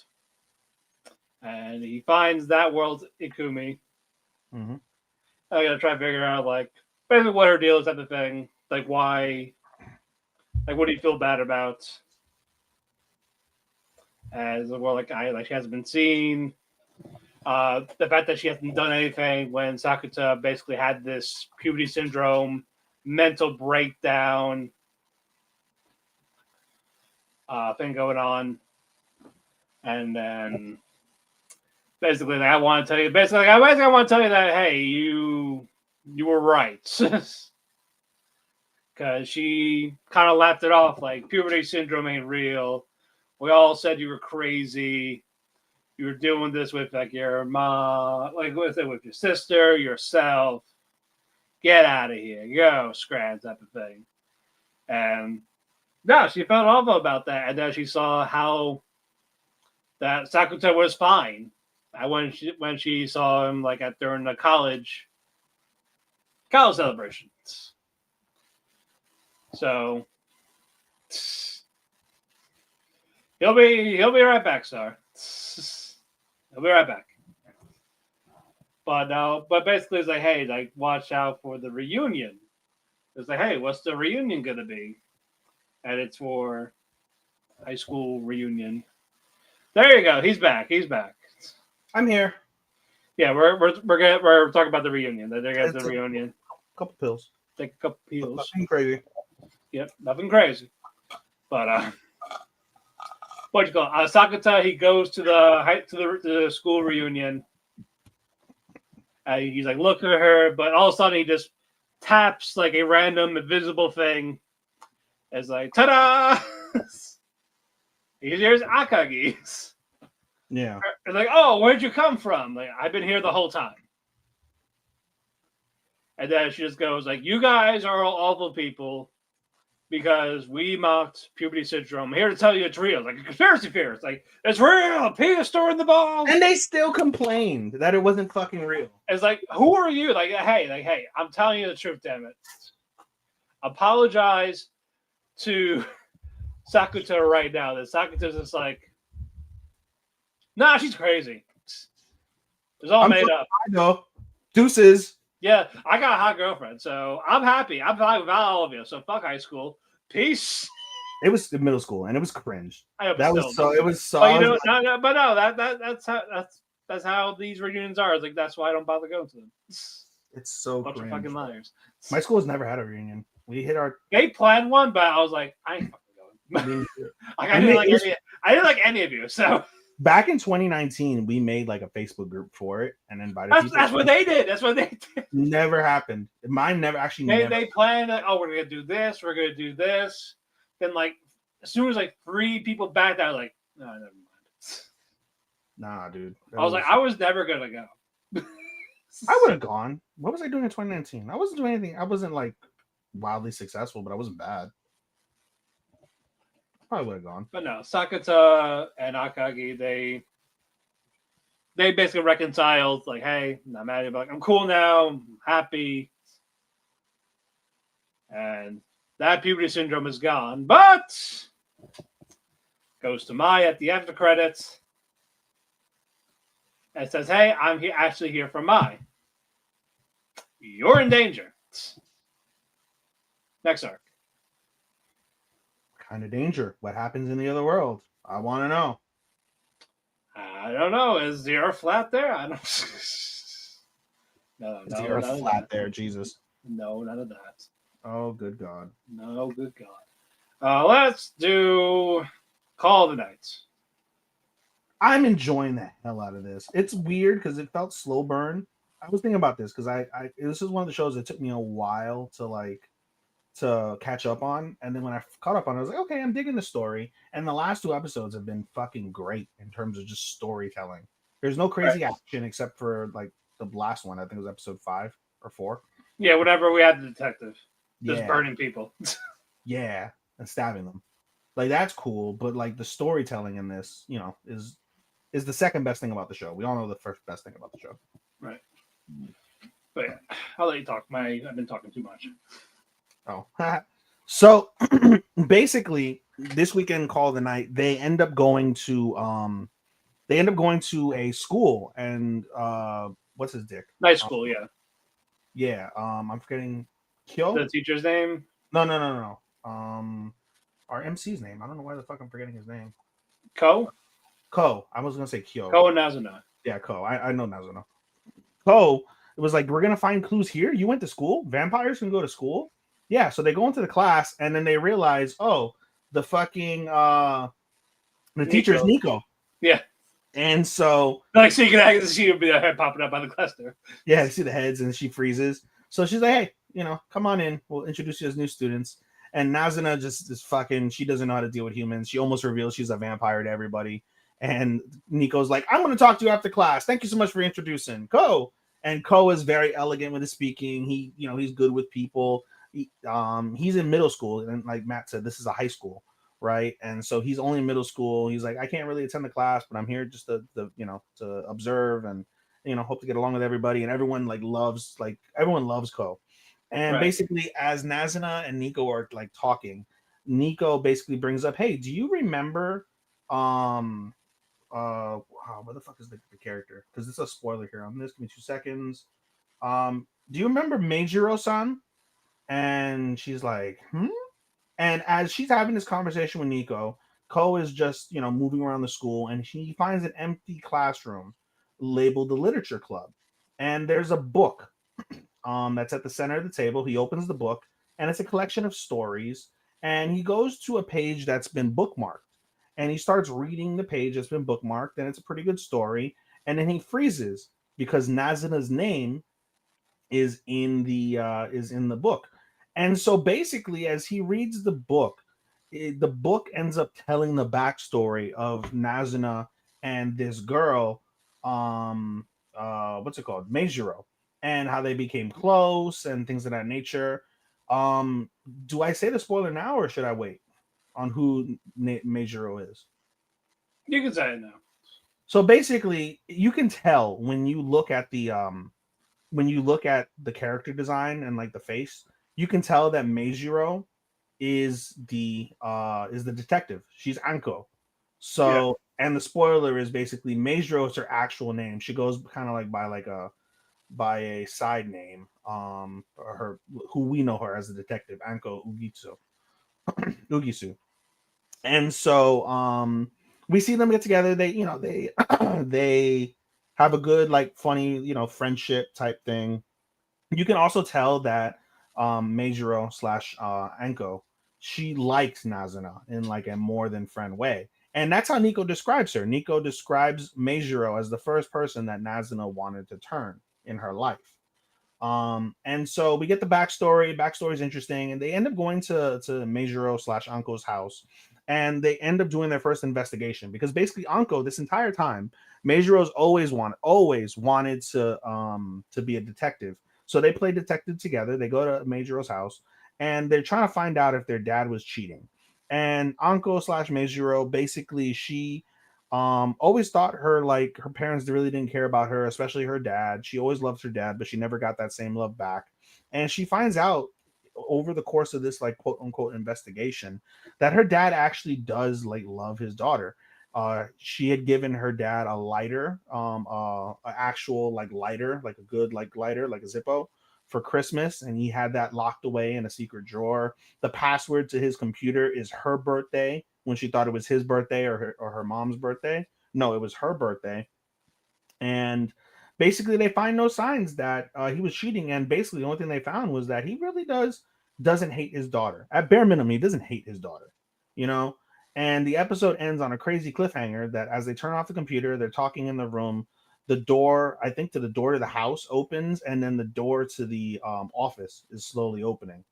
and he finds that world's Ikumi. Mm-hmm. I gotta try to figure out basically what her deal is, type of thing. Like why, what do you feel bad about? As the world she hasn't been seen. The fact that she hasn't done anything when Sakuta basically had this puberty syndrome, mental breakdown thing going on, and then basically I want to tell you I want to tell you that hey, you were right, because she kind of laughed it off like puberty syndrome ain't real. We all said you were crazy. You were doing this with your mom, with your sister, yourself. Get out of here. Go, scram, type of thing. And no, she felt awful about that. And then she saw how that Sakuta was fine. When she saw him during the college celebrations. So he'll be right back, sir. He'll be right back. But basically it's hey, watch out for the reunion. It's hey, what's the reunion gonna be? And it's for high school reunion. There you go. He's back. I'm here. Yeah, we're talking about the reunion. They're getting the reunion. Couple pills. take a couple pills. Nothing crazy. Yep, nothing crazy. But what you call it? Sakuta, he goes to the school reunion. He's like, look at her, but all of a sudden he just taps like a random invisible thing. It's like, ta-da! Here's Akagi's. Yeah. It's like, oh, where'd you come from? Like, I've been here the whole time. And then she just goes like, you guys are all awful people because we mocked puberty syndrome. I'm here to tell you it's real. Like a conspiracy theorist. Like, it's real. A penis stored in the balls. And they still complained that it wasn't fucking real. It's like, who are you? Like, hey, I'm telling you the truth, damn it. Apologize to Sakuta right now. That Sakuta's just like, nah, she's crazy. It's all made up. I know. Deuces. Yeah, I got a hot girlfriend, so I'm happy. I'm fine with all of you. So fuck high school. Peace. It was in middle school, and it was cringe. That was so. It was so. But that's how these reunions are. It's like that's why I don't bother going to them. It's so bunch cringe. of fucking liars. My school has never had a reunion. We hit our. They planned one, but I was like, I ain't fucking going. I didn't like any of you. So back in 2019, we made like a Facebook group for it and invited people. That's what they did. That's what they did. Never happened. Mine never actually. They planned like, oh, we're gonna do this. We're gonna do this. Then like as soon as like 3 people backed out, like, no, never mind. Nah, dude. I was like, I was never gonna go. I would have gone. What was I doing in 2019? I wasn't doing anything. I wasn't like wildly successful, but I wasn't bad. Probably would have gone. But no, Sakuta and Akagi, they basically reconciled. Like, hey, I'm not mad at you, but like, I'm cool now. I'm happy. And that puberty syndrome is gone. But goes to Mai at the after credits. And says, hey, I'm actually here for Mai. You're in danger. Next arc. Kind of danger. What happens in the other world? I want to know. I don't know. Is the earth flat there? I don't. No, Is the earth flat there? Jesus. No, none of that. Oh, good God. No, good God. Let's do Call of the Nights. I'm enjoying the hell out of this. It's weird because it felt slow burn. I was thinking about this because this is one of the shows that took me a while to catch up on, and then when I caught up on it, I was like, okay, I'm digging the story. And the last 2 episodes have been fucking great in terms of just storytelling. There's no crazy action except for like the last one. I think it was episode 5 or 4. Yeah, whatever. We had the detective just burning people. Yeah, and stabbing them. Like that's cool, but like the storytelling in this, is the second best thing about the show. We all know the first best thing about the show. Right. But yeah, I'll let you talk. I've been talking too much. Oh, so basically, this weekend Call of the Night, they end up going to a school, and what's his dick? Night school, yeah. Yeah, I'm forgetting Kyo. The teacher's name? No. Our MC's name. I don't know why the fuck I'm forgetting his name. Ko. I was gonna say Kyo. Ko and Nazuna. Yeah, Ko. I know Nazuna. Ko. It was like, we're gonna find clues here. You went to school. Vampires can go to school. Yeah, so they go into the class and then they realize, oh, the fucking the teacher is Nico. Yeah. And so like so you can see the head popping up on the cluster. Yeah, see the heads and she freezes. So she's like, hey, come on in. We'll introduce you as new students. And Nazuna just is fucking, she doesn't know how to deal with humans. She almost reveals she's a vampire to everybody. And Nico's like, I'm gonna talk to you after class. Thank you so much for introducing Ko. And Ko is very elegant with his speaking. He, he's good with people. He's in middle school, and like Matt said, this is a high school, right? And so he's only in middle school. He's like, I can't really attend the class, but I'm here just to observe and hope to get along with everybody. And everyone loves Ko. And basically, as Nazuna and Nico are like talking, Nico basically brings up, hey, do you remember what the fuck is the character? Because it's a spoiler here on this. Give me 2 seconds. Do you remember Meijiro-san? And she's like, And as she's having this conversation with Nico, Ko is just, moving around the school, and she finds an empty classroom labeled the Literature Club. And there's a book that's at the center of the table. He opens the book, and it's a collection of stories. And he goes to a page that's been bookmarked, and he starts reading the page that's been bookmarked, and it's a pretty good story. And then he freezes because Nazuna's name is in the book. And so basically, as he reads the book, the book ends up telling the backstory of Nazuna and this girl, what's it called, Meijiro, and how they became close and things of that nature. Do I say the spoiler now, or should I wait on who Meijiro is? You can say it now. So basically, you can tell when you look at the character design and like the face, you can tell that Meijiro is the detective. She's Anko. So and the spoiler is basically Meijiro is her actual name. She goes kind of like by a side name. Her who we know her as the detective, Anko Ugisu. And so we see them get together. They they have a good, like, funny, friendship type thing. You can also tell that Meijiro slash Anko, she likes Nazuna in like a more than friend way. And that's how Nico describes her. Nico describes Meijiro as the first person that Nazuna wanted to turn in her life. And so we get the backstory. Backstory is interesting, and they end up going to Meijiro slash Anko's house, and they end up doing their first investigation because basically Anko, this entire time, Meijiro's always wanted to be a detective. So they play detective together. They go to Meijiro's house, and they're trying to find out if their dad was cheating. And Anko slash Meijiro, basically, she always thought her parents really didn't care about her, especially her dad. She always loved her dad, but she never got that same love back. And she finds out over the course of this, like, quote unquote investigation, that her dad actually does like love his daughter. She had given her dad a lighter, an actual like lighter, like a good like lighter, like a Zippo, for Christmas, and he had that locked away in a secret drawer. The password to his computer is her birthday, when she thought it was his birthday or her mom's birthday. No, it was her birthday. And basically, they find no signs that he was cheating. And basically, the only thing they found was that he really doesn't hate his daughter. At bare minimum, he doesn't hate his daughter, you know. And the episode ends on a crazy cliffhanger that as they turn off the computer, they're talking in the room. The door, I think, to the door to the house opens, and then the door to the office is slowly opening.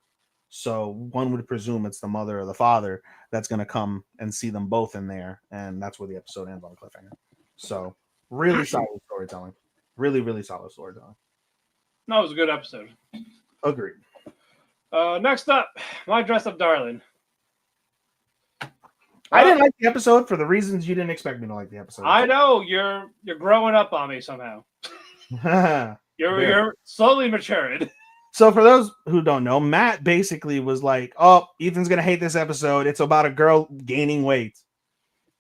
So one would presume it's the mother or the father that's going to come and see them both in there, and that's where the episode ends on a cliffhanger. So really solid storytelling, really, really solid storytelling. No, it was a good episode. Agreed. Next up, My Dress Up Darling. I didn't like the episode for the reasons you didn't expect me to like the episode. I know you're growing up on me somehow. You're slowly maturing. So for those who don't know, Matt basically was like, "Oh, Ethan's gonna hate this episode. It's about a girl gaining weight,"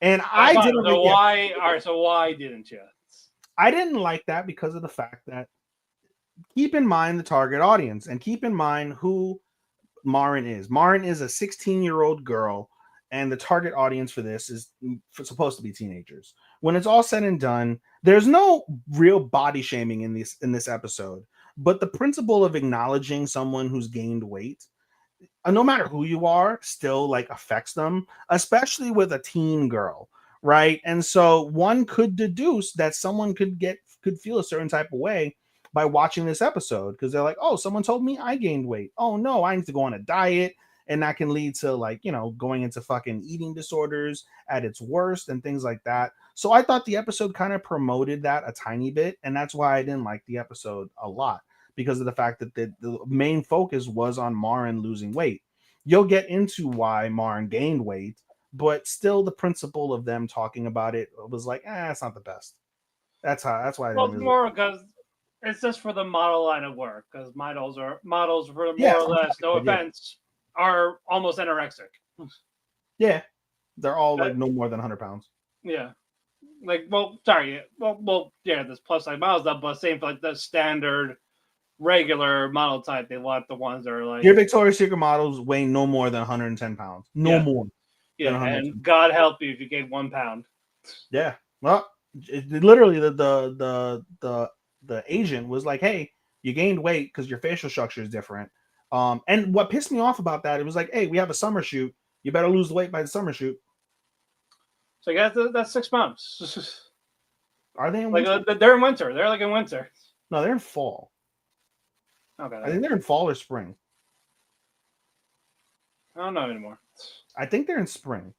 and I didn't. So why? All right. So why didn't you? I didn't like that because of the fact that, keep in mind the target audience and keep in mind who Marin is. Marin is a 16-year-old girl, and the target audience for this is supposed to be teenagers. When it's all said and done, there's no real body shaming in this episode, but the principle of acknowledging someone who's gained weight, no matter who you are, still like affects them, especially with a teen girl, right? And so one could deduce that someone could feel a certain type of way by watching this episode, because they're like, "Oh, someone told me I gained weight. Oh no, I need to go on a diet." And that can lead to, like, going into fucking eating disorders at its worst and things like that. So I thought the episode kind of promoted that a tiny bit. And that's why I didn't like the episode a lot, because of the fact that the main focus was on Marin losing weight. You'll get into why Marin gained weight, but still the principle of them talking about it was like, it's not the best. That's why I didn't really... more because it's just for the model line of work, because models for more or less, no offense, are almost anorexic. Yeah, they're all like no more than 100 pounds. Yeah, there's plus size models up, but same for like the standard regular model type. They want the ones that are like, your Victoria's Secret models weigh no more than 110 pounds. No more. Yeah, and God help you if you gain 1 pound. Yeah, well, literally the agent was like, "Hey, You gained weight because your facial structure is different. And what pissed me off about that, it was like, hey, we have a summer shoot. You better lose the weight by the summer shoot. So that's 6 months. Are they in Like winter? they're in winter. They're like in winter. No, they're in fall. Okay. I think they're in fall or spring. I don't know anymore. I think they're in spring.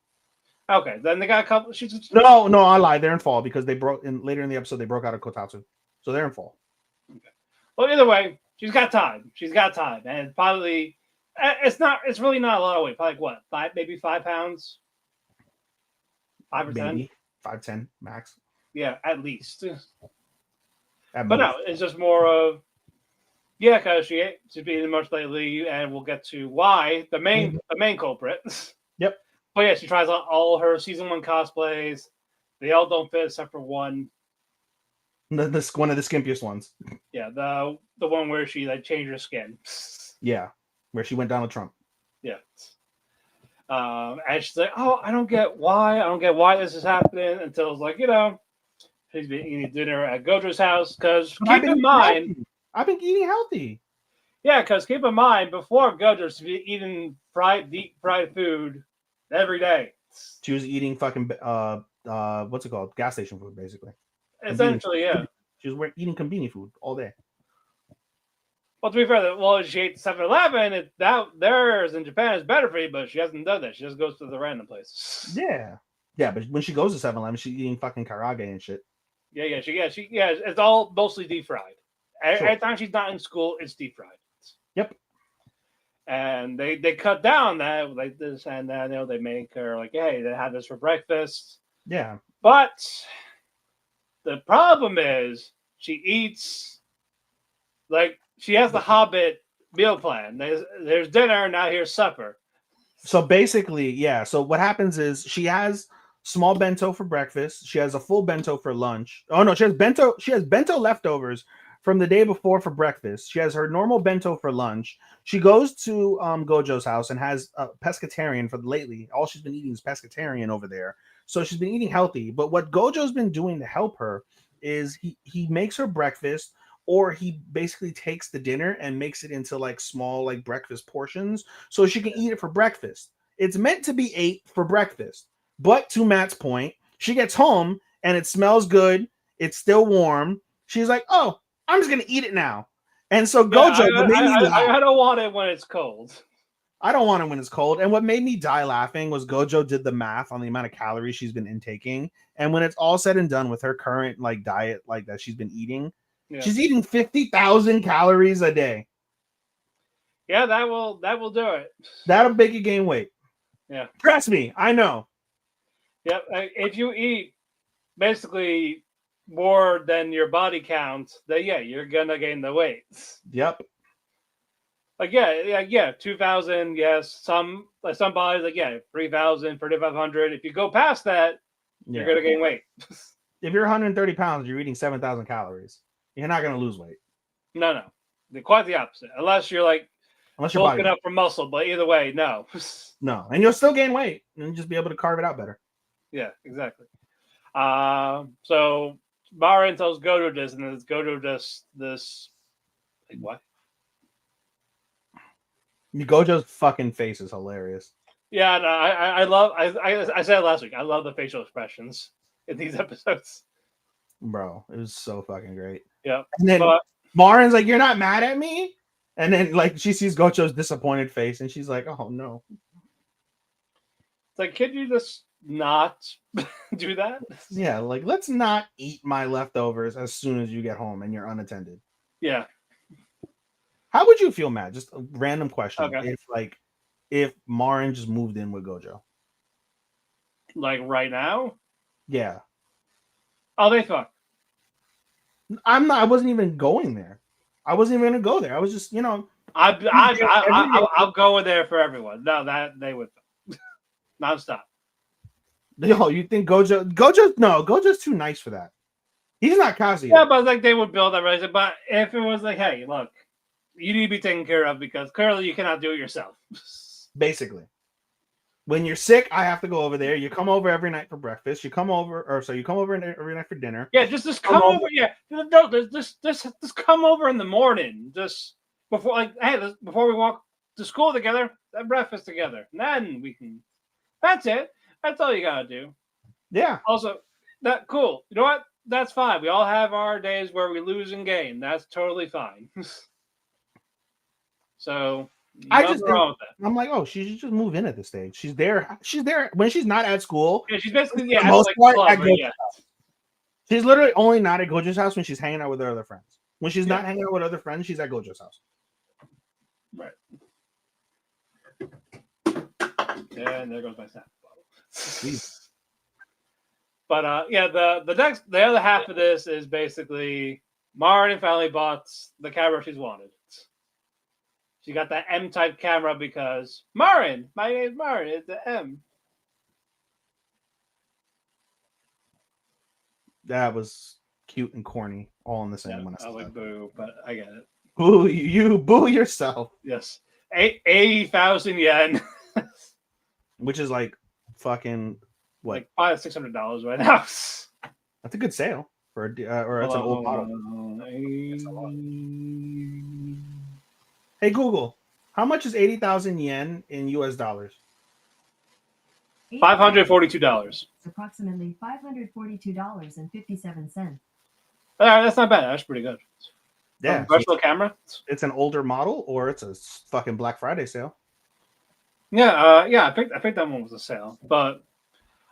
Okay, then they got a couple. No, I lied. They're in fall because they broke in later in the episode. They broke out of Kotatsu, so they're in fall. Okay. Well, either way, she's got time. She's got time, and probably it's not. It's really not a lot of weight. Probably what, maybe 5 pounds, 5 or 10. Maybe 5'10" max. Yeah, at least. At But no, most. it's just more of because she's been much lately, and we'll get to why the main culprit. Yep. But yeah, she tries out all her season 1 cosplays. They all don't fit except for one. This one of the skimpiest ones. Yeah, the one where she like changed her skin. Yeah, where she went Donald Trump. Yeah. And she's like, "Oh, I don't get why this is happening." Until it's like, she's been eating dinner at Gojo's house. Because keep in mind, I've been eating healthy. Yeah, because keep in mind, before Gojo's to be eating deep fried food every day. She was eating fucking what's it called? Gas station food, basically. Essentially, yeah. She was eating convenience food all day. Well, to be fair, she ate 7-Eleven. Theirs in Japan is better for you, but she hasn't done that. She just goes to the random places. Yeah, but when she goes to 7-Eleven, she's eating fucking karage and shit. Yeah. It's all mostly deep fried. Every time she's not in school, it's deep fried. Yep. And they cut down that like this and that. They make her like, hey, they have this for breakfast. Yeah. But the problem is she eats like she has the Hobbit meal plan. There's dinner, now here's supper. So basically, yeah. So what happens is she has small bento for breakfast. She has a full bento for lunch. Oh no, she has bento leftovers from the day before for breakfast. She has her normal bento for lunch. She goes to Gojo's house and has a pescatarian for lately. All she's been eating is pescatarian over there. So she's been eating healthy. But what Gojo's been doing to help her is he makes her breakfast, or he basically takes the dinner and makes it into like small like breakfast portions so she can eat it for breakfast. It's meant to be ate for breakfast. But to Matt's point, she gets home and it smells good. It's still warm. She's like, oh, I'm just going to eat it now. And so Gojo, I don't want it when it's cold. I don't want it when it's cold. And what made me die laughing was Gojo did the math on the amount of calories she's been intaking. And when it's all said and done with her current like diet like that she's been eating, she's eating 50,000 calories a day. Yeah, that will do it. That'll make you gain weight. Yeah. Trust me, I know. Yep. If you eat basically more than your body count, then you're gonna gain the weight. Yep. Like 2,000. Yes, some bodies 3,000, 3,500. If you go past that, you're gonna gain weight. If you're 130 pounds, you're eating 7,000 calories. You're not gonna lose weight. No. Quite the opposite. Unless you're bulking up for muscle, but either way, no. No, and you'll still gain weight and just be able to carve it out better. Yeah, exactly. So Marin tells Gojo this, and it's Gojo this like what? Gojo's fucking face is hilarious. Yeah, no, I love. I said it last week. I love the facial expressions in these episodes. Bro, it was so fucking great. Yeah, and then Marin's like, "You're not mad at me?" And then like she sees Gojo's disappointed face, and she's like, "Oh no." It's like, could you just not do that? Yeah, like let's not eat my leftovers as soon as you get home and you're unattended. Yeah. How would you feel, Matt? Just a random question. Okay. If Marin just moved in with Gojo. Like right now? Yeah. Oh, they fuck. I wasn't even going there. I wasn't even gonna go there. I was just, I'll go in there for everyone. No, that they would nonstop. Yo, you think Gojo's too nice for that. He's not Kazuya. Yeah, but like they would build that relationship. But if it was like, hey, look, you need to be taken care of because clearly you cannot do it yourself. Basically. When you're sick, I have to go over there. You come over every night for breakfast. You come over, or so you come over every night for dinner. Yeah, just come over. Yeah, no, just come over in the morning. Just before, like, hey, before we walk to school together, have breakfast together, and then we can. That's it. That's all you gotta do. Yeah. Also, that cool. You know what? That's fine. We all have our days where we lose and gain. That's totally fine. So I just think, wrong with that. I'm like, oh, she should just move in at this stage. She's there. She's there when she's not at school. Yeah, she's basically For the most like part, club, at right? Gojo's Yeah. house. She's literally only not at Gojo's house when she's hanging out with her other friends. When she's not hanging out with other friends, she's at Gojo's house. Right. And there goes my snap bottle. But yeah, the other half of this is basically Marin finally bought the camera she's wanted. She got that M-type camera because Marin, my name's Marin, it's the M. That was cute and corny, all in the same. Yeah, When I was like, boo, but I get it. Boo you, boo yourself. Yes, 80,000 yen, which is like fucking what? Like $500-$600 right now. That's a good sale for or it's an old model. Hey Google, how much is 80,000 yen in US dollars? $542. It's approximately $542.57. That's not bad. That's pretty good. Yeah, Professional camera. It's an older model, or it's a fucking Black Friday sale. Yeah, yeah. I think that one was a sale, but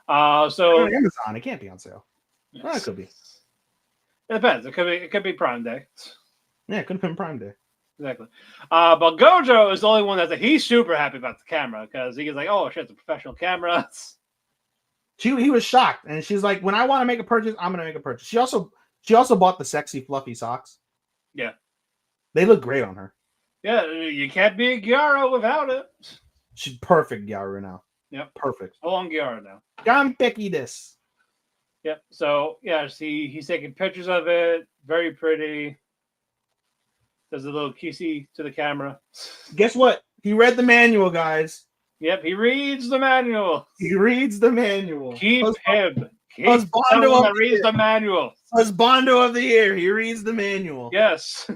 so on Amazon, it can't be on sale. yes. Well, it could be. It depends. It could be Prime Day. Yeah, it could have been Prime Day. Exactly. But Gojo is the only one he's super happy about the camera because he's like, oh shit, it's a professional camera. He was shocked, and she's like, when I want to make a purchase, I'm gonna make a purchase. She also bought the sexy fluffy socks. Yeah, they look great on her. Yeah, you can't be a Gyara without it. She's perfect Gyaru now. Yep, perfect. Full on Gyara now. Ganpeki this. Yep. So yeah, he's taking pictures of it. Very pretty. There's a little kissy to the camera. Guess what? He read the manual, guys. Yep, he reads the manual. He reads the manual. Keep him. Husbando that reads the manual. Husbando of the year. He reads the manual. Yes.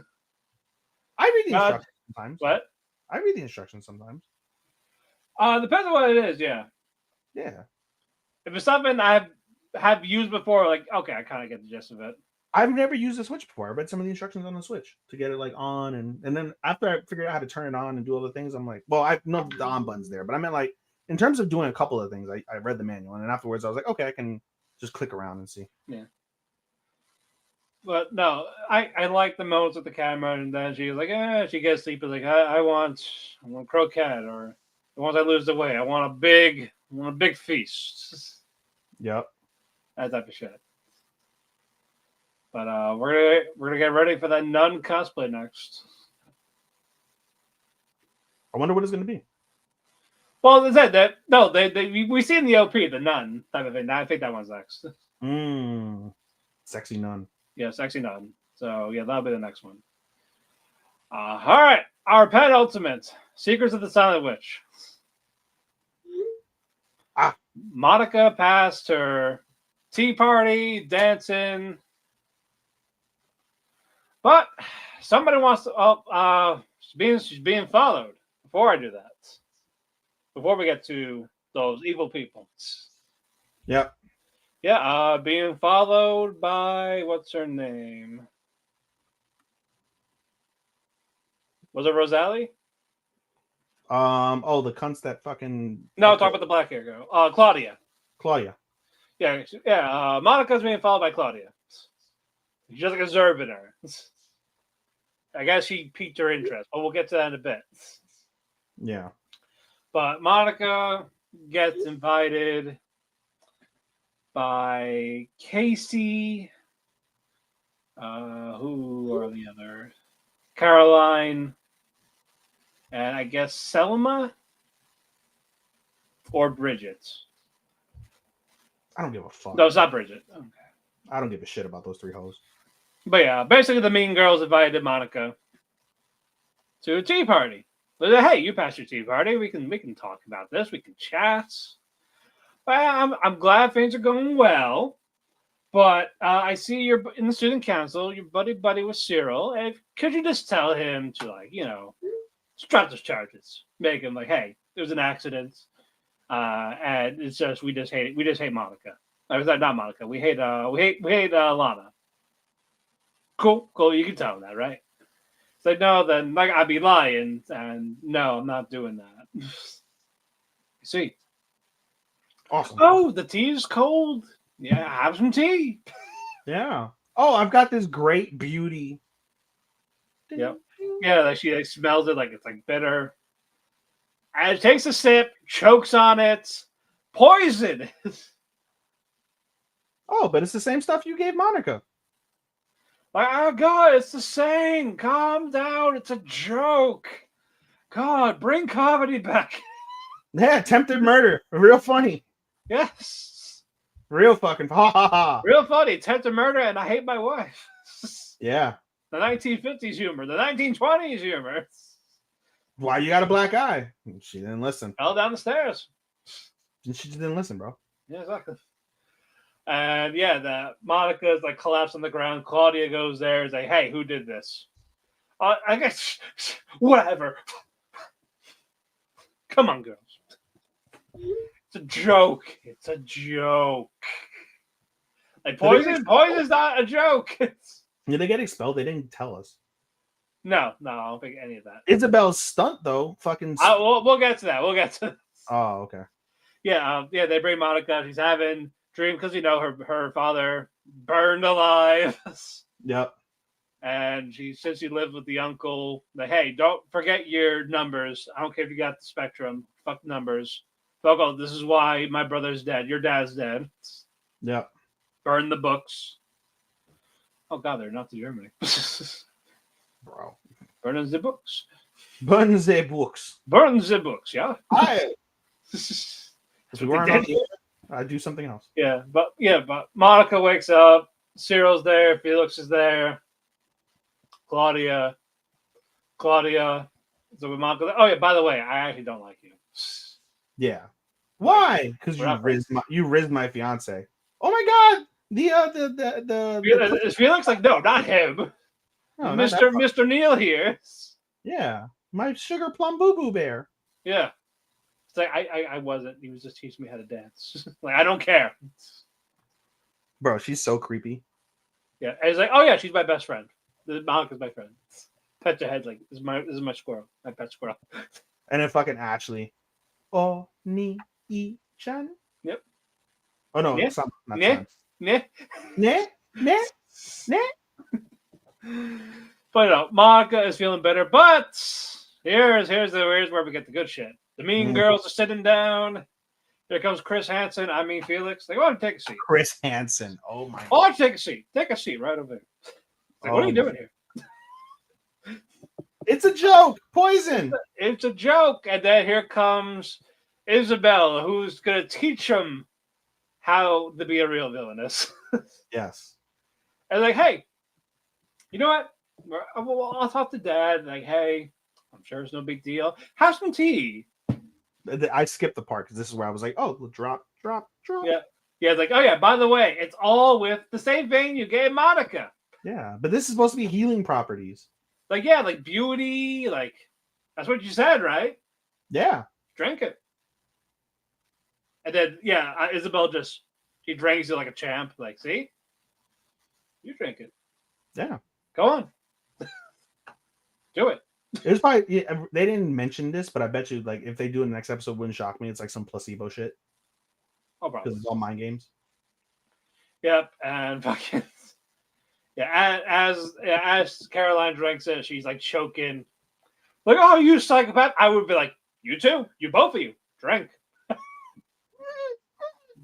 I read the instructions sometimes. What? I read the instructions sometimes. Depends on what it is, yeah. Yeah. If it's something I have used before, like, okay, I kind of get the gist of it. I've never used the Switch before. I read some of the instructions on the Switch to get it like on, and then after I figured out how to turn it on and do all the things, I'm like, well, I know the on button's there, but I meant like in terms of doing a couple of things, I read the manual, and then afterwards I was like, okay, I can just click around and see. Yeah. But no, I like the modes with the camera, and then she's like, she gets sleepy, like I want croquette, or once I lose the weight, I want a big feast. Yep. That type of shit. But we're gonna get ready for that nun cosplay next. I wonder what it's gonna be. Well, they said that no, we see in the LP the nun type of thing. I think that one's next. Sexy nun. Yeah, sexy nun. So yeah, that'll be the next one. All right, our penultimate Secrets of the Silent Witch. Monica passed her tea party dancing. But somebody wants to. She's being followed. Before I do that, before we get to those evil people. Yep. Yeah. Being followed by what's her name? Was it Rosalie? Oh, the cunts that fucking. No, talk about the black hair girl. Claudia. Claudia. Yeah. Yeah. Monica's being followed by Claudia. She's just like observing her. I guess she piqued her interest, but we'll get to that in a bit. Yeah. But Monica gets invited by Casey. Who are the other? Caroline. And I guess Selma or Bridget. I don't give a fuck. No, it's not Bridget. Okay. I don't give a shit about those three hoes. But yeah, basically the mean girls invited Monica to a tea party. But hey, you passed your tea party. We can talk about this. We can chat. Well, I'm glad things are going well. But I see you're in the student council. Your buddy with Cyril. And could you just tell him to drop those charges? Make him like, hey, there was an accident, and it's just we just hate Monica. Not Monica. We hate Lana. Cool. You can tell him that, right? It's like, no, then like I'd be lying, and no, I'm not doing that. You see? Awesome. Oh, the tea is cold. Yeah, have some tea. Yeah. Oh, I've got this great beauty. Yep. Yeah, like she smells it like it's like bitter. And takes a sip, chokes on it. Poison. Oh, but it's the same stuff you gave Monica. Like, oh God, it's the same. Calm down. It's a joke. God, bring comedy back. Yeah, attempted murder. Real funny. Yes. Real fucking ha ha ha. Real funny. Attempted murder and I hate my wife. Yeah. The 1950s humor. The 1920s humor. Why you got a black eye? She didn't listen. Fell down the stairs. She just didn't listen, bro. Yeah, exactly. And yeah, the Monica is like collapsed on the ground. Claudia goes there. Is like, hey, who did this? I guess whatever. Come on, girls. It's a joke. It's a joke. Like poison's not a joke. Did they get expelled? They didn't tell us. No, I don't think any of that. Isabel's stunt though, fucking. We'll get to that. Oh, okay. Yeah, they bring Monica. She's having dream because her father burned alive. Yep. And since she lived with the uncle, like, hey, don't forget your numbers. I don't care if you got the spectrum. Fuck numbers. Uncle, this is why my brother's dead. Your dad's dead. Yep. Burn the books. Oh God, they're not to Germany. Bro. Burn the books. Burn the books. Burn the books, yeah. If we weren't on the air, I'd do something else. But Monica wakes up. Cyril's there. Felix is there. Claudia. So with Monica. Oh yeah. By the way, I actually don't like you. Yeah. Why? Because you rizzed my fiance. Oh my God. Is Felix like, no, not him. No, Mr. Neil here. Yeah. My sugar plum boo boo bear. Yeah. It's like I wasn't. He was just teaching me how to dance. Like, I don't care. Bro, she's so creepy. Yeah. And he's like, oh yeah, she's my best friend. Monica's my friend. Pet your head like this is my squirrel. My pet squirrel. And then fucking Ashley. Oh ni-i-chan. Yep. Oh no, yeah. Not yeah. Yeah. But Monica is feeling better. But here's where we get the good shit. The mean girls are sitting down. Here comes Chris Hansen. I mean Felix. They want to take a seat. Chris Hansen. Oh my God. Oh, take a seat. Take a seat right over there. Like, what are you doing here? It's a joke. Poison. It's a joke. And then here comes Isabel, who's going to teach him how to be a real villainess. Yes. And like, hey, you know what? I'll talk to Dad. Like, hey, I'm sure it's no big deal. Have some tea. I skipped the part because this is where I was like, oh, drop. Yeah. It's like, oh yeah, by the way, it's all with the same vein you gave Monica. Yeah, but this is supposed to be healing properties. Like, yeah, like beauty, like that's what you said, right? Yeah. Drink it. And then, Isabel she drinks it like a champ. Like, see? You drink it. Yeah. Go on. Do it. It was probably, they didn't mention this, but I bet you, like, if they do it in the next episode, it wouldn't shock me. It's like some placebo shit. Oh, probably. Because it's all mind games. Yep. And fucking, as Caroline drinks it, she's like choking. Like, oh, you psychopath. I would be like, you too. You both of you. Drink.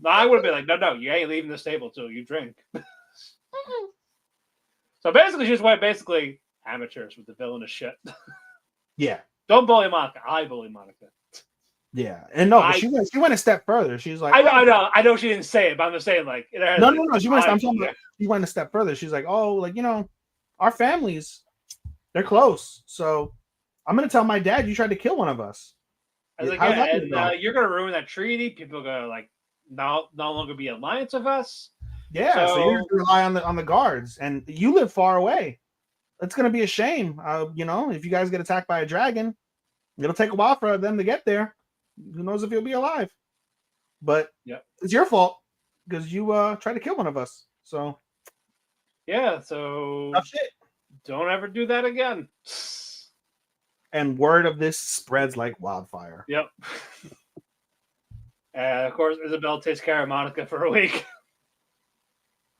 No, I would be like, no, you ain't leaving this table till you drink. So basically, she just went amateurs with the villainous shit. Yeah. Don't bully Monica. I bully Monica. Yeah. And no, she went a step further. She's like, I know she didn't say it, but I'm just saying, like, no. She went a step further. She's like, oh, like, our families, they're close. So I'm gonna tell my dad you tried to kill one of us. I was like, How's yeah, that gonna and go? you're gonna ruin that treaty. People are gonna like no longer be alliance of us. Yeah, so you're gonna rely on the guards, and you live far away. It's gonna be a shame. If you guys get attacked by a dragon, it'll take a while for them to get there. Who knows if you'll be alive? But Yep. it's your fault because you tried to kill one of us. So yeah, so tough shit. don't ever do that again. And word of this spreads like wildfire. Yep. And of course, Isabel takes care of Monica for a week.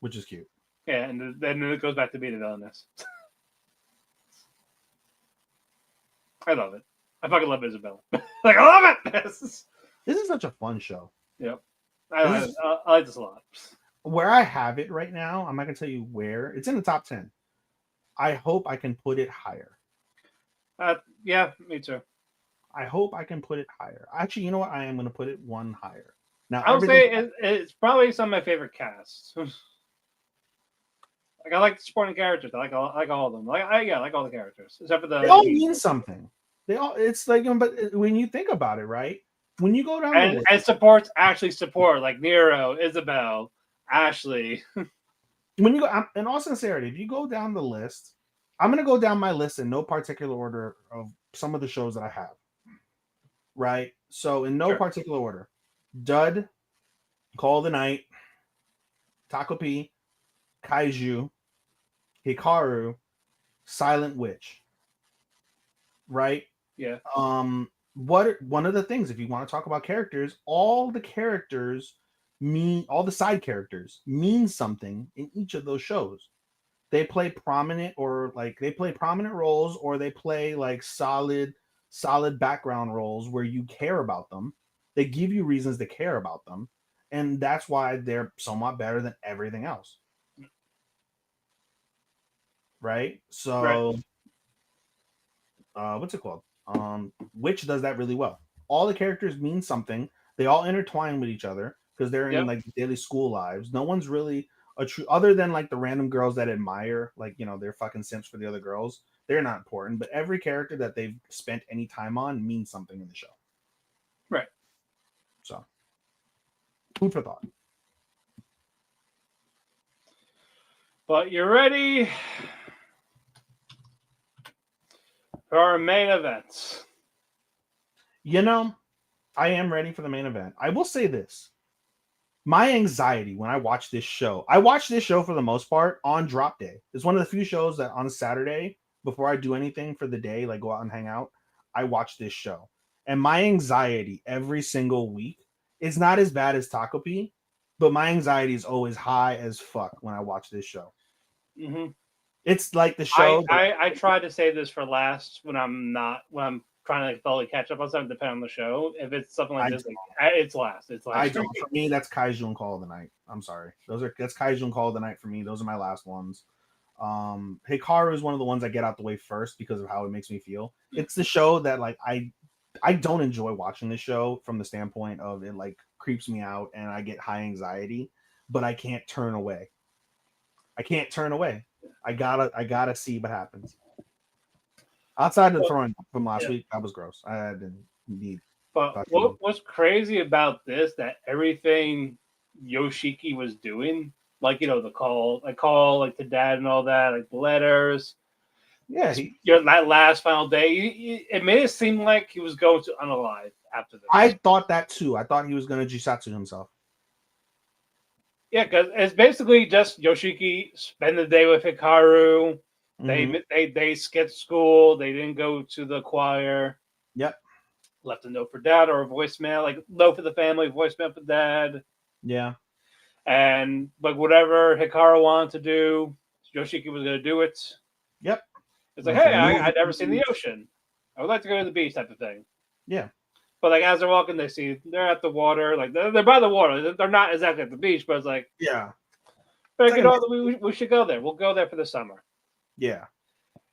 Which is cute. Yeah, and then it goes back to being a villainess. I love it. I fucking love Isabel. Like, I love it! This is such a fun show. Yep. I like this a lot. Where I have it right now, I'm not going to tell you where. It's in the top 10. I hope I can put it higher. Yeah, me too. I hope I can put it higher. Actually, you know what? I am going to put it one higher. Now, I would say it's probably some of my favorite casts. Like, I like the supporting characters. I like all of them. I like all the characters except for the. They all mean something. It's like, but when you think about it, right? When you go down and supports actually support like Nero, Isabel, Ashley. When you go, in all sincerity, if you go down the list, I'm gonna go down my list in no particular order of some of the shows that I have. Right. So in no particular order: Dud, Call of the Night, Taco P, Kaiju, Hikaru, Silent Witch. Right. Yeah. One of the things, if you want to talk about characters, all the side characters mean something in each of those shows. They play prominent roles, or they play like solid background roles where you care about them. They give you reasons to care about them, and that's why they're somewhat better than everything else. Right? So what's it called? Which does that really well. All the characters mean something. They all intertwine with each other because they're in like daily school lives. No one's really a true, other than like the random girls that admire, like, they're fucking simps for the other girls. They're not important, but every character that they've spent any time on means something in the show. Right. So, food for thought. But you're ready for our main events. I am ready for the main event. I will say this. My anxiety when I watch this show for the most part on drop day. It's one of the few shows that on Saturday, before I do anything for the day, like go out and hang out, I watch this show. And my anxiety every single week is not as bad as Taco P, but my anxiety is always high as fuck when I watch this show. Mm-hmm. It's like the show. I try to save this for last when I'm trying to like fully catch up on something, depending on the show. If it's something like this, it's last. It's last. For me, that's Kaiju and Call of the Night. I'm sorry. That's Kaiju and Call of the Night for me. Those are my last ones. Hikaru is one of the ones I get out the way first because of how it makes me feel. It's the show that like I don't enjoy watching this show from the standpoint of it like creeps me out and I get high anxiety, but I can't turn away. I gotta see what happens. Outside of the throwing from last week, that was gross. I didn't need. But what's crazy about this, that everything Yoshiki was doing, like, the call like to dad and all that, like the letters. Yeah. That last final day, it made it seem like he was going to unalive after this. I thought that too. I thought he was going to Jisatsu himself. Yeah, because it's basically just Yoshiki spend the day with Hikaru. They skipped school. They didn't go to the choir. Yep. Left a note for dad or a voicemail, like note for the family, voicemail for dad. Yeah. And like whatever Hikaru wanted to do, Yoshiki was going to do it. Yep. It's like, hey, I'd never seen the ocean. I would like to go to the beach, type of thing. Yeah. But like as they're walking, they're at the water, like they're by the water. They're not exactly at the beach, but it's like, yeah. But we should go there. We'll go there for the summer. Yeah.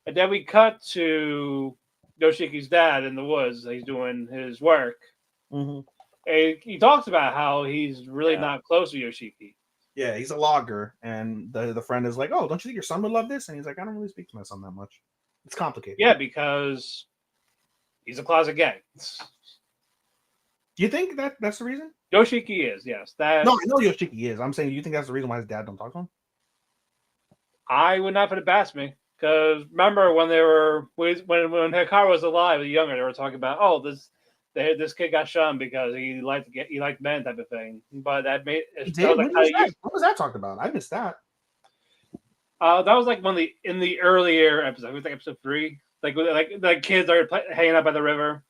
And then we cut to Yoshiki's dad in the woods. He's doing his work. Mm-hmm. And he talks about how he's really not close to Yoshiki. Yeah, he's a logger, and the friend is like, "Oh, don't you think your son would love this?" And he's like, "I don't really speak to my son that much. It's complicated." Yeah, because He's a closet gay. Do you think that's the reason? Yoshiki is, yes. That No, I know Yoshiki is. I'm saying, do you think that's the reason why his dad don't talk to him? I would not put it past me. Because remember when they were when Hikaru was alive, younger, they were talking about this kid got shunned because he liked men type of thing. But that made it Did? like What was that talked about? I missed that. that was like in the earlier episode. It was like episode 3. Like kids are hanging out by the river.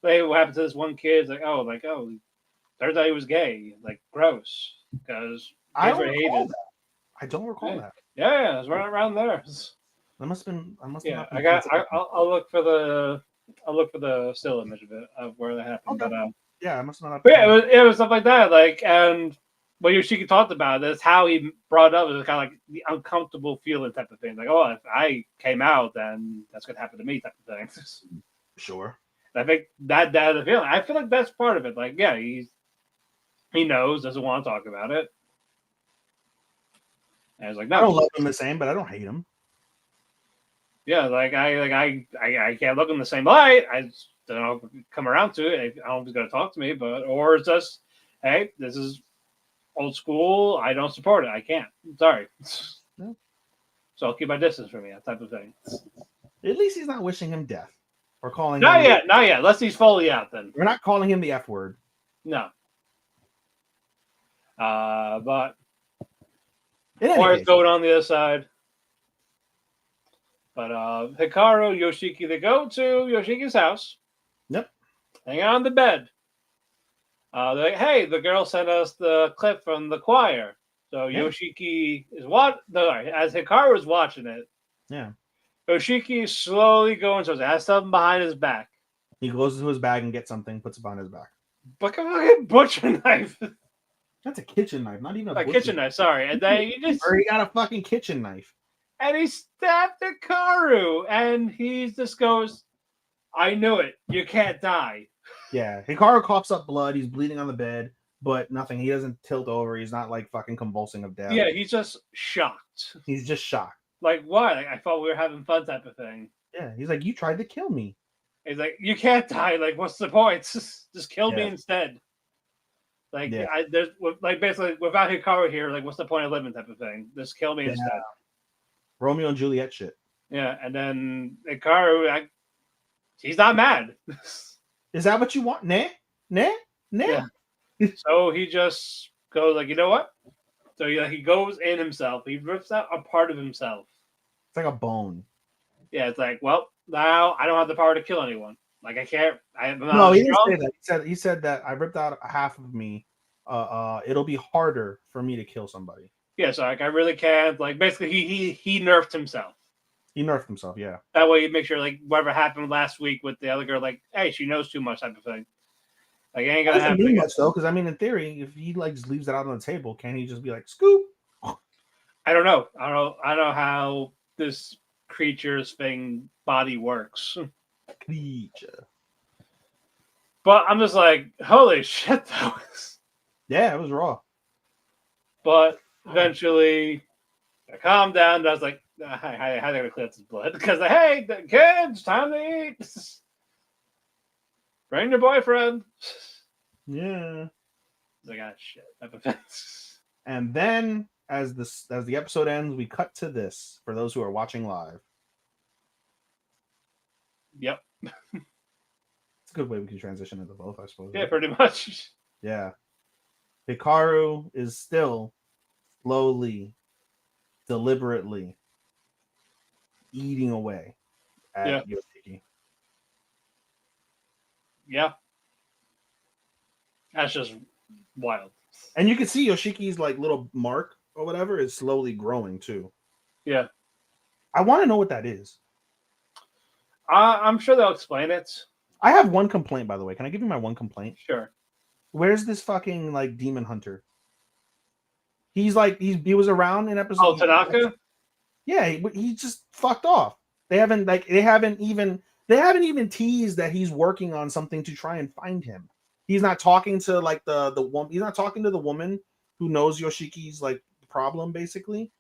Like what happened to this one kid? It's like turns out he was gay. Like gross because I kids don't were recall hated. that. I don't recall that. Yeah, it's right around there. That must have been. Yeah, I'll look for the still image of it of where that happened. Okay. But Yeah, I must have not. but yeah, it was stuff like that. Like, and what Yoshiki talked about is how he brought it up is kind of like the uncomfortable feeling type of thing. Like, oh, if I came out, then that's gonna happen to me type of thing. Sure. I think that's the feeling. I feel like that's part of it. Like, yeah, he knows, doesn't want to talk about it. And I was like, no, I don't love him the same, but I don't hate him. Yeah, I can't look in the same light. I just don't know if come around to it. I don't know if he's gonna talk to me, or it's just, hey, this is old school. I don't support it. I can't. I'm sorry. Yeah. So I'll keep my distance from you, that type of thing. At least he's not wishing him death or calling Not him. yet. Unless he's fully out, then We're not calling him the F word. no. But In any or case, going on the other side. But Hikaru, Yoshiki, they go to Yoshiki's house. Yep. Hang on the bed. They're like, hey, the girl sent us the clip from the choir. So Yeah. Yoshiki is as Hikaru is watching it. Yeah. Yoshiki is slowly going towards it. Has something behind his back. He goes into his bag and gets something, puts it behind his back. Like a fucking butcher knife. That's a kitchen knife, not even A kitchen knife, sorry. And then he got a fucking kitchen knife. And he stabbed Hikaru. And he just goes, I knew it. You can't die. Yeah. Hikaru coughs up blood. He's bleeding on the bed, but nothing. He doesn't tilt over. He's not like fucking convulsing of death. Yeah, he's just shocked. He's just shocked. Like, why? Like, I thought we were having fun type of thing. Yeah. He's like, you tried to kill me. He's like, you can't die. Like, what's the point? Just kill me instead. Like, there's like basically without Hikaru here, like, what's the point of living type of thing? Just kill me instead. Romeo and Juliet shit. Yeah, and then Hikaru, he's not mad. Is that what you want? Nah. Yeah. So he just goes like, you know what? So he goes in himself. He rips out a part of himself. It's like a bone. Yeah, it's like, well, now I don't have the power to kill anyone. Like I can't. No, he didn't say that. He said that I ripped out half of me. It'll be harder for me to kill somebody. Yeah, so like I really can't. Like basically, he nerfed himself. He nerfed himself. Yeah. That way, you make sure like whatever happened last week with the other girl, like, hey, she knows too much type of thing. Like, it ain't gonna happen mean much though, because I mean, in theory, if he like just leaves it out on the table, can he just be like, scoop? I don't know. I don't know how this creature's thing body works. Creature. But I'm just like, holy shit, that was. Yeah, it was raw. But eventually, I calmed down. And I was like, I gotta clear this blood because hey, the kids, time to eat. Bring your boyfriend. Yeah. Like, ah, shit. And then, as the episode ends, we cut to this for those who are watching live. Yep. It's a good way we can transition into both, I suppose. Yeah, right? pretty much. Yeah. Hikaru is still slowly, deliberately eating away at Yoshiki. Yeah. That's just wild. And you can see Yoshiki's like little mark or whatever is slowly growing too. Yeah. I want to know what that is. I'm sure they'll explain it. I have one complaint, by the way. Can I give you my one complaint? Sure. Where's this fucking like demon hunter? He's like he was around in episode. Oh, Tanaka? Yeah, he just fucked off. They haven't even teased that he's working on something to try and find him. He's not talking to like the woman. He's not talking to the woman who knows Yoshiki's like problem. Basically,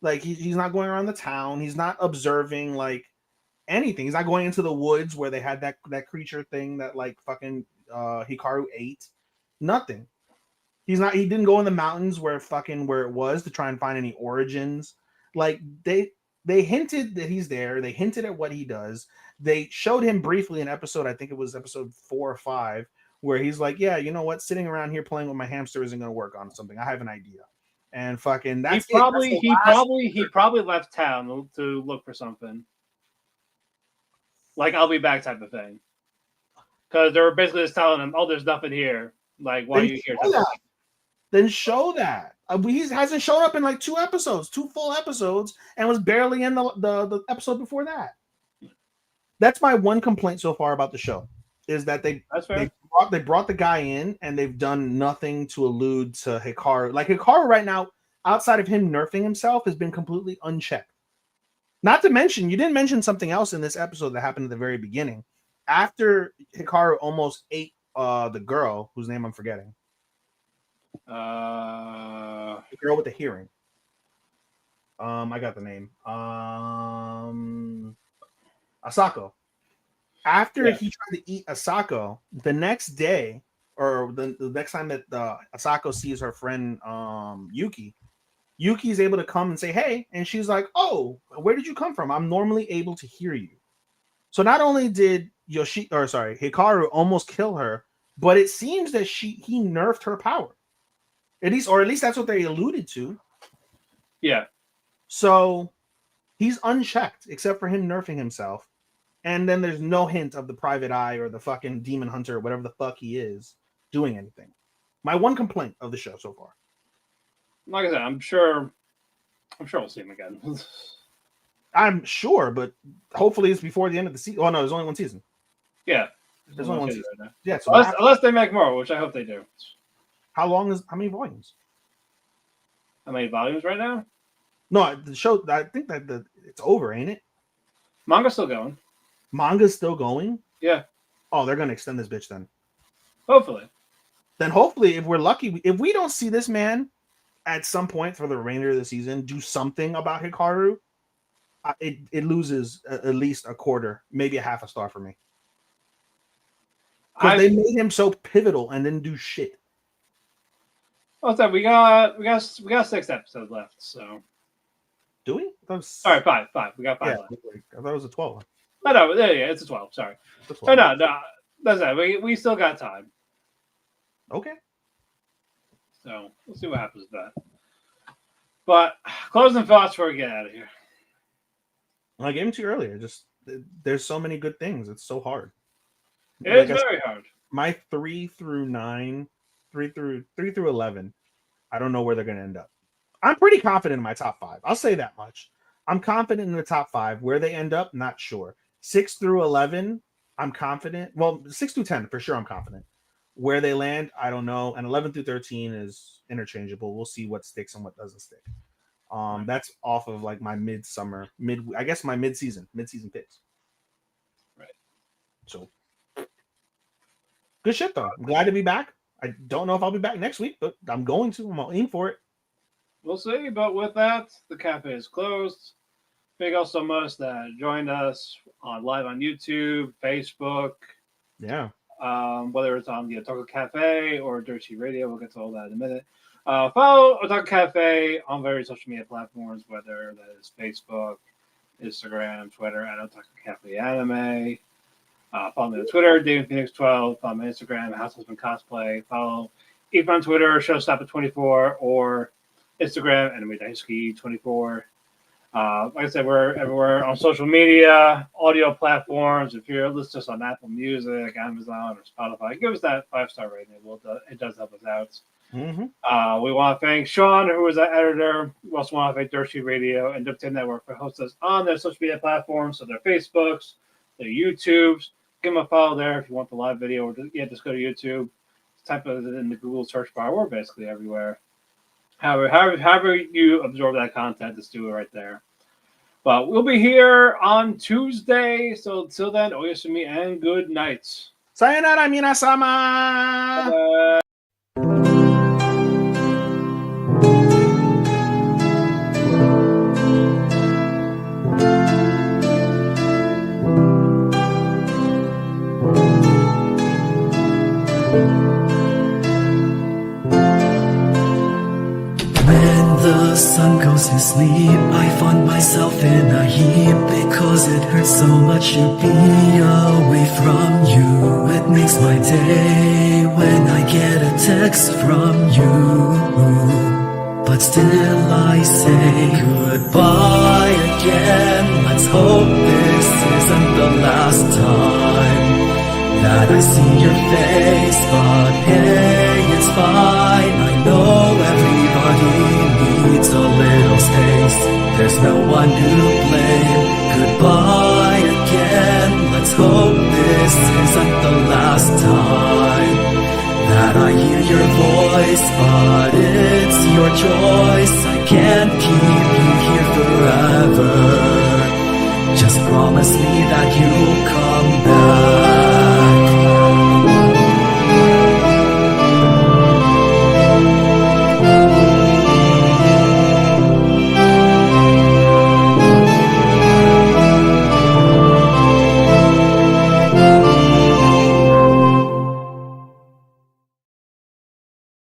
like he's not going around the town. He's not observing like anything. He's not going into the woods where they had that creature thing that like fucking Hikaru ate. Nothing. He didn't go in the mountains where it was to try and find any origins. Like they hinted that he's there. They hinted at what he does. They showed him briefly in episode, I think it was episode 4 or 5, where he's like, yeah, you know what? Sitting around here playing with my hamster isn't going to work on something. I have an idea. And fucking that's he probably left town to look for something. Like, I'll be back type of thing. Because they were basically just telling him, oh, there's nothing here. Like, why are you here? Then show that. He hasn't shown up in like 2 full episodes, and was barely in the episode before that. That's my one complaint so far about the show, is that they brought the guy in, and they've done nothing to allude to Hikaru. Like, Hikaru right now, outside of him nerfing himself, has been completely unchecked. Not to mention, you didn't mention something else in this episode that happened at the very beginning. After Hikaru almost ate the girl, whose name I'm forgetting. The girl with the hearing. I got the name. Asako. After he tried to eat Asako, the next day, or the next time that Asako sees her friend Yuki's able to come and say, hey, and she's like, oh, where did you come from? I'm normally able to hear you. So not only did Hikaru almost kill her, but it seems that he nerfed her power. At least that's what they alluded to. Yeah. So he's unchecked, except for him nerfing himself. And then there's no hint of the private eye or the fucking demon hunter, or whatever the fuck he is, doing anything. My one complaint of the show so far. Like I said, I'm sure we'll see him again. I'm sure, but hopefully it's before the end of the season. Oh no, there's only 1 season. Yeah. There's only 1 season. Right, yeah, so unless they make more, which I hope they do. How many volumes? How many volumes right now? No, the show, I think that it's over, ain't it? Manga's still going. Manga's still going? Yeah. Oh, they're gonna extend this bitch then. Hopefully. Then hopefully, if we're lucky, if we don't see this man at some point for the remainder of the season do something about Hikaru, it loses at least a quarter, maybe a half a star for me. Because they made him so pivotal and didn't do shit. What's that? We got 6 episodes left. So, do we? Sorry, 5. We got 5 left. I thought it was a 12. No, yeah, it's a 12. Sorry. A 12. No, that's it. We still got time. Okay. So we'll see what happens with that. But closing thoughts before we get out of here. I gave them to you earlier. Just there's so many good things. It's so hard. It is very hard. My 3 through 9, 3 through 11. I don't know where they're going to end up. I'm pretty confident in my top 5. I'll say that much. I'm confident in the top 5. Where they end up, not sure. 6 through 11, I'm confident. Well, 6 through 10, for sure, I'm confident. Where they land, I don't know. And 11 through 13 is interchangeable. We'll see what sticks and what doesn't stick. That's off of like my my mid-season picks. Right. So good shit though. I'm glad to be back. I don't know if I'll be back next week, but I'm going to. I'm gonna aim for it. We'll see. But with that, the cafe is closed. Thank you all so much that joined us live on YouTube, Facebook. Yeah. Whether it's on the Otalku Cafe or Dirty Radio, we'll get to all that in a minute. Follow Otalku Cafe on various social media platforms, whether that is Facebook, Instagram, Twitter, at Otalku Cafe Anime. Follow me on Twitter, DamonPhoenix12. Follow me on Instagram, House Husband Cosplay. Follow Ethan on Twitter, Showstopper24, or Instagram, Anime Daisuke 24. Like I said, we're everywhere on social media, audio platforms. If you're listening to us on Apple Music, Amazon, or Spotify, give us that 5-star rating. It does help us out. Mm-hmm. We want to thank Sean, who was our editor. We also want to thank Dirty Radio and Dip10 Network for hosting us on their social media platforms, so their Facebooks, their YouTubes. Give them a follow there if you want the live video, or just go to YouTube. Type it in the Google search bar. We're basically everywhere. However you absorb that content, just do it right there. But we'll be here on Tuesday. So until then, oyasumi and good night. Sayonara, minasama. Bye-bye. the sun goes to sleep, I find myself in a heap because it hurts so much to be away from you. It makes my day when I get a text from you. But still I say goodbye again. Let's hope this isn't the last time that I see your face. But hey, it's fine. I know everybody needs a little space. There's no one to blame. Goodbye again. Let's hope this isn't the last time that I hear your voice. But it's your choice. I can't keep you here forever. Just promise me that you'll come back.